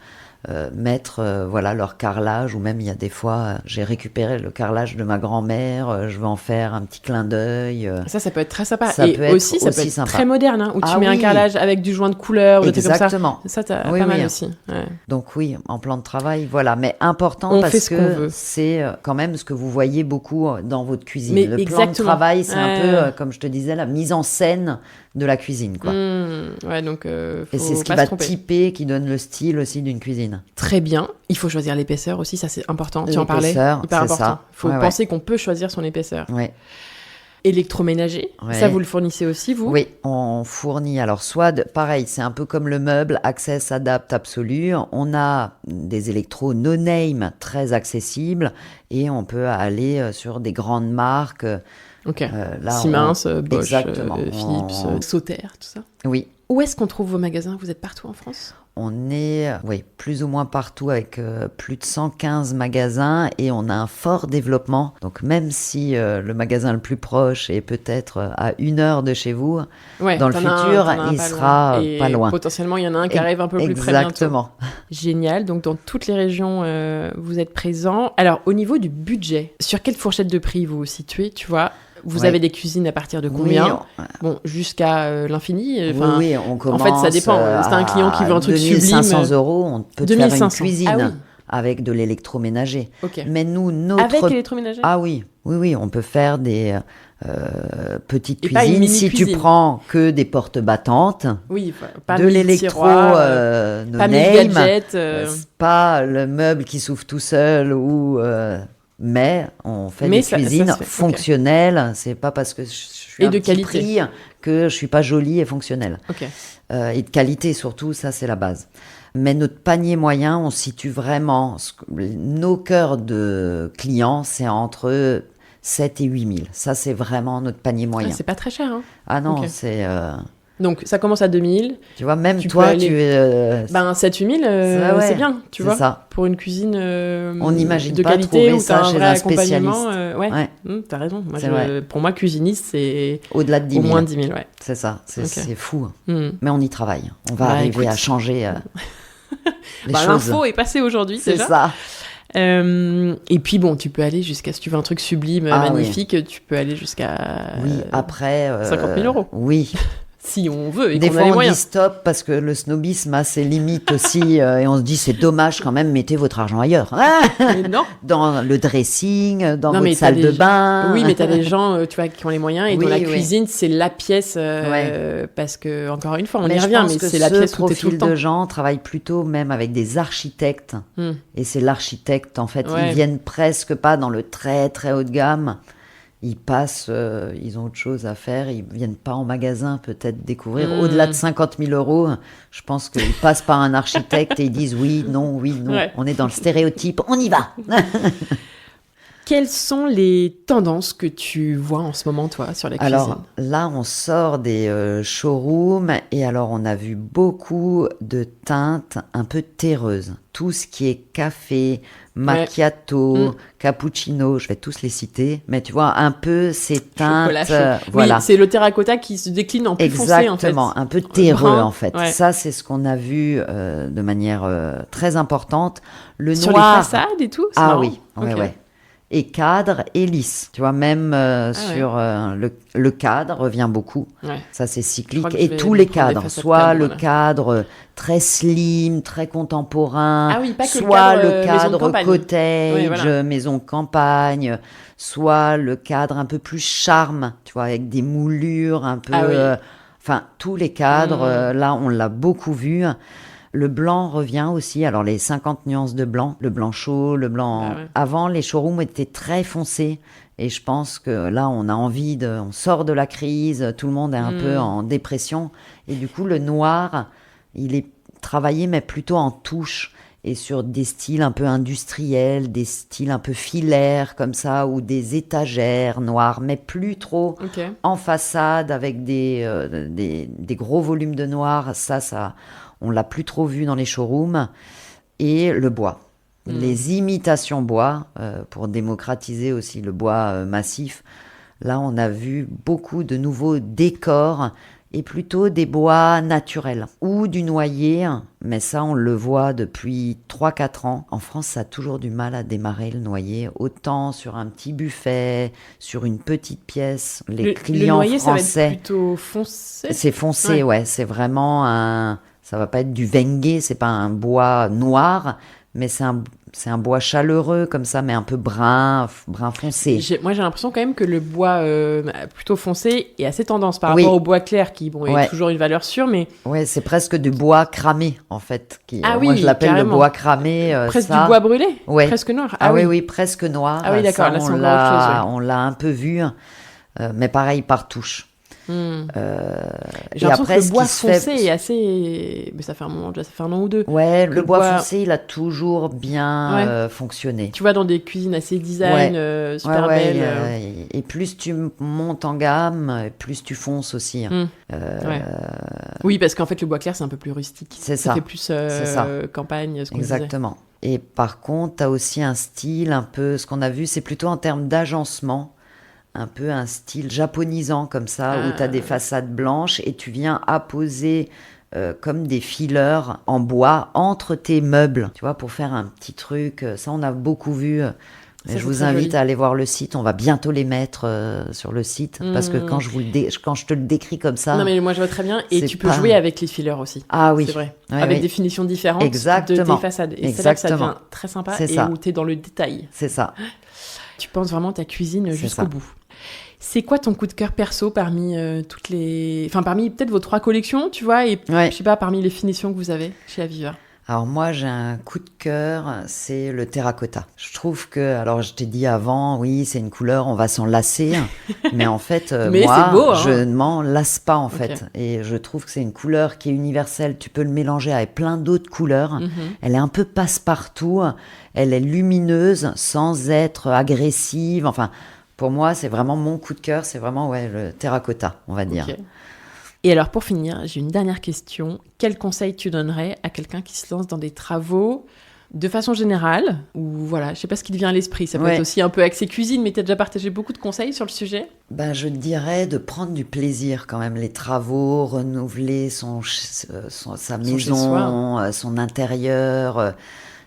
[SPEAKER 2] mettre leur carrelage, ou même il y a des fois, j'ai récupéré le carrelage de ma grand-mère, je veux en faire un petit clin d'œil.
[SPEAKER 1] Ça peut être très sympa.
[SPEAKER 2] Ça peut être
[SPEAKER 1] sympa. Très moderne, où tu mets un carrelage avec du joint de couleur, ou des trucs comme ça.
[SPEAKER 2] Exactement.
[SPEAKER 1] Ça, t'as pas mal aussi. Ouais.
[SPEAKER 2] Donc oui, en plan de travail, voilà. Mais important parce que c'est quand même ce que vous voyez beaucoup dans votre cuisine.
[SPEAKER 1] Mais
[SPEAKER 2] le plan de travail, c'est un peu, comme je te disais, la mise en scène de la cuisine, quoi.
[SPEAKER 1] Donc,
[SPEAKER 2] et c'est ce qui va typer, qui donne le style aussi d'une cuisine.
[SPEAKER 1] Très bien. Il faut choisir l'épaisseur aussi, ça c'est important. Tu en parlais.
[SPEAKER 2] L'épaisseur,
[SPEAKER 1] hyper important.
[SPEAKER 2] Ça.
[SPEAKER 1] Il faut penser qu'on peut choisir son épaisseur.
[SPEAKER 2] Ouais.
[SPEAKER 1] Électroménager, ça vous le fournissez aussi, vous ?
[SPEAKER 2] Oui, on fournit. Alors, pareil, c'est un peu comme le meuble, access, adapt, absolu. On a des électros no-name très accessibles et on peut aller sur des grandes marques.
[SPEAKER 1] Ok. Siemens, Bosch, Philips, Sauter, tout ça.
[SPEAKER 2] Oui.
[SPEAKER 1] Où est-ce qu'on trouve vos magasins ? Vous êtes partout en France ?
[SPEAKER 2] On est, plus ou moins partout avec plus de 115 magasins et on a un fort développement. Donc même si le magasin le plus proche est peut-être à 1 heure de chez vous, dans le futur, il sera pas loin.
[SPEAKER 1] Potentiellement, il y en a un qui arrive un peu plus près bientôt.
[SPEAKER 2] Exactement.
[SPEAKER 1] Génial. Donc dans toutes les régions, vous êtes présents. Alors au niveau du budget, sur quelle fourchette de prix vous vous situez, tu vois ? Vous avez des cuisines à partir de combien ? Bon, jusqu'à l'infini.
[SPEAKER 2] Oui, on commence.
[SPEAKER 1] En fait, ça dépend. Si t'as un client qui veut un truc sublime.
[SPEAKER 2] 2500 €, on peut te faire une cuisine avec de l'électroménager.
[SPEAKER 1] Okay.
[SPEAKER 2] Mais nous,
[SPEAKER 1] avec l'électroménager ?
[SPEAKER 2] Ah oui, on peut faire des petites cuisines. Si tu prends que des portes battantes,
[SPEAKER 1] pas
[SPEAKER 2] de l'électro,
[SPEAKER 1] pas mille gadgets,
[SPEAKER 2] pas le meuble qui s'ouvre tout seul ou. Mais on fait des cuisines fonctionnelles. Okay. C'est pas parce que je suis de petit prix que je suis pas jolie et fonctionnelle.
[SPEAKER 1] Okay.
[SPEAKER 2] Et de qualité surtout, ça c'est la base. Mais notre panier moyen, on situe vraiment nos cœurs de clients, c'est entre 7 et 8 000. Ça c'est vraiment notre panier moyen.
[SPEAKER 1] C'est pas très cher, hein ?
[SPEAKER 2] Ah non, c'est.
[SPEAKER 1] Donc, ça commence à 2 000.
[SPEAKER 2] Tu vois, même toi, tu es...
[SPEAKER 1] 7-8 000, c'est bien, tu vois.
[SPEAKER 2] Ça.
[SPEAKER 1] Pour une cuisine
[SPEAKER 2] on n'imagine
[SPEAKER 1] de
[SPEAKER 2] pas
[SPEAKER 1] qualité où
[SPEAKER 2] ça
[SPEAKER 1] t'as un
[SPEAKER 2] chez
[SPEAKER 1] vrai
[SPEAKER 2] un
[SPEAKER 1] accompagnement.
[SPEAKER 2] spécialiste.
[SPEAKER 1] T'as raison. Pour moi, cuisiniste, c'est
[SPEAKER 2] au-delà de 10 000.
[SPEAKER 1] Au moins 10 000,
[SPEAKER 2] C'est ça, c'est fou. Mais on y travaille. On va arriver à changer les choses.
[SPEAKER 1] L'info est passée aujourd'hui, déjà.
[SPEAKER 2] C'est ça.
[SPEAKER 1] Et puis bon, tu peux aller jusqu'à, si tu veux un truc sublime, magnifique, tu peux aller jusqu'à 50 000 €.
[SPEAKER 2] Oui.
[SPEAKER 1] Si on veut et
[SPEAKER 2] des
[SPEAKER 1] qu'on
[SPEAKER 2] fois
[SPEAKER 1] a les
[SPEAKER 2] on
[SPEAKER 1] moyens.
[SPEAKER 2] dit stop parce que le snobisme a ses limites aussi et on se dit c'est dommage quand même, mettez votre argent ailleurs.
[SPEAKER 1] Mais non.
[SPEAKER 2] Dans le dressing, dans votre salle de bain.
[SPEAKER 1] Oui, mais t'as des gens tu vois, qui ont les moyens et dont la cuisine c'est la pièce parce que encore une fois on y revient, mais c'est la pièce où t'es tout le temps.
[SPEAKER 2] Ce profil de gens travaillent plutôt même avec des architectes et c'est l'architecte en fait, ils viennent presque pas dans le très très haut de gamme. Ils passent, ils ont autre chose à faire, ils viennent pas en magasin peut-être découvrir. Au-delà de 50 000 €, je pense qu'ils passent par un architecte et ils disent oui, non. On est dans le stéréotype, on y va.
[SPEAKER 1] Quelles sont les tendances que tu vois en ce moment, toi, sur la cuisine ?
[SPEAKER 2] Alors là, on sort des showrooms et alors on a vu beaucoup de teintes un peu terreuses. Tout ce qui est café, macchiato, cappuccino, je vais tous les citer, mais tu vois, un peu ces teintes.
[SPEAKER 1] Voilà. Oui, c'est le terracotta qui se décline en plus foncé, en fait.
[SPEAKER 2] Exactement, un peu terreux, en fait. Ouais. Ça, c'est ce qu'on a vu de manière très importante. Le
[SPEAKER 1] sur
[SPEAKER 2] noir...
[SPEAKER 1] les façades et tout ?
[SPEAKER 2] Ah oui, ouais. Et cadre et lisse. Tu vois, même sur le cadre revient beaucoup. Ouais. Ça, c'est cyclique. Et tous les cadres, soit le cadre très slim, très contemporain, soit le cadre cottage, maison campagne, soit le cadre un peu plus charme, tu vois, avec des moulures un peu... Enfin, tous les cadres, là, on l'a beaucoup vu. Le blanc revient aussi, alors les 50 nuances de blanc, le blanc chaud, le blanc... Avant, les showrooms étaient très foncés et je pense que là, on a envie on sort de la crise, tout le monde est un peu en dépression et du coup, le noir, il est travaillé mais plutôt en touche et sur des styles un peu industriels, des styles un peu filaires comme ça ou des étagères noires, mais plus trop en façade avec des gros volumes de noir, ça... On l'a plus trop vu dans les showrooms. Et le bois. Les imitations bois, pour démocratiser aussi le bois massif. Là, on a vu beaucoup de nouveaux décors et plutôt des bois naturels ou du noyer. Mais ça, on le voit depuis 3-4 ans. En France, ça a toujours du mal à démarrer le noyer. Autant sur un petit buffet, sur une petite pièce. Les clients
[SPEAKER 1] noyer,
[SPEAKER 2] français...
[SPEAKER 1] ça va être plutôt foncé.
[SPEAKER 2] C'est foncé, ouais. C'est vraiment un... Ça va pas être du Wenge, c'est pas un bois noir, mais c'est un bois chaleureux comme ça, mais un peu brun foncé.
[SPEAKER 1] Moi, j'ai l'impression quand même que le bois plutôt foncé est assez tendance par rapport au bois clair qui est toujours une valeur sûre, mais...
[SPEAKER 2] Ouais, c'est presque du bois cramé, en fait. Moi, je l'appelle le bois cramé.
[SPEAKER 1] Presque du bois brûlé, presque noir.
[SPEAKER 2] Oui, presque noir.
[SPEAKER 1] Ah oui, d'accord,
[SPEAKER 2] ça,
[SPEAKER 1] là, c'est encore autre chose.
[SPEAKER 2] On l'a un peu vu, mais pareil, par touche.
[SPEAKER 1] J'ai l'impression que le bois foncé est assez... Mais ça fait un moment déjà, ça fait 1 an ou 2.
[SPEAKER 2] Ouais, le bois foncé, il a toujours bien fonctionné.
[SPEAKER 1] Tu vois, dans des cuisines assez design, super belles.
[SPEAKER 2] Et plus tu montes en gamme, plus tu fonces aussi.
[SPEAKER 1] Oui, parce qu'en fait, le bois clair, c'est un peu plus rustique.
[SPEAKER 2] C'est ça.
[SPEAKER 1] Ça fait plus campagne, ce qu'on
[SPEAKER 2] Exactement. Et par contre, tu as aussi un style un peu, ce qu'on a vu, c'est plutôt en termes d'agencement, un peu un style japonisant comme ça, où tu as des façades blanches et tu viens apposer comme des fileurs en bois entre tes meubles, tu vois, pour faire un petit truc. Ça, on a beaucoup vu. Mais je vous invite à aller voir le site. On va bientôt les mettre sur le site. Parce que quand je te le décris comme ça...
[SPEAKER 1] Non, mais moi, je vois très bien. Et tu peux jouer avec les fileurs aussi.
[SPEAKER 2] Ah oui.
[SPEAKER 1] C'est vrai.
[SPEAKER 2] Oui,
[SPEAKER 1] avec des finitions différentes de tes façades. Et c'est là que ça devient très sympa où tu es dans le détail.
[SPEAKER 2] C'est ça.
[SPEAKER 1] Tu penses vraiment ta cuisine jusqu'au bout. C'est quoi ton coup de cœur perso parmi toutes les... Enfin, parmi peut-être vos 3 collections, tu vois, et je sais pas, parmi les finitions que vous avez chez Aviva?
[SPEAKER 2] Alors moi, j'ai un coup de cœur, c'est le terracotta. Je trouve que, alors je t'ai dit avant, oui, c'est une couleur, on va s'en lasser, mais en fait, moi,
[SPEAKER 1] beau, hein.
[SPEAKER 2] je ne m'en lasse pas en fait. Et je trouve que c'est une couleur qui est universelle. Tu peux le mélanger avec plein d'autres couleurs. Elle est un peu passe-partout. Elle est lumineuse sans être agressive. Enfin, pour moi, c'est vraiment mon coup de cœur. C'est vraiment le terracotta, on va dire.
[SPEAKER 1] Et alors, pour finir, j'ai une dernière question. Quel conseil tu donnerais à quelqu'un qui se lance dans des travaux de façon générale, ou voilà, je sais pas ce qui te vient à l'esprit, ça peut être aussi un peu axé cuisine, mais tu as déjà partagé beaucoup de conseils sur le sujet?
[SPEAKER 2] Je dirais de prendre du plaisir quand même, les travaux, renouveler sa maison, son intérieur.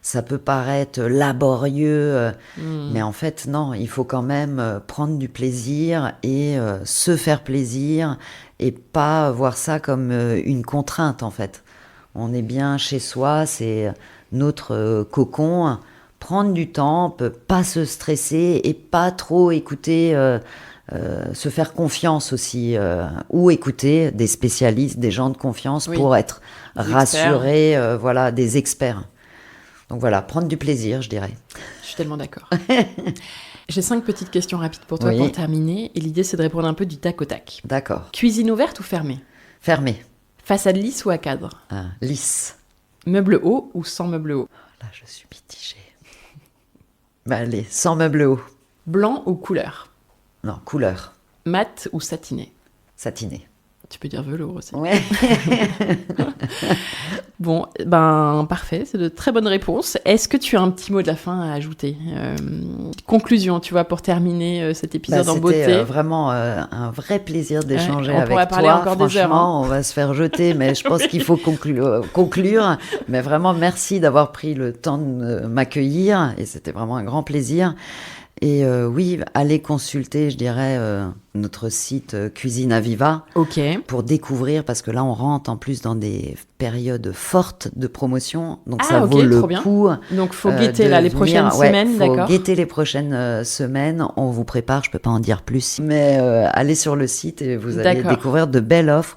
[SPEAKER 2] Ça peut paraître laborieux, mais en fait, non, il faut quand même prendre du plaisir et se faire plaisir et pas voir ça comme une contrainte, en fait. On est bien chez soi, c'est notre cocon. Prendre du temps, pas se stresser et pas trop écouter, se faire confiance aussi, ou écouter des spécialistes, des gens de confiance pour être rassuré, des experts. Donc voilà, prendre du plaisir, je dirais.
[SPEAKER 1] Je suis tellement d'accord. J'ai 5 petites questions rapides pour toi pour terminer. Et l'idée, c'est de répondre un peu du tac au tac.
[SPEAKER 2] D'accord.
[SPEAKER 1] Cuisine ouverte ou fermée?
[SPEAKER 2] Fermée.
[SPEAKER 1] Façade lisse ou à cadre?
[SPEAKER 2] Lisse.
[SPEAKER 1] Meuble haut ou sans meuble haut?
[SPEAKER 2] Là, je suis mitigée. Allez, sans meuble haut.
[SPEAKER 1] Blanc ou couleur?
[SPEAKER 2] Non, couleur.
[SPEAKER 1] Mat ou satiné?
[SPEAKER 2] Satiné.
[SPEAKER 1] Tu peux dire velours aussi.
[SPEAKER 2] Ouais.
[SPEAKER 1] Bon, parfait, c'est de très bonnes réponses. Est-ce que tu as un petit mot de la fin à ajouter? Conclusion, tu vois, pour terminer cet épisode en beauté.
[SPEAKER 2] C'était vraiment un vrai plaisir d'échanger avec toi.
[SPEAKER 1] On pourrait parler encore des heures.
[SPEAKER 2] Franchement, on va se faire jeter, mais je pense qu'il faut conclure. Mais vraiment, merci d'avoir pris le temps de m'accueillir. Et c'était vraiment un grand plaisir. Et oui, allez consulter, je dirais, notre site Cuisine Aviva pour découvrir, parce que là, on rentre en plus dans des périodes fortes de promotion, donc ça vaut le coup.
[SPEAKER 1] Donc, il faut guetter les prochaines semaines, d'accord.
[SPEAKER 2] Il faut guetter les prochaines semaines, on vous prépare, je ne peux pas en dire plus, mais allez sur le site et vous allez découvrir de belles offres.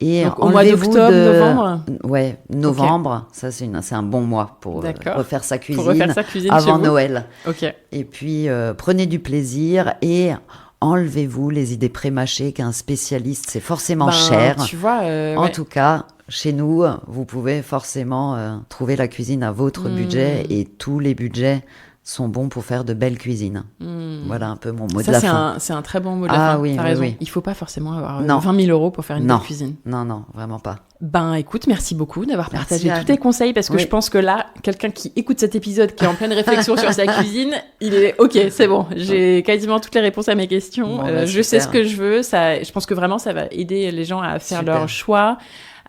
[SPEAKER 2] Et
[SPEAKER 1] donc, au mois d'octobre, novembre?
[SPEAKER 2] Ouais, novembre, ça c'est un bon mois pour refaire sa cuisine,
[SPEAKER 1] avant
[SPEAKER 2] Noël.
[SPEAKER 1] Et
[SPEAKER 2] puis prenez du plaisir et enlevez-vous les idées prémâchées qu'un spécialiste, c'est forcément cher.
[SPEAKER 1] Tu vois,
[SPEAKER 2] en tout cas, chez nous, vous pouvez forcément trouver la cuisine à votre budget, et tous les budgets sont bons pour faire de belles cuisines. Voilà un peu mon mot de la fin.
[SPEAKER 1] C'est un très bon mot de la fin.
[SPEAKER 2] Oui,
[SPEAKER 1] t'as raison.
[SPEAKER 2] Oui.
[SPEAKER 1] Il ne faut pas forcément avoir 20 000 € pour faire une belle cuisine.
[SPEAKER 2] Non, vraiment pas.
[SPEAKER 1] Écoute, merci beaucoup d'avoir partagé tous tes conseils, parce que je pense que là, quelqu'un qui écoute cet épisode, qui est en pleine réflexion sur sa cuisine, il est OK, c'est bon, j'ai quasiment toutes les réponses à mes questions, je sais ce que je veux, je pense que vraiment ça va aider les gens à faire leur choix,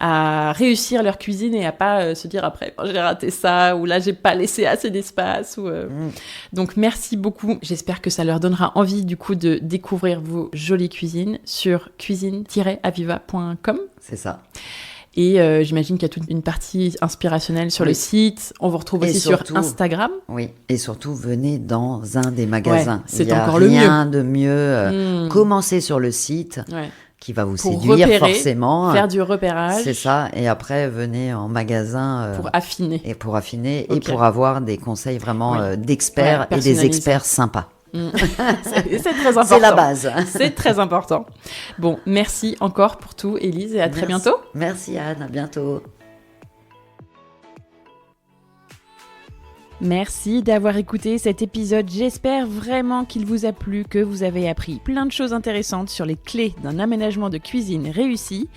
[SPEAKER 1] à réussir leur cuisine et à pas se dire après j'ai raté ça, ou là j'ai pas laissé assez d'espace, Donc merci beaucoup, j'espère que ça leur donnera envie du coup de découvrir vos jolies cuisines sur cuisine-aviva.com.
[SPEAKER 2] C'est ça.
[SPEAKER 1] Et j'imagine qu'il y a toute une partie inspirationnelle sur le site. On vous retrouve aussi sur Instagram.
[SPEAKER 2] Oui, et surtout, venez dans un des magasins.
[SPEAKER 1] C'est encore le mieux.
[SPEAKER 2] Il n'y a rien de mieux. Commencez sur le site, qui va vous séduire forcément.
[SPEAKER 1] Faire du repérage.
[SPEAKER 2] C'est ça. Et après, venez en magasin.
[SPEAKER 1] Pour affiner.
[SPEAKER 2] Et pour pour avoir des conseils vraiment d'experts et des experts sympas.
[SPEAKER 1] C'est très important.
[SPEAKER 2] C'est la base.
[SPEAKER 1] C'est très important. Bon, merci encore pour tout, Élise, et à très bientôt.
[SPEAKER 2] Merci Anne, à bientôt.
[SPEAKER 1] Merci d'avoir écouté cet épisode, j'espère vraiment qu'il vous a plu, que vous avez appris plein de choses intéressantes sur les clés d'un aménagement de cuisine réussi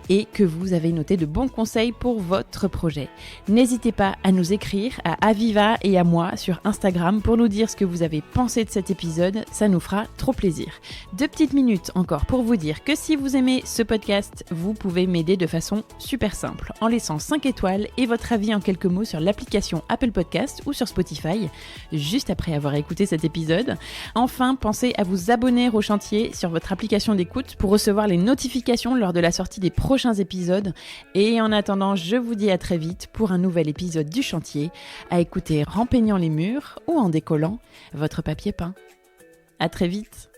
[SPEAKER 1] et que vous avez noté de bons conseils pour votre projet. N'hésitez pas à nous écrire à Aviva et à moi sur Instagram pour nous dire ce que vous avez pensé de cet épisode, ça nous fera trop plaisir. 2 petites minutes encore pour vous dire que si vous aimez ce podcast, vous pouvez m'aider de façon super simple en laissant 5 étoiles et votre avis en quelques mots sur l'application Apple Podcast ou sur Spotify, juste après avoir écouté cet épisode. Enfin, pensez à vous abonner au chantier sur votre application d'écoute pour recevoir les notifications lors de la sortie des prochains épisodes. Et en attendant, je vous dis à très vite pour un nouvel épisode du chantier, à écouter en peignant les murs ou en décollant votre papier peint. À très vite.